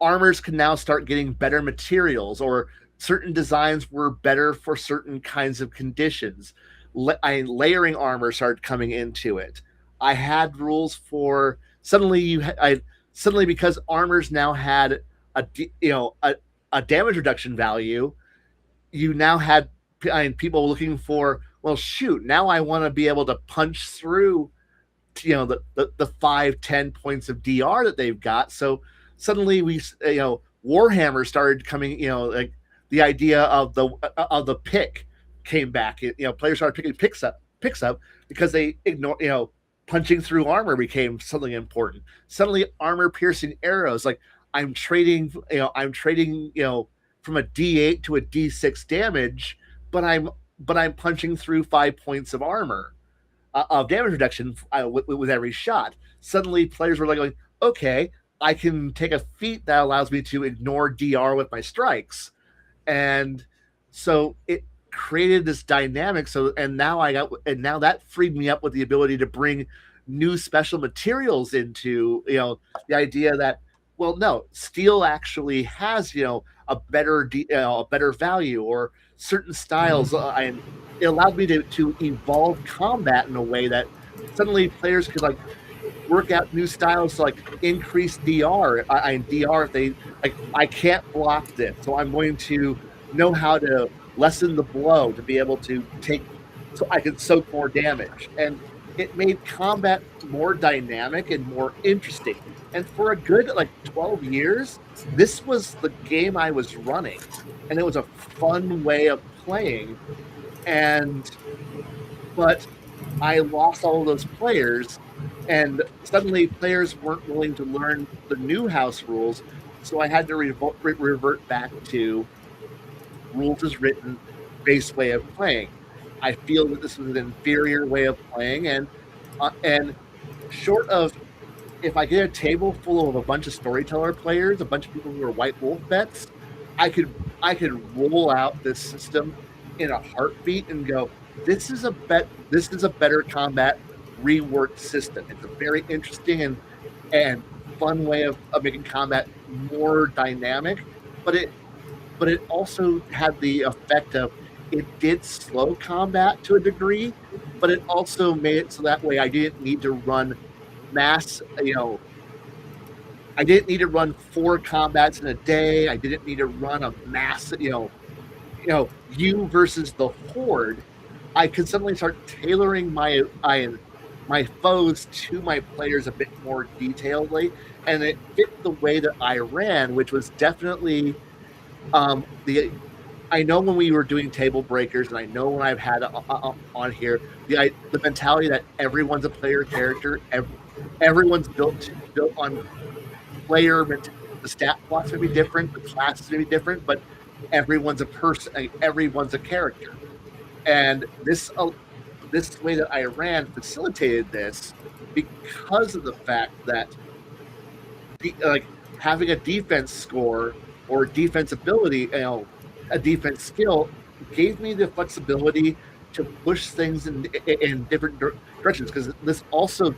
armors can now start getting better materials, or certain designs were better for certain kinds of conditions. Layering armor started coming into it. I had rules for suddenly because armors now had a a damage reduction value, you now had people looking for, well, shoot, now I want to be able to punch through, the 5-10 points of DR that they've got. So suddenly Warhammer started coming, like the idea of the pick came back. Players started picking picks up because they ignore, punching through armor became something important. Suddenly armor piercing arrows, like I'm trading from a D8 to a D6 damage, but I'm punching through 5 points of armor, of damage reduction with every shot. Suddenly players were like going, okay, I can take a feat that allows me to ignore DR with my strikes. And so it created this dynamic. And now that freed me up with the ability to bring new special materials into, the idea that, well, no, steel actually has, a better value, or certain styles. And it allowed me to evolve combat in a way that suddenly players could like work out new styles to like increase DR. DR, if they like, I can't block this, so I'm going to know how to lessen the blow to be able to so I can soak more damage. And it made combat more dynamic and more interesting. And for a good like 12 years, this was the game I was running, and it was a fun way of playing. But I lost all of those players, and suddenly players weren't willing to learn the new house rules, so I had to revert back to rules as written, base way of playing. I feel that this was an inferior way of playing, and short of, if I get a table full of a bunch of storyteller players, a bunch of people who are White Wolf vets, I could roll out this system in a heartbeat and go, this is a better combat reworked system. It's a very interesting and fun way of making combat more dynamic, but it also had the effect of, it did slow combat to a degree, but it also made it so that way I didn't need to run mass, I didn't need to run 4 combats in a day. I didn't need to run a mass, you versus the horde. I could suddenly start tailoring my foes to my players a bit more detailedly, and it fit the way that I ran, which was definitely I know when we were doing table breakers, and I know when I've had on here, the mentality that everyone's a player character, everyone's built on player. The stat blocks may be different, the classes may be different, but everyone's a person, everyone's a character. And this way that I ran facilitated this, because of the fact that having a defense score or defense ability, a defense skill, gave me the flexibility to push things in different directions, because this also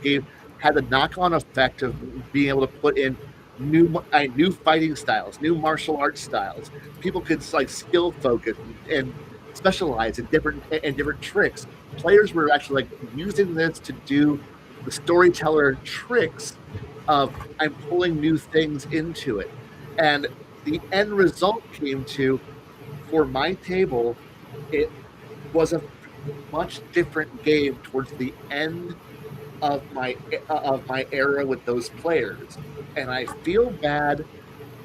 had the knock-on effect of being able to put in new fighting styles, new martial arts styles. People could like skill focus and specialize in different tricks. Players were actually like using this to do the storyteller tricks of, I'm pulling new things into it. And the end result came to, for my table, it was a much different game towards the end of my era with those players. And I feel bad,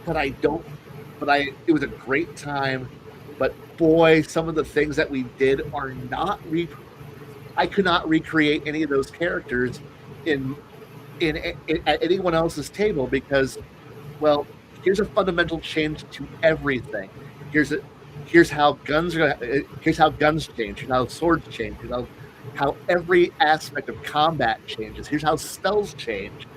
but it was a great time. But boy, some of the things that we did are not I could not recreate any of those characters in at anyone else's table, because, well, here's a fundamental change to everything. Here's how guns change. Here's how swords change. How every aspect of combat changes. Here's how spells change.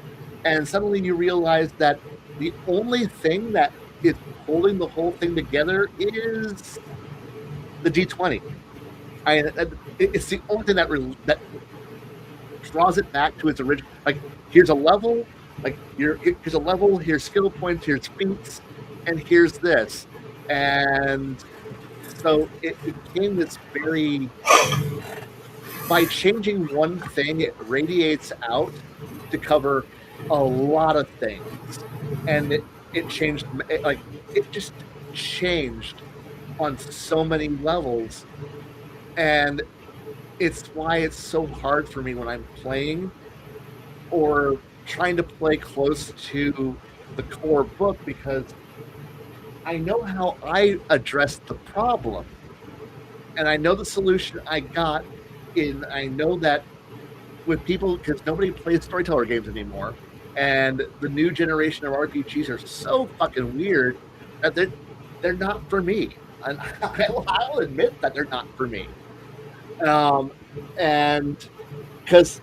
And suddenly you realize that the only thing that is holding the whole thing together is the D20. It's the only thing that draws it back to its original. Like, here's a level. Here's a level. Here's skill points. Here's feats, and here's this. And so it became this very. By changing one thing, it radiates out to cover a lot of things, and it changed. It just changed on so many levels, and it's why it's so hard for me when I'm playing or trying to play close to the core book, because I know how I addressed the problem and I know the solution I got in. I know that with people, because nobody plays storyteller games anymore, and the new generation of RPGs are so fucking weird that they're not for me. And I'll admit that they're not for me. Um, and because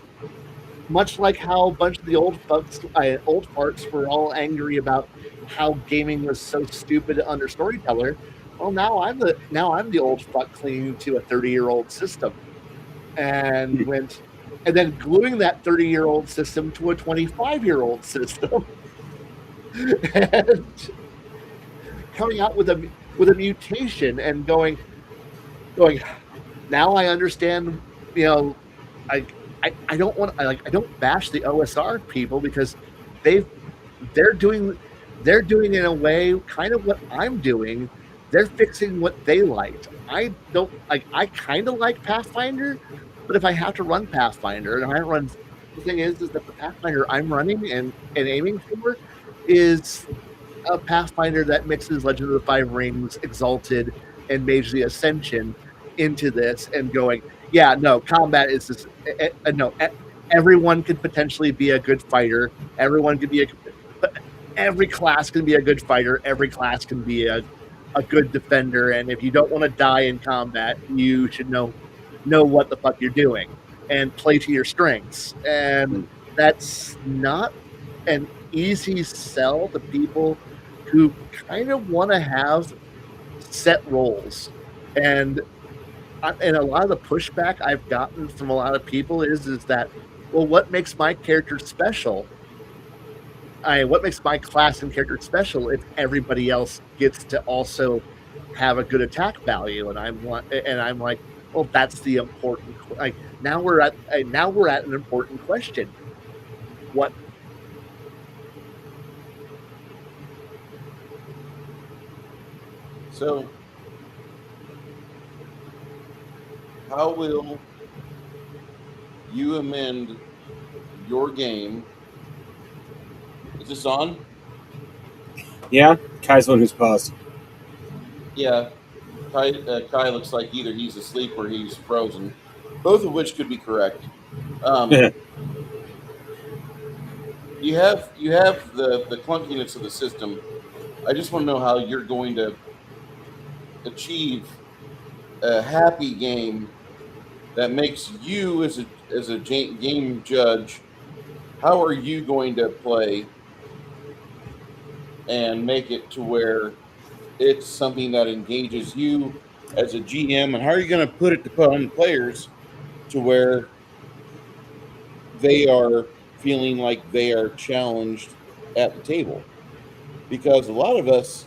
much like how a bunch of the old farts were all angry about how gaming was so stupid under storyteller. Well, now I'm the old fuck clinging to a 30-year-old system, and went and then gluing that 30-year-old system to a 25-year-old system, and coming out with a mutation and going. Now I understand. You know, I I don't want I don't bash the OSR people, because they've they're doing they're doing in a way kind of what I'm doing. They're fixing what they liked. I don't like. I kind of like Pathfinder, but if I have to run Pathfinder, and I run, the thing is that the Pathfinder I'm running and aiming for is a Pathfinder that mixes Legend of the Five Rings, Exalted, and Mage the Ascension into this, and going, yeah, no, combat is this. No, everyone could potentially be a good fighter. Everyone could be every class can be a good fighter. Every class can be a good defender. And if you don't want to die in combat, you should know what the fuck you're doing and play to your strengths. And that's not an easy sell to people who kind of want to have set roles. And and a lot of the pushback I've gotten from a lot of people is that, well, what makes my character special? What makes my class and character special if everybody else gets to also have a good attack value? And I'm like, well, that's the important. Like now we're at an important question. What So, how will you amend your game? Is this on? Yeah, Kai's one who's paused. Yeah. Kai looks like either he's asleep or he's frozen, both of which could be correct. Um, you have the clunkiness of the system. I just want to know how you're going to achieve a happy game that makes you as a game judge. How are you going to play and make it to where it's something that engages you as a GM, and how are you going to put it upon players to where they are feeling like they are challenged at the table? Because a lot of us,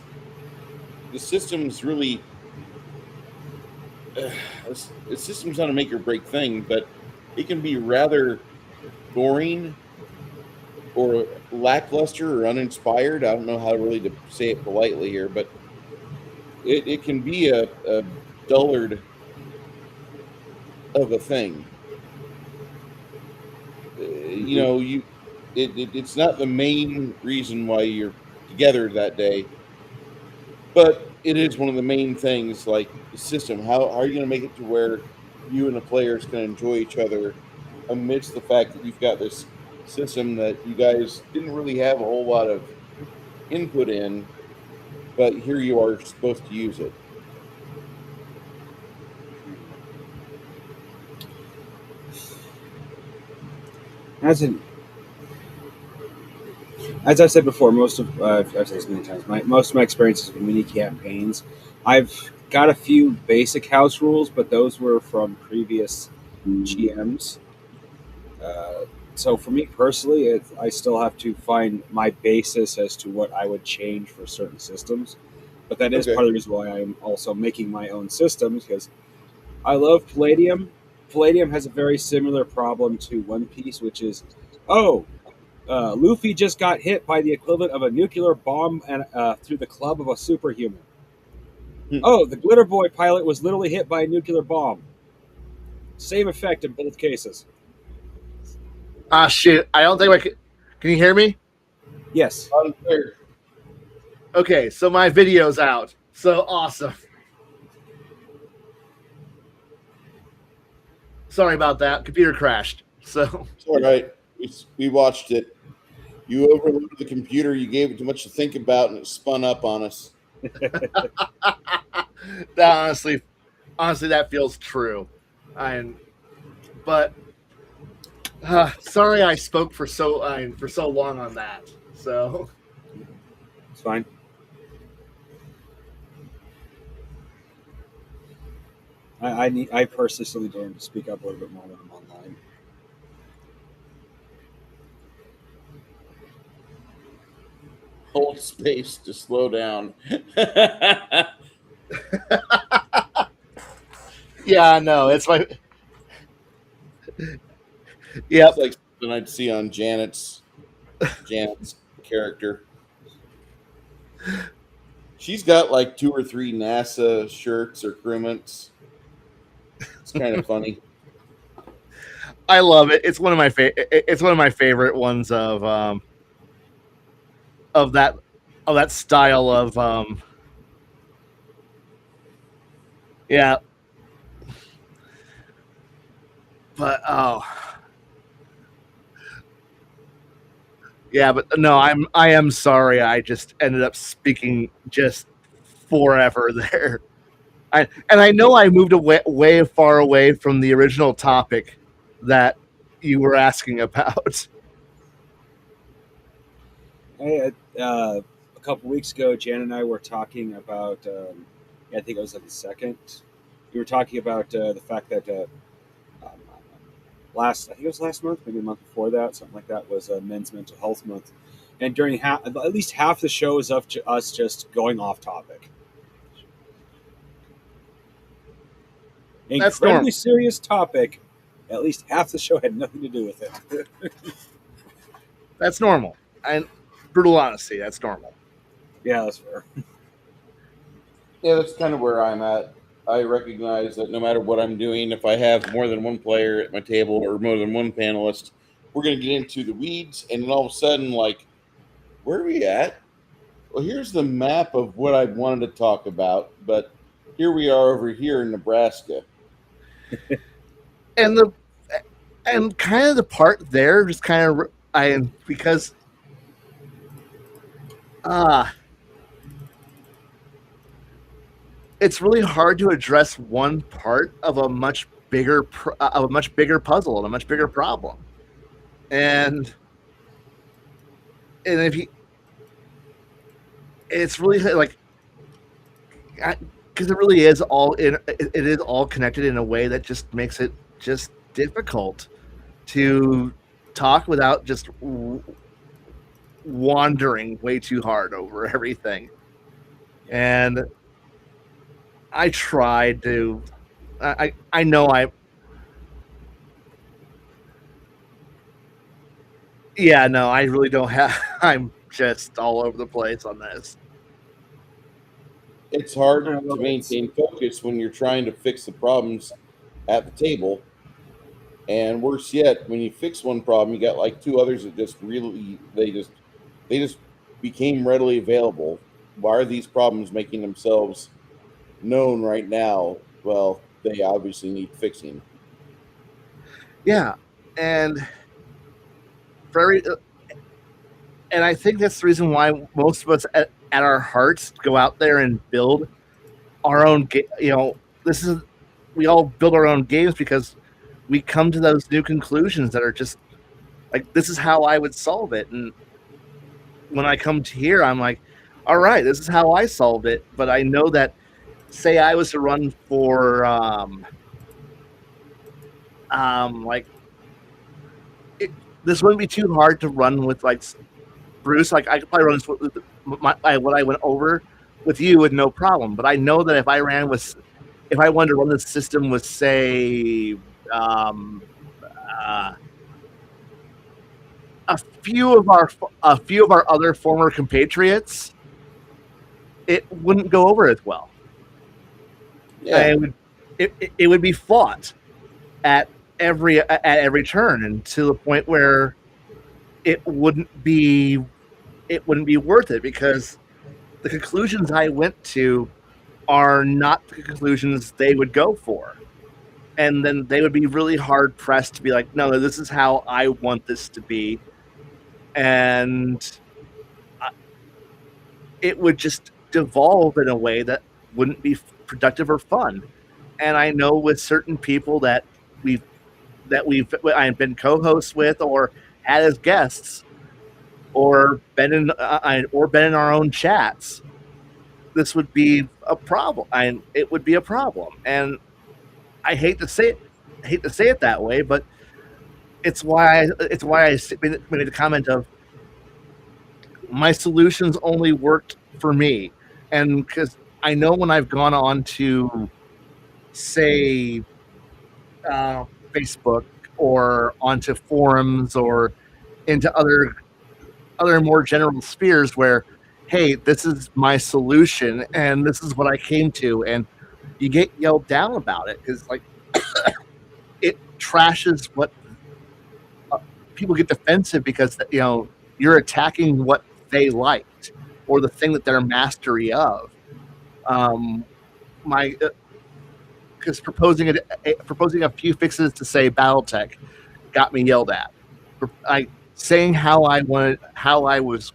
the system's really the system's not a make or break thing, but it can be rather boring or lackluster or uninspired. I don't know how really to say it politely here, but it can be a dullard of a thing. You know, it's not the main reason why you're together that day, but it is one of the main things. Like the system, how are you going to make it to where you and the players can enjoy each other amidst the fact that you've got this system that you guys didn't really have a whole lot of input in, but here you are supposed to use it. As in, as I've said before, I've said this many times. Most of my experiences with mini campaigns, I've got a few basic house rules, but those were from previous GMs. Uh, so for me personally, I still have to find my basis as to what I would change for certain systems. But that is Okay. part of the reason why I'm also making my own systems, because I love Palladium. Palladium has a very similar problem to One Piece, which is, oh, Luffy just got hit by the equivalent of a nuclear bomb and through the club of a superhuman. Oh, the Glitter Boy pilot was literally hit by a nuclear bomb. Same effect in both cases. Ah, shit. I don't think I can. Can you hear me? Yes. Unclear. Okay, so my video's out. So awesome. Sorry about that. Computer crashed. So It's all right. We watched it. You overloaded the computer. You gave it too much to think about, and it spun up on us. that honestly, that feels true. But sorry I spoke for so long on that. So It's fine. I personally learn to speak up a little bit more when I'm online. Hold space to slow down. yeah, no, it's my It's yep. like something I'd see on Janet's character. She's got like 2 or 3 NASA shirts or crewments. It's kind of funny. I love it. It's one of my it's one of my favorite ones of that style of yeah. But yeah, but no, I am sorry. I just ended up speaking just forever there. I know I moved way far away from the original topic that you were asking about. Hey, a couple weeks ago, Jan and I were talking about. I think it was like the second. We were talking about the fact that um, I think it was last month, maybe a month before that, something like that, was Men's Mental Health Month, and during at least half the show is of us just going off topic. That's Incredibly normal. serious topic. At least half the show had nothing to do with it. That's normal. And brutal honesty, that's normal. Yeah, that's fair. Yeah, that's kind of where I'm at. I recognize that no matter what I'm doing, if I have more than one player at my table or more than one panelist, we're going to get into the weeds. And then all of a sudden, like, where are we at? Well, here's the map of what I wanted to talk about, but here we are over here in Nebraska. And kind of the part there just kind of because it's really hard to address one part of a much bigger puzzle and a much bigger problem. And if you, it's really like because it really is all it is all connected in a way that just makes it just difficult to talk without just wandering way too hard over everything. And I tried to. I know I. Yeah, no, I really don't have. I'm just all over the place on this. It's hard to maintain focus when you're trying to fix the problems at the table. And worse yet, when you fix one problem, you got like 2 others that just really they just became readily available. Why are these problems making themselves known right now? Well, they obviously need fixing. Yeah, and and I think that's the reason why most of us at our hearts go out there and build our own. We all build our own games because we come to those new conclusions that are just like, this is how I would solve it. And when I come to here, I'm like, all right, this is how I solved it. But I know that, say I was to run for this wouldn't be too hard to run with like Bruce. Like, I could probably run this with what I went over with you with no problem. But I know that if I wanted to run this system with, say, a few of our other former compatriots, it wouldn't go over as well. Yeah. It would be fought at every turn, and to the point where it wouldn't be worth it, because the conclusions I went to are not the conclusions they would go for. And then they would be really hard pressed to be like, no, this is how I want this to be. And it would just devolve in a way that wouldn't be productive or fun. And I know with certain people that I've been co-hosts with, or had as guests, or been in our own chats, this would be a problem. It would be a problem, and I hate to say it that way, but it's why I made the comment of my solutions only worked for me, and because I know when I've gone on to, say, Facebook, or onto forums, or into other more general spheres where, hey, this is my solution and this is what I came to, and you get yelled down about it because, like, it trashes what people get defensive because, you're attacking what they liked or the thing that they're mastery of. My Because proposing a few fixes to, say, BattleTech got me yelled at. Saying how I was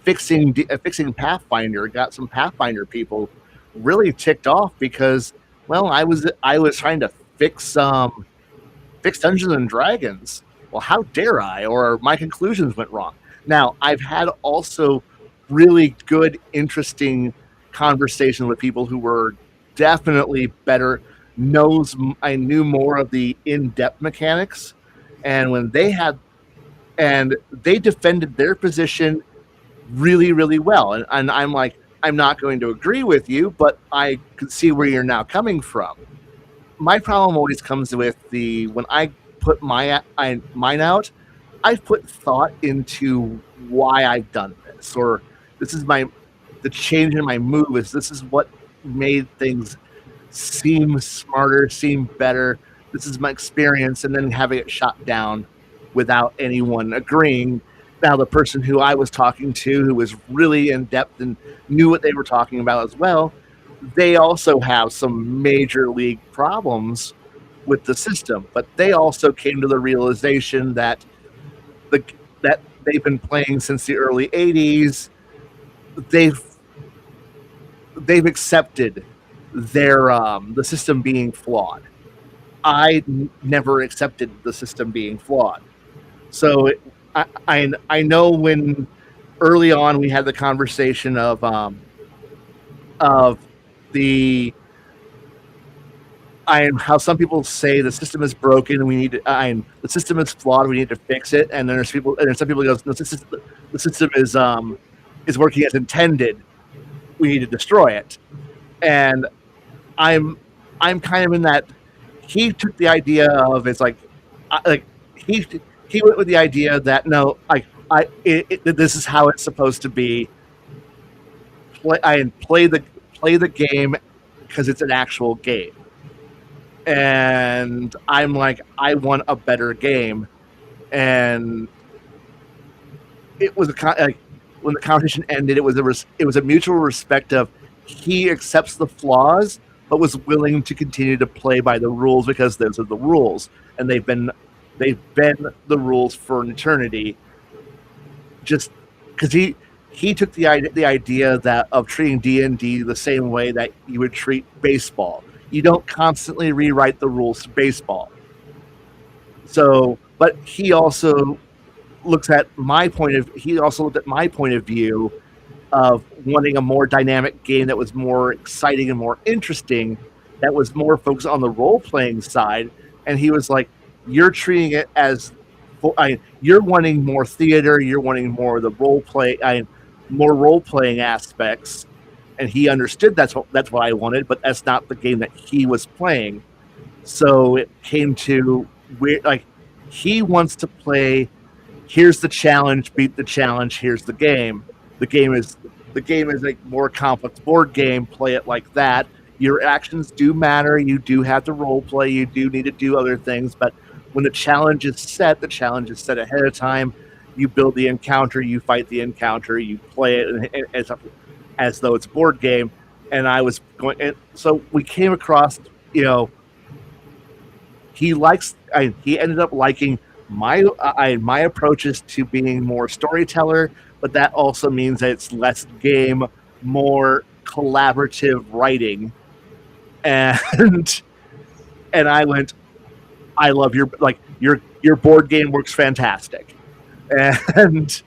fixing Pathfinder got some Pathfinder people really ticked off because, well, I was trying to fix Dungeons and Dragons. Well, how dare I? Or my conclusions went wrong. Now, I've had also really good, interesting conversations with people who were definitely better. I knew more of the in-depth mechanics, and they defended their position really, really well. And I'm like, I'm not going to agree with you, but I can see where you're now coming from. My problem always comes with when I put mine out, I've put thought into why I've done this, or this is the change in my move this is what made things seem smarter, seem better. This is my experience, and then having it shot down without anyone agreeing. Now, the person who I was talking to, who was really in depth and knew what they were talking about as well, they also have some major league problems with the system, but they also came to the realization that they've been playing since the early 80s. They've accepted the system being flawed. I never accepted the system being flawed. So I know when early on we had the conversation of how some people say the system is broken and the system is flawed, we need to fix it, and then there's some people who go, no, the system is working as intended, we need to destroy it. And I'm kind of in that. He took the idea of, it's like he went with the idea that, no, this is how it's supposed to be. Play the game because it's an actual game. And I'm like, I want a better game. And it was when the conversation ended, it was a mutual respect of, he accepts the flaws but was willing to continue to play by the rules because those are the rules, and they've been the rules for an eternity. Just because he took the idea that of treating D&D the same way that you would treat baseball. You don't constantly rewrite the rules to baseball. So, but he also looked at my point of view of wanting a more dynamic game that was more exciting and more interesting, that was more focused on the role-playing side. And he was like, you're treating it as, you're wanting more theater, you're wanting more of the more role-playing aspects. And he understood that's what I wanted, but that's not the game that he was playing. So it came to where, like, he wants to play, here's the challenge, beat the challenge, here's the game. The game is a more complex board game, play it like that. your actions do matter. You do have to role play. You do need to do other things. But when the challenge is set ahead of time. You build the encounter, you fight the encounter, you play it as though it's a board game. And I was going, and so we came across, he ended up liking my approaches to being more storyteller, but that also means that it's less game, more collaborative writing. And I went, I love your board game works fantastic. And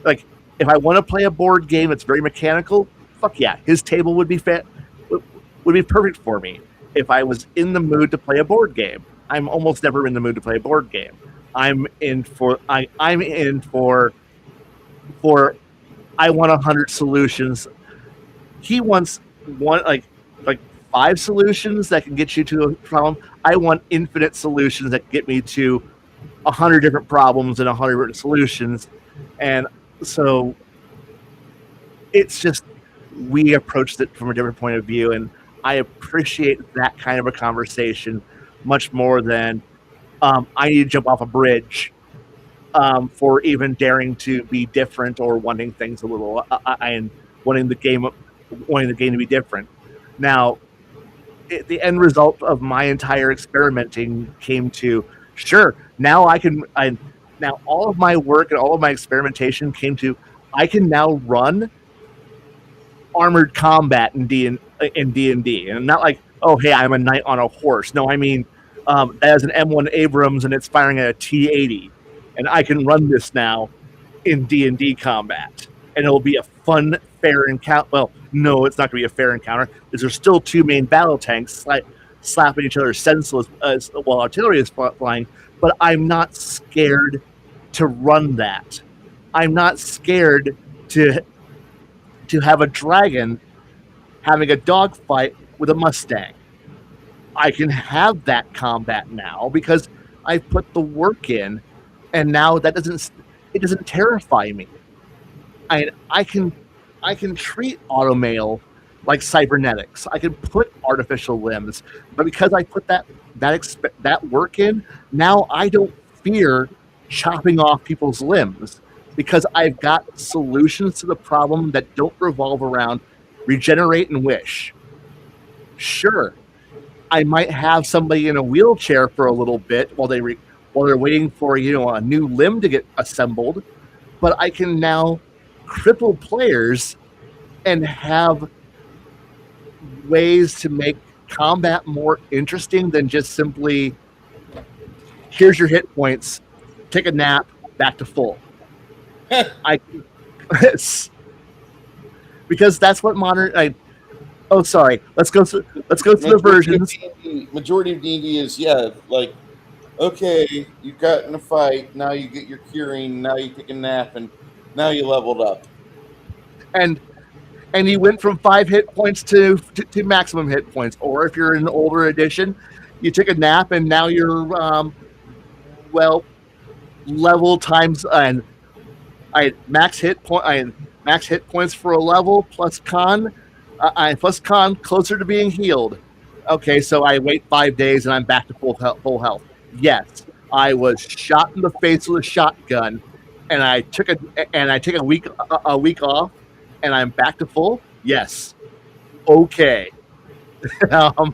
if I want to play a board game that's very mechanical, fuck yeah, his table would be perfect for me. If I was in the mood to play a board game, I'm almost never in the mood to play a board game. I'm in for I want 100 solutions. He wants one like 5 solutions that can get you to a problem. I want infinite solutions that get me to 100 different problems and 100 different solutions. And so it's just, we approached it from a different point of view, and I appreciate that kind of a conversation much more than I need to jump off a bridge for even daring to be different or wanting things a little and wanting the game to be different. Now, the end result of my entire experimenting came to, sure, now now all of my work and all of my experimentation came to, I can now run armored combat in D&D. And not like, oh, hey, I'm a knight on a horse. No, I mean, as an M1 Abrams and it's firing at a T-80. And I can run this now in D&D combat. And it'll be a fun, fair encounter. Well, no, it's not going to be a fair encounter because there's still 2 main battle tanks slapping each other senseless while artillery is flying. But I'm not scared to run that. I'm not scared to have a dragon having a dogfight with a Mustang. I can have that combat now because I put the work in, and now it doesn't terrify me. I can treat automail like cybernetics. I can put artificial limbs, but because I put that work in, now I don't fear chopping off people's limbs because I've got solutions to the problem that don't revolve around regenerate and wish. Sure, I might have somebody in a wheelchair for a little bit while they're waiting for a new limb to get assembled, but I can now cripple players and have ways to make combat more interesting than just simply, here's your hit points, take a nap, back to full. Because that's what modern. Sorry. Let's go through the versions. Majority of D&D is okay, you got in a fight, now you get your curing, now you take a nap, and now you leveled up. And you went from 5 hit points to maximum hit points. Or if you're in an older edition, you took a nap and now you're level times and max hit points for a level plus con closer to being healed. Okay, so I wait 5 days and I'm back to full health. Yes, I was shot in the face with a shotgun, and I take a week off, and I'm back to full. Yes, okay. But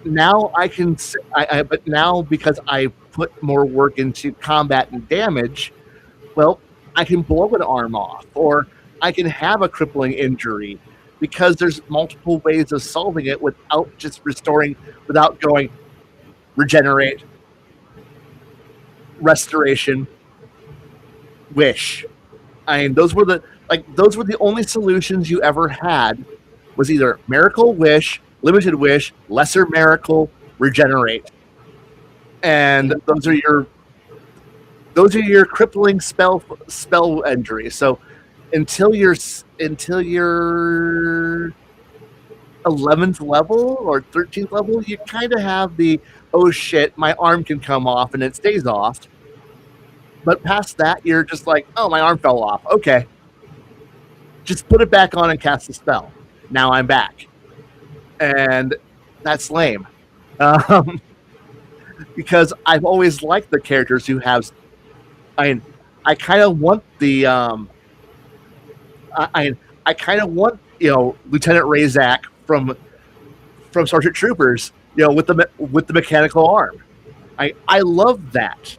now I can. But now because I put more work into combat and damage, well, I can blow an arm off, or I can have a crippling injury, because there's multiple ways of solving it without just restoring, without going regenerate, restoration, wish. I mean, those were the only solutions you ever had, was either miracle, wish, limited wish, lesser miracle, regenerate. And those are your crippling spell injuries. So until your 11th level or 13th level, you kind of have the, oh shit, my arm can come off, and it stays off. But past that, you're just like, oh, my arm fell off. Okay. Just put it back on and cast the spell. Now I'm back. and that's lame. Um, because I've always liked the characters who have. I mean, I kind of want the. I kind of want Lieutenant Razak from Starship Troopers, with the mechanical arm. I love that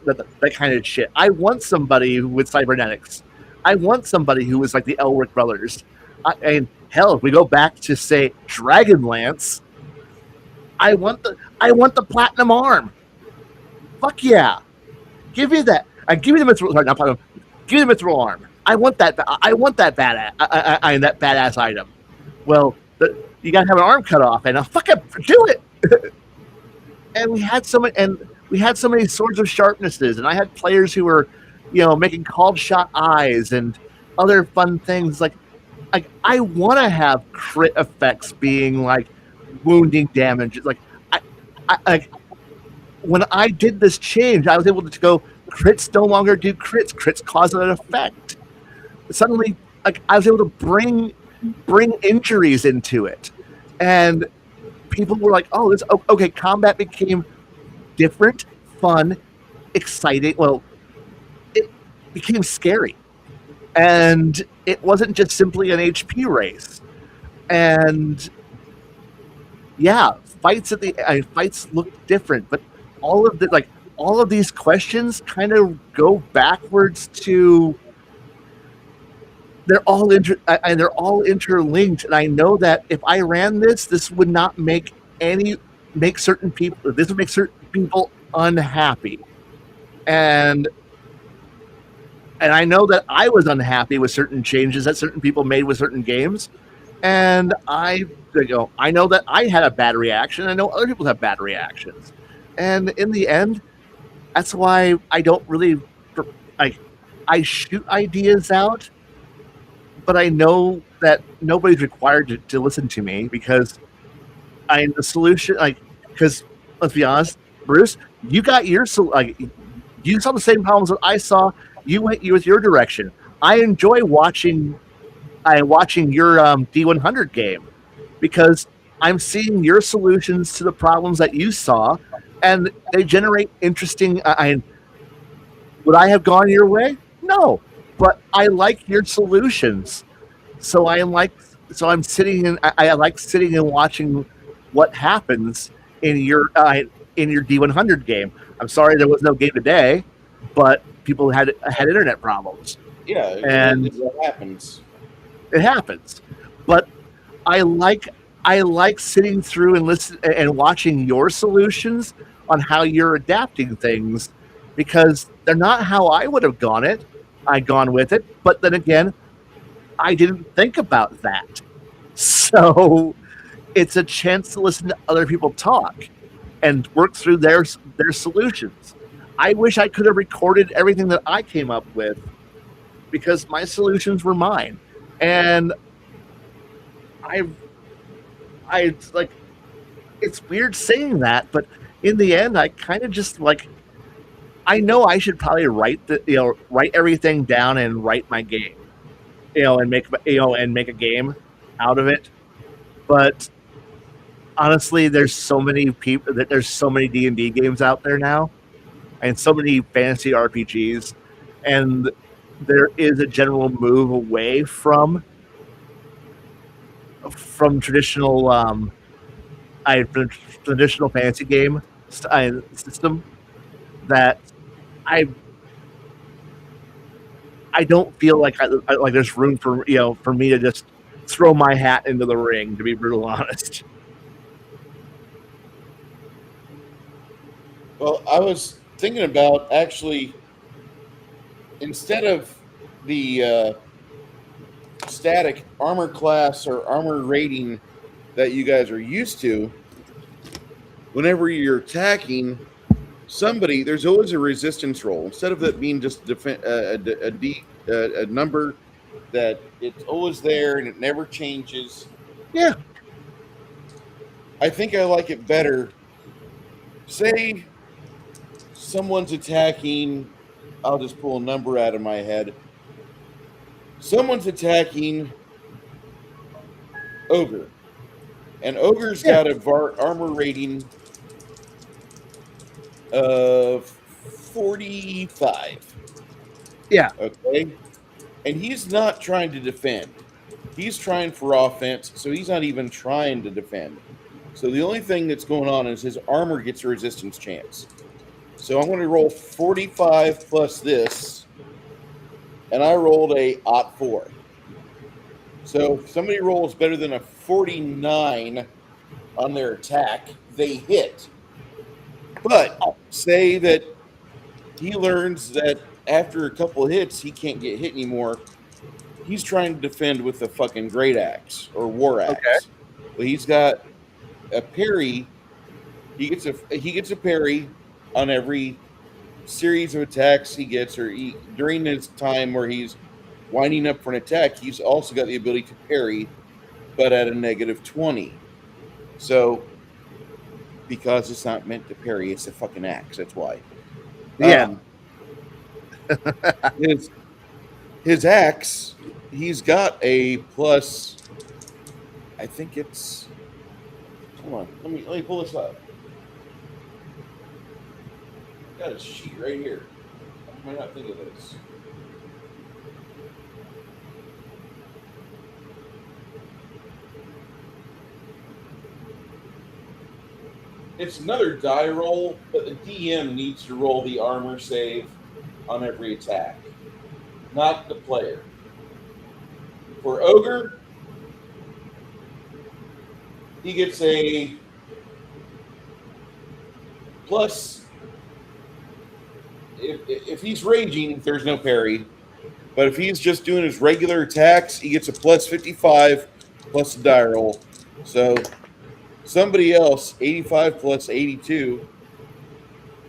kind of shit. I want somebody with cybernetics. I want somebody who is like the Elric brothers. And hell, if we go back to say Dragonlance, I want the platinum arm. Fuck yeah, give me that. Give me the mithril. Sorry, not platinum. Give me the mithril arm. I want that. I want that badass. That badass item. Well, you gotta have an arm cut off, and I'll fucking do it. And we had so many swords of sharpnesses, and I had players who were, making called shot eyes and other fun things. Like I want to have crit effects being like wounding damage. Like like when I did this change, I was able to go crits no longer do crits. Crits cause an effect. Suddenly, like I was able to bring injuries into it, and people were like, "Oh, this okay." Combat became different, fun, exciting. Well, it became scary, and it wasn't just simply an HP race. And yeah, fights look different, but all of these questions kind of go backwards to they're all interlinked, and I know that if I ran this would not make certain people. This would make certain people unhappy, and I know that I was unhappy with certain changes that certain people made with certain games, and I know that I had a bad reaction. I know other people have bad reactions, and in the end, that's why I don't really I shoot ideas out. But I know that nobody's required to listen to me because the solution, because let's be honest, Bruce, you got your you saw the same problems that I saw. You went with your direction. I enjoy watching your D100 game because I'm seeing your solutions to the problems that you saw, and they generate interesting. Would I have gone your way? No, but I like your solutions. So I'm sitting and I like sitting and watching what happens in your D100 game. I'm sorry there was no game today, but people had internet problems. Yeah, and it happens. It happens, but I like sitting through and listen and watching your solutions on how you're adapting things because they're not how I would have gone with it. But then again, I didn't think about that. So it's a chance to listen to other people talk and work through their solutions. I wish I could have recorded everything that I came up with because my solutions were mine. And I like it's weird saying that, but in the end I kind of just I know I should probably write everything down and write my game. And make a game out of it. But honestly, there's so many D&D games out there now, and so many fantasy RPGs, and there is a general move away from traditional traditional fantasy game system that I don't feel like there's room for for me to just throw my hat into the ring, to be brutal honest. Well, I was thinking about actually instead of the static armor class or armor rating that you guys are used to, whenever you're attacking somebody, there's always a resistance roll. Instead of it being just a number that it's always there and it never changes. Yeah. I think I like it better. Say someone's attacking, I'll just pull a number out of my head. Someone's attacking Ogre. And Ogre's got a armor rating of 45. Yeah. Okay. And he's not trying to defend. He's trying for offense, so he's not even trying to defend. So the only thing that's going on is his armor gets a resistance chance. So I'm going to roll 45 plus this, and I rolled a +4. So if somebody rolls better than a 49 on their attack, they hit. But say that he learns that after a couple of hits, he can't get hit anymore. He's trying to defend with a fucking great axe or war Okay. axe. But he's got a parry. He gets a parry on every series of attacks he gets, or during his time where he's winding up for an attack. He's also got the ability to parry, but at a -20. So because it's not meant to parry, it's a fucking axe. That's why. Yeah. His axe, he's got a plus. I think it's. Hold on, let me pull this up. I got a sheet right here. I might not think of this. It's another die roll, but the DM needs to roll the armor save on every attack, not the player. For Ogre, he gets a plus. If he's raging, there's no parry. But if he's just doing his regular attacks, he gets a +55 plus a die roll. So somebody else, 85 plus 82.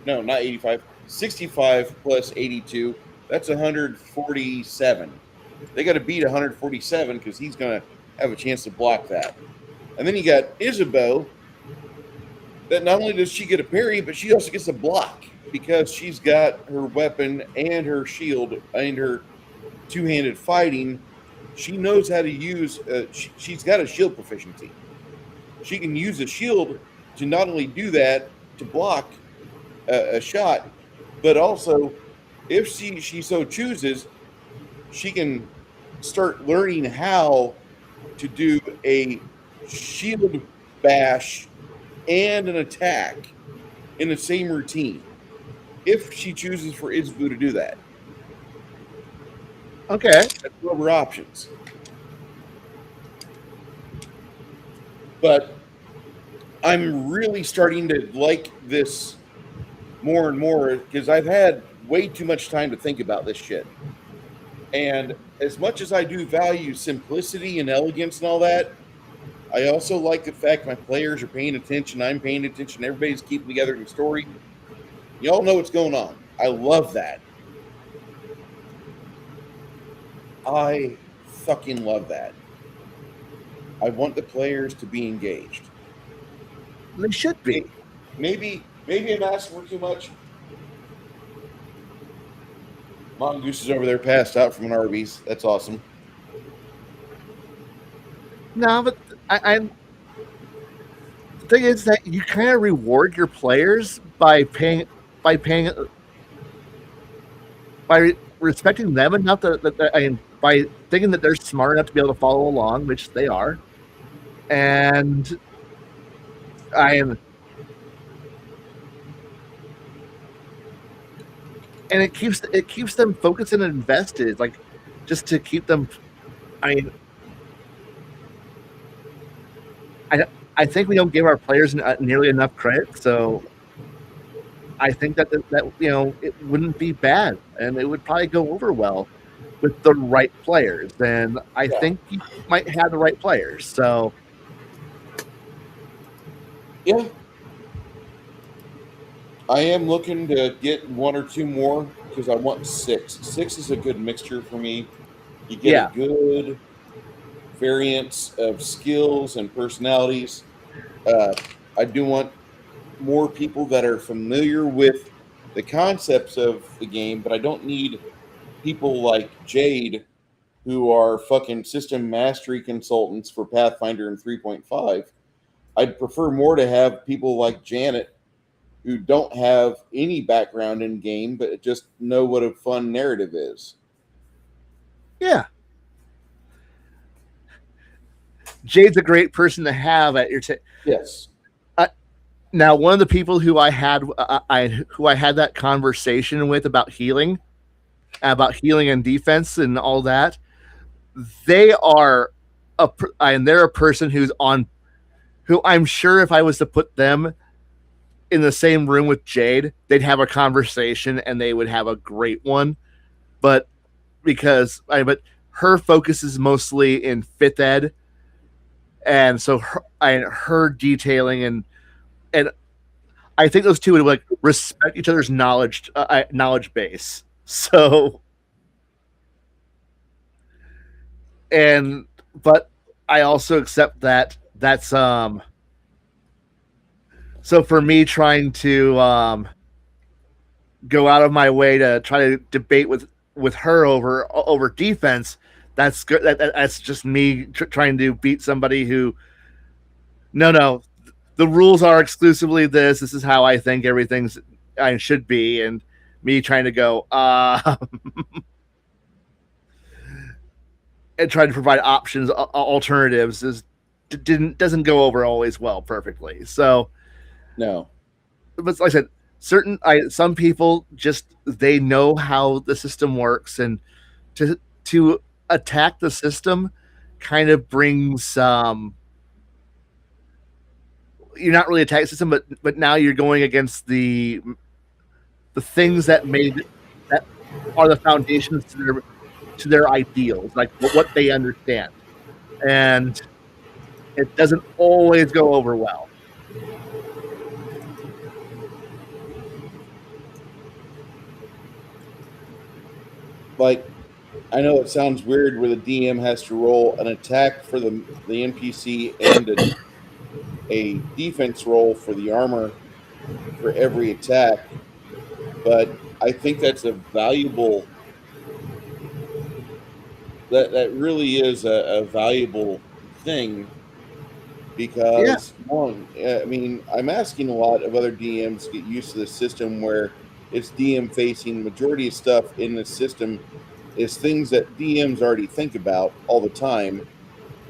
No, not 85. 65 plus 82. That's 147. They got to beat 147 because he's going to have a chance to block that. And then you got Isabeau. That not only does she get a parry, but she also gets a block because she's got her weapon and her shield and her two-handed fighting. She knows how to use. She's got a shield proficiency. She can use a shield to not only do that to block a shot, but also, if she so chooses, she can start learning how to do a shield bash and an attack in the same routine. If she chooses for Isbu to do that, Okay. that's one of her options. But I'm really starting to like this more and more because I've had way too much time to think about this shit. And as much as I do value simplicity and elegance and all that, I also like the fact my players are paying attention, I'm paying attention, everybody's keeping together in the story. Y'all know what's going on. I love that. I fucking love that. I want the players to be engaged. They should be. Maybe I'm asking for too much. Mongoose is over there passed out from an Arby's. That's awesome. No, but I'm. The thing is that you kind of reward your players by respecting them enough by thinking that they're smart enough to be able to follow along, which they are, and I am. And it keeps them focused and invested, like just to keep them. I mean, I think we don't give our players nearly enough credit, so I think that it wouldn't be bad, and it would probably go over well with the right players. And I think you might have the right players. So yeah, I am looking to get one or two more because I want 6. 6 is a good mixture for me. You get a good variance of skills and personalities. I do want more people that are familiar with the concepts of the game, but I don't need people like Jade who are fucking system mastery consultants for Pathfinder and 3.5. I'd prefer more to have people like Janet who don't have any background in game, but just know what a fun narrative is. Yeah. Jade's a great person to have at your Yes. Now, one of the people who I had that conversation with about healing and defense and all that, they are and they're a person who I'm sure if I was to put them in the same room with Jade, they'd have a conversation and they would have a great one. But but her focus is mostly in fifth ed, and so her detailing and I think those two would like respect each other's knowledge base. So, but I also accept that that's so for me trying to go out of my way to try to debate with her over defense. That's good. That's just me trying to beat somebody who. No. The rules are exclusively this. This is how I think everything's I should be, and me trying to go and trying to provide options, alternatives doesn't go over always well perfectly. So no, but like I said, some people just they know how the system works, and to attack the system kind of brings you're not really attacking the system, but now you're going against the things that are the foundations to their ideals, like what they understand, and it doesn't always go over well. Like, I know it sounds weird where the DM has to roll an attack for the NPC and a defense roll for the armor for every attack, but I think that's a valuable. That really is a valuable thing because one, I mean, I'm asking a lot of other DMs to get used to the system where it's DM facing. Majority of stuff in the system is things that DMs already think about all the time,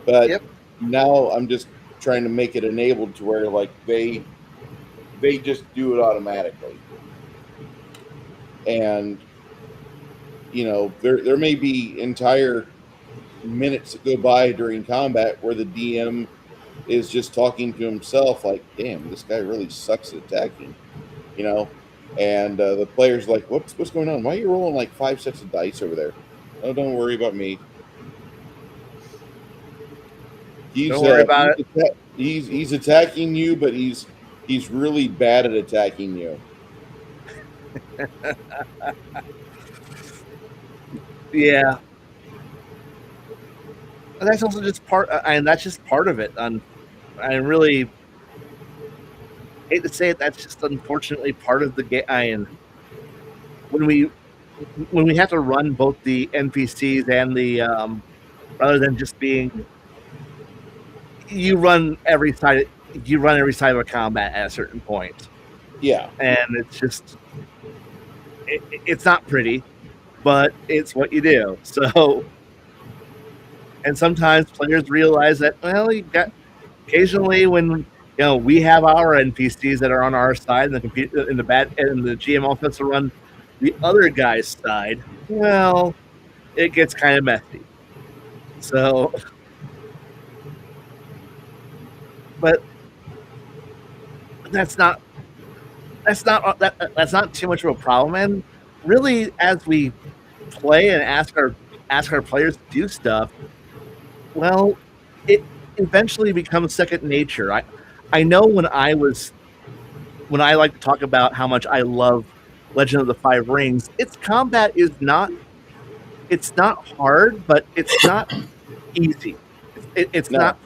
but now I'm just trying to make it enabled to where like they just do it automatically. And you know, there may be entire minutes that go by during combat where the DM is just talking to himself like, damn, this guy really sucks at attacking, you know. And the player's like, what's going on? Why are you rolling like 5 sets of dice over there? Oh, don't worry about me. Don't worry about it. He's attacking you, but he's really bad at attacking you. Yeah, and that's also just and that's just part of it. I really hate to say it, that's just unfortunately part of the game. And when we have to run both the NPCs and the rather than just being you run every side of a combat at a certain point. Yeah, and it's just it's not pretty, but it's what you do. So, and sometimes players realize that you got occasionally when we have our NPCs that are on our side, and the computer in the GM also has to run the other guy's side. Well, it gets kind of messy. So, but that's not too much of a problem. And really, as we play and ask our players to do stuff, well, it eventually becomes second nature. I know when I like to talk about how much I love Legend of the Five Rings, its combat is not hard, but it's not easy. It's not.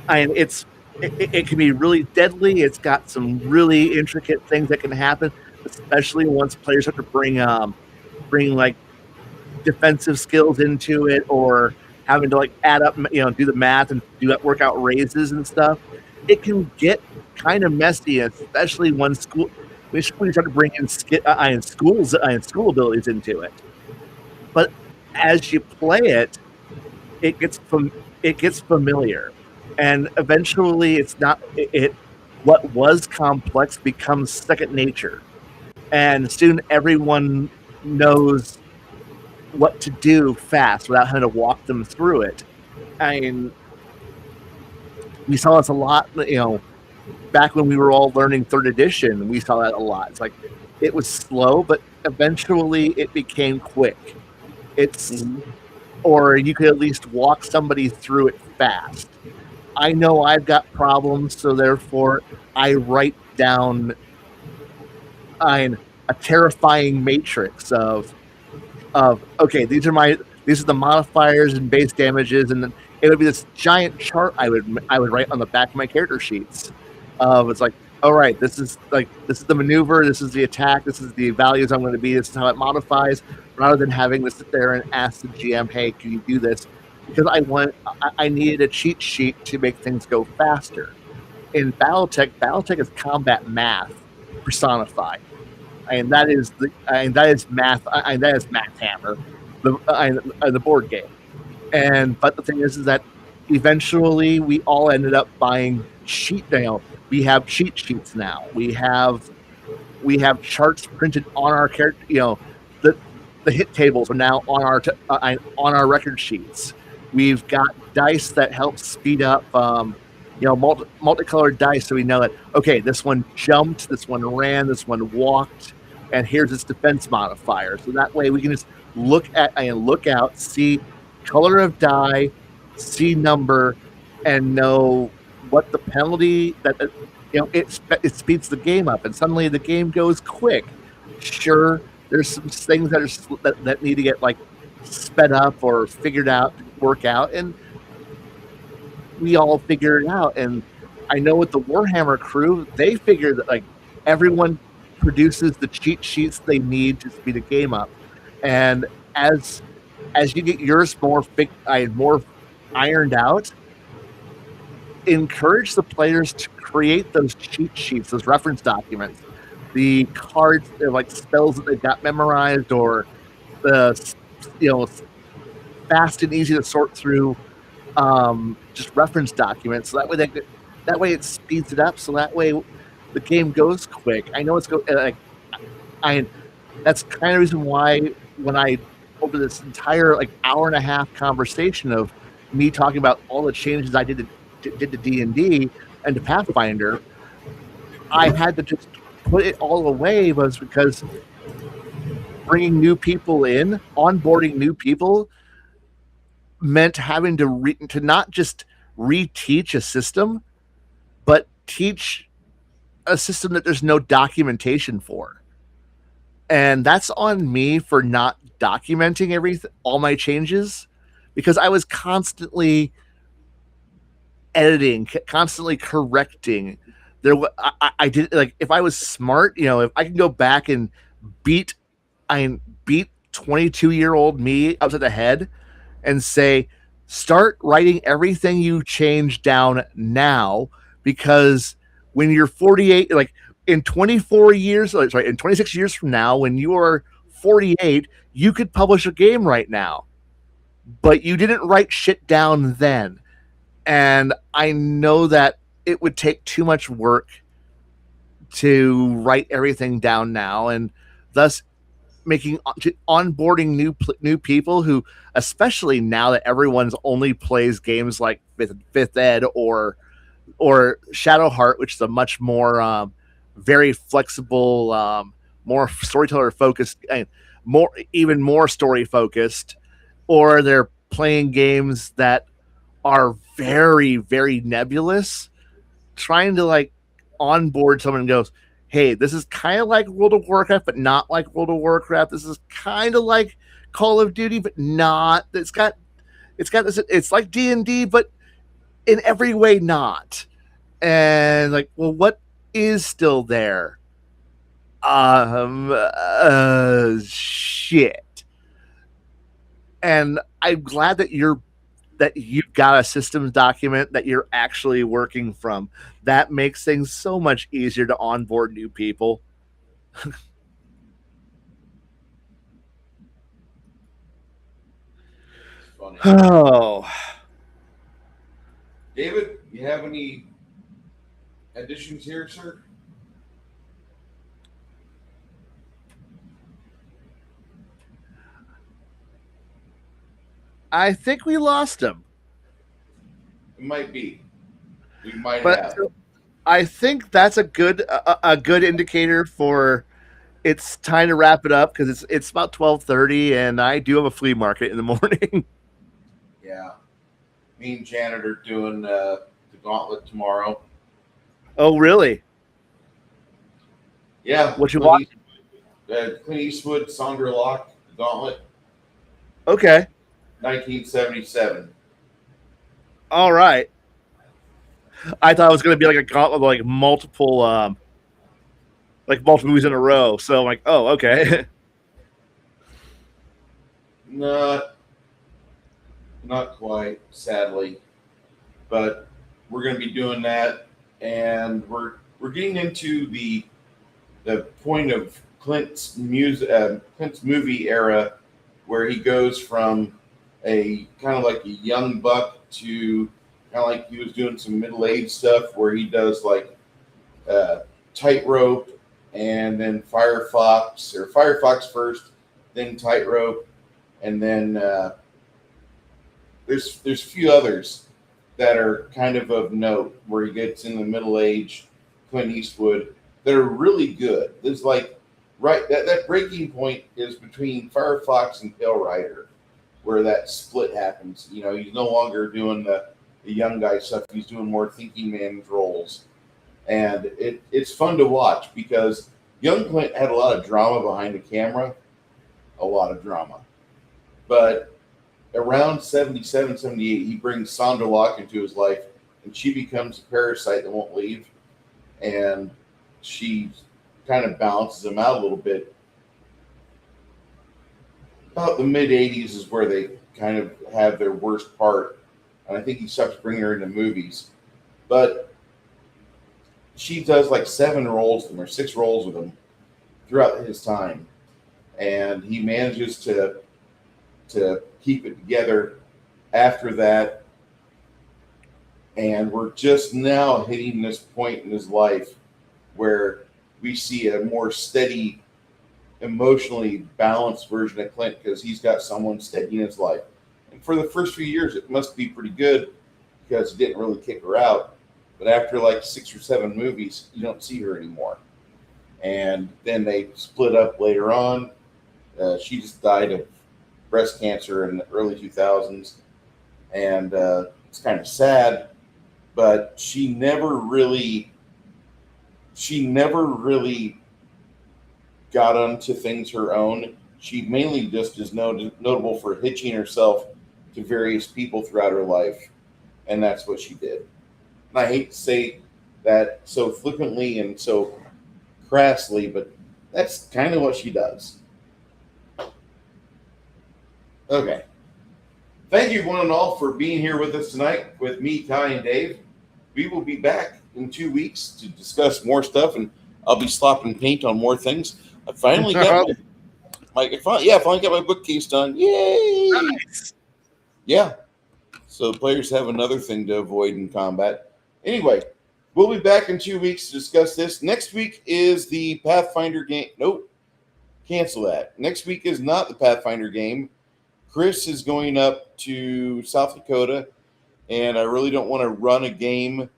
And it can be really deadly. It's got some really intricate things that can happen, especially once players have to bring like defensive skills into it, or having to like add up, do the math and do that workout raises and stuff. It can get kind of messy, especially when you start to bring in school abilities into it. But as you play it, it gets familiar, and eventually it's not it. What was complex becomes second nature, and soon everyone knows what to do fast without having to walk them through it. I mean, we saw this a lot, back when we were all learning third edition. We saw that a lot. It's like it was slow, but eventually it became quick. It's or you could at least walk somebody through it fast. I know I've got problems, so therefore I write down a terrifying matrix of okay, these are the modifiers and base damages, and then it would be this giant chart I would write on the back of my character sheets. It's like, all right, this is the maneuver, this is the attack, this is the values I'm going to be, this is how it modifies, rather than having to sit there and ask the GM, hey, can you do this? Because I needed a cheat sheet to make things go faster. In BattleTech is combat math personified. And that is math. That is Math Hammer, the board game. But the thing is that eventually we all ended up buying we have cheat sheets now. We have charts printed on our character. The hit tables are now on our record sheets. We've got dice that help speed up. Multicolored dice, so we know that okay, this one jumped, this one ran, this one walked, and here's its defense modifier. So that way we can just look out, see color of die, see number, and know what the penalty that it speeds the game up, and suddenly the game goes quick. Sure, there's some things that need to get like sped up or figured out, work out, and we all figure it out. And I know with the Warhammer crew, they figure that like everyone produces the cheat sheets they need to speed a game up. And as you get yours more ironed out, encourage the players to create those cheat sheets, those reference documents, the cards, like spells that they've got memorized, or the fast and easy to sort through just reference documents. So that way it speeds it up. So that way the game goes quick. I know that's kind of the reason why when I over this entire hour and a half conversation of me talking about all the changes I did to D&D and to Pathfinder, I had to just put it all away, was because bringing new people in, onboarding new people, meant having to not just reteach a system, but teach a system that there's no documentation for. And that's on me for not documenting all my changes, because I was constantly editing, constantly correcting. I did, if I was smart, if I can go back and beat 22-year-old me upside the head and say, start writing everything you change down now, because when you're 48, in 26 years from now, when you are 48, you could publish a game right now, but you didn't write shit down then. And I know that it would take too much work to write everything down now, and thus onboarding new people who, especially now that everyone's only plays games like Fifth Ed or Shadowheart, which is a much more very flexible, more storyteller focused, and even more story focused, or they're playing games that are very, very nebulous. Trying to onboard someone and goes, hey, this is kind of like World of Warcraft, but not like World of Warcraft. This is kind of like Call of Duty, but not. It's got this. It's like D&D, but in every way not. And well, what is still there? Shit. And I'm glad that you're that you've got a systems document that you're actually working from. That makes things so much easier to onboard new people. It's funny. Oh, David, you have any additions here, sir? I think we lost him. It might be. We might But have. I think that's a good indicator for it's time to wrap it up because it's about 12:30 and I do have a flea market in the morning. Yeah. Me and Janet are doing the gauntlet tomorrow. Oh, really? Yeah. What you want? Clint Eastwood, Sandra Locke, the gauntlet, Okay. 1977. All right. I thought it was going to be like a gauntlet, like multiple movies in a row. So I'm like, oh, okay. Not quite, sadly, but we're going to be doing that, and we're getting into the point of Clint's movie era, where he goes from a kind of like a young buck to kind of like he was doing some middle age stuff, where he does like Tightrope, and then Firefox first, then Tightrope, and then there's a few others that are kind of note where he gets in the middle age Clint Eastwood that are really good. There's like that breaking point is between Firefox and Pale Rider, where that split happens. You know, he's no longer doing the young guy stuff. He's doing more thinking man's roles. And it's fun to watch because young Clint had a lot of drama behind the camera, a lot of drama. But around 77, 78, he brings Sandra Locke into his life, and she becomes a parasite that won't leave. And she kind of balances him out a little bit. About the mid 80s is where they kind of have their worst part. And I think he stops bringing her into movies. But she does like 7 roles with him or 6 roles with him throughout his time. And he manages to keep it together after that. And we're just now hitting this point in his life where we see a more steady, emotionally balanced version of Clint because he's got someone steady in his life. And for the first few years, it must be pretty good because he didn't really kick her out. But after like 6 or 7 movies, you don't see her anymore. And then they split up later on. She just died of breast cancer in the early 2000s. And it's kind of sad, but she never really got onto things her own. She mainly just is notable for hitching herself to various people throughout her life. And that's what she did. And I hate to say that so flippantly and so crassly, but that's kind of what she does. Okay. Thank you, one and all, for being here with us tonight with me, Ty, and Dave. We will be back in 2 weeks to discuss more stuff, and I'll be slopping paint on more things. I finally got I finally got my bookcase done. Yay! Nice. Yeah. So players have another thing to avoid in combat. Anyway, we'll be back in 2 weeks to discuss this. Next week is the Pathfinder game. Nope. Cancel that. Next week is not the Pathfinder game. Chris is going up to South Dakota, and I really don't want to run a game.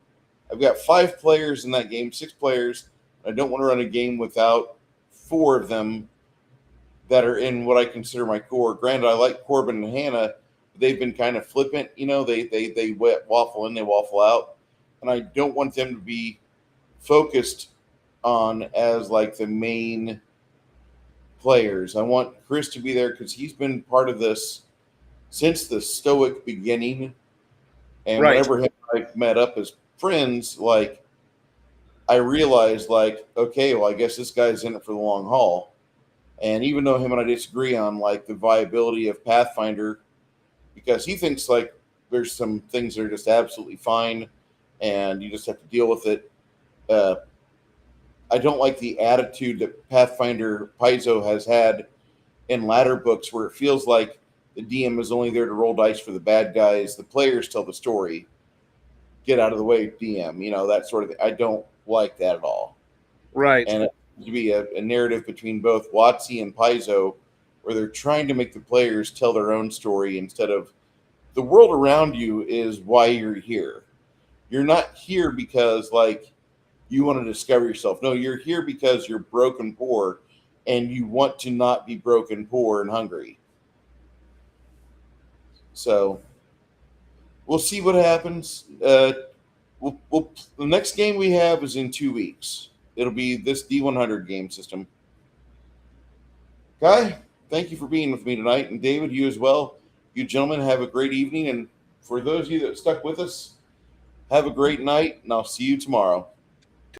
I've got 5 players in that game, 6 players. I don't want to run a game without 4 of them that are in what I consider my core. Granted, I like Corbin and Hannah. They've been kind of flippant. You know, they waffle in, they waffle out. And I don't want them to be focused on as like the main players. I want Chris to be there because he's been part of this since the Stoic beginning. And Right. whenever him and I met up as friends, like I realized, like, okay, well, I guess this guy's in it for the long haul. And even though him and I disagree on like the viability of Pathfinder, because he thinks like there's some things that are just absolutely fine, and you just have to deal with it. I don't like the attitude that Pathfinder Paizo has had in latter books, where it feels like the DM is only there to roll dice for the bad guys. The players tell the story. Get out of the way, DM. That sort of thing. I don't like that at all. Right. And it seems to be a narrative between both WotC and Paizo, where they're trying to make the players tell their own story instead of the world around you is why you're here. You're not here because you want to discover yourself. No, you're here because you're broken poor and you want to not be broken poor and hungry. So we'll see what happens. The next game we have is in 2 weeks. It'll be this D100 game system. Guy, thank you for being with me tonight. And David, you as well. You gentlemen have a great evening. And for those of you that stuck with us, have a great night. And I'll see you tomorrow.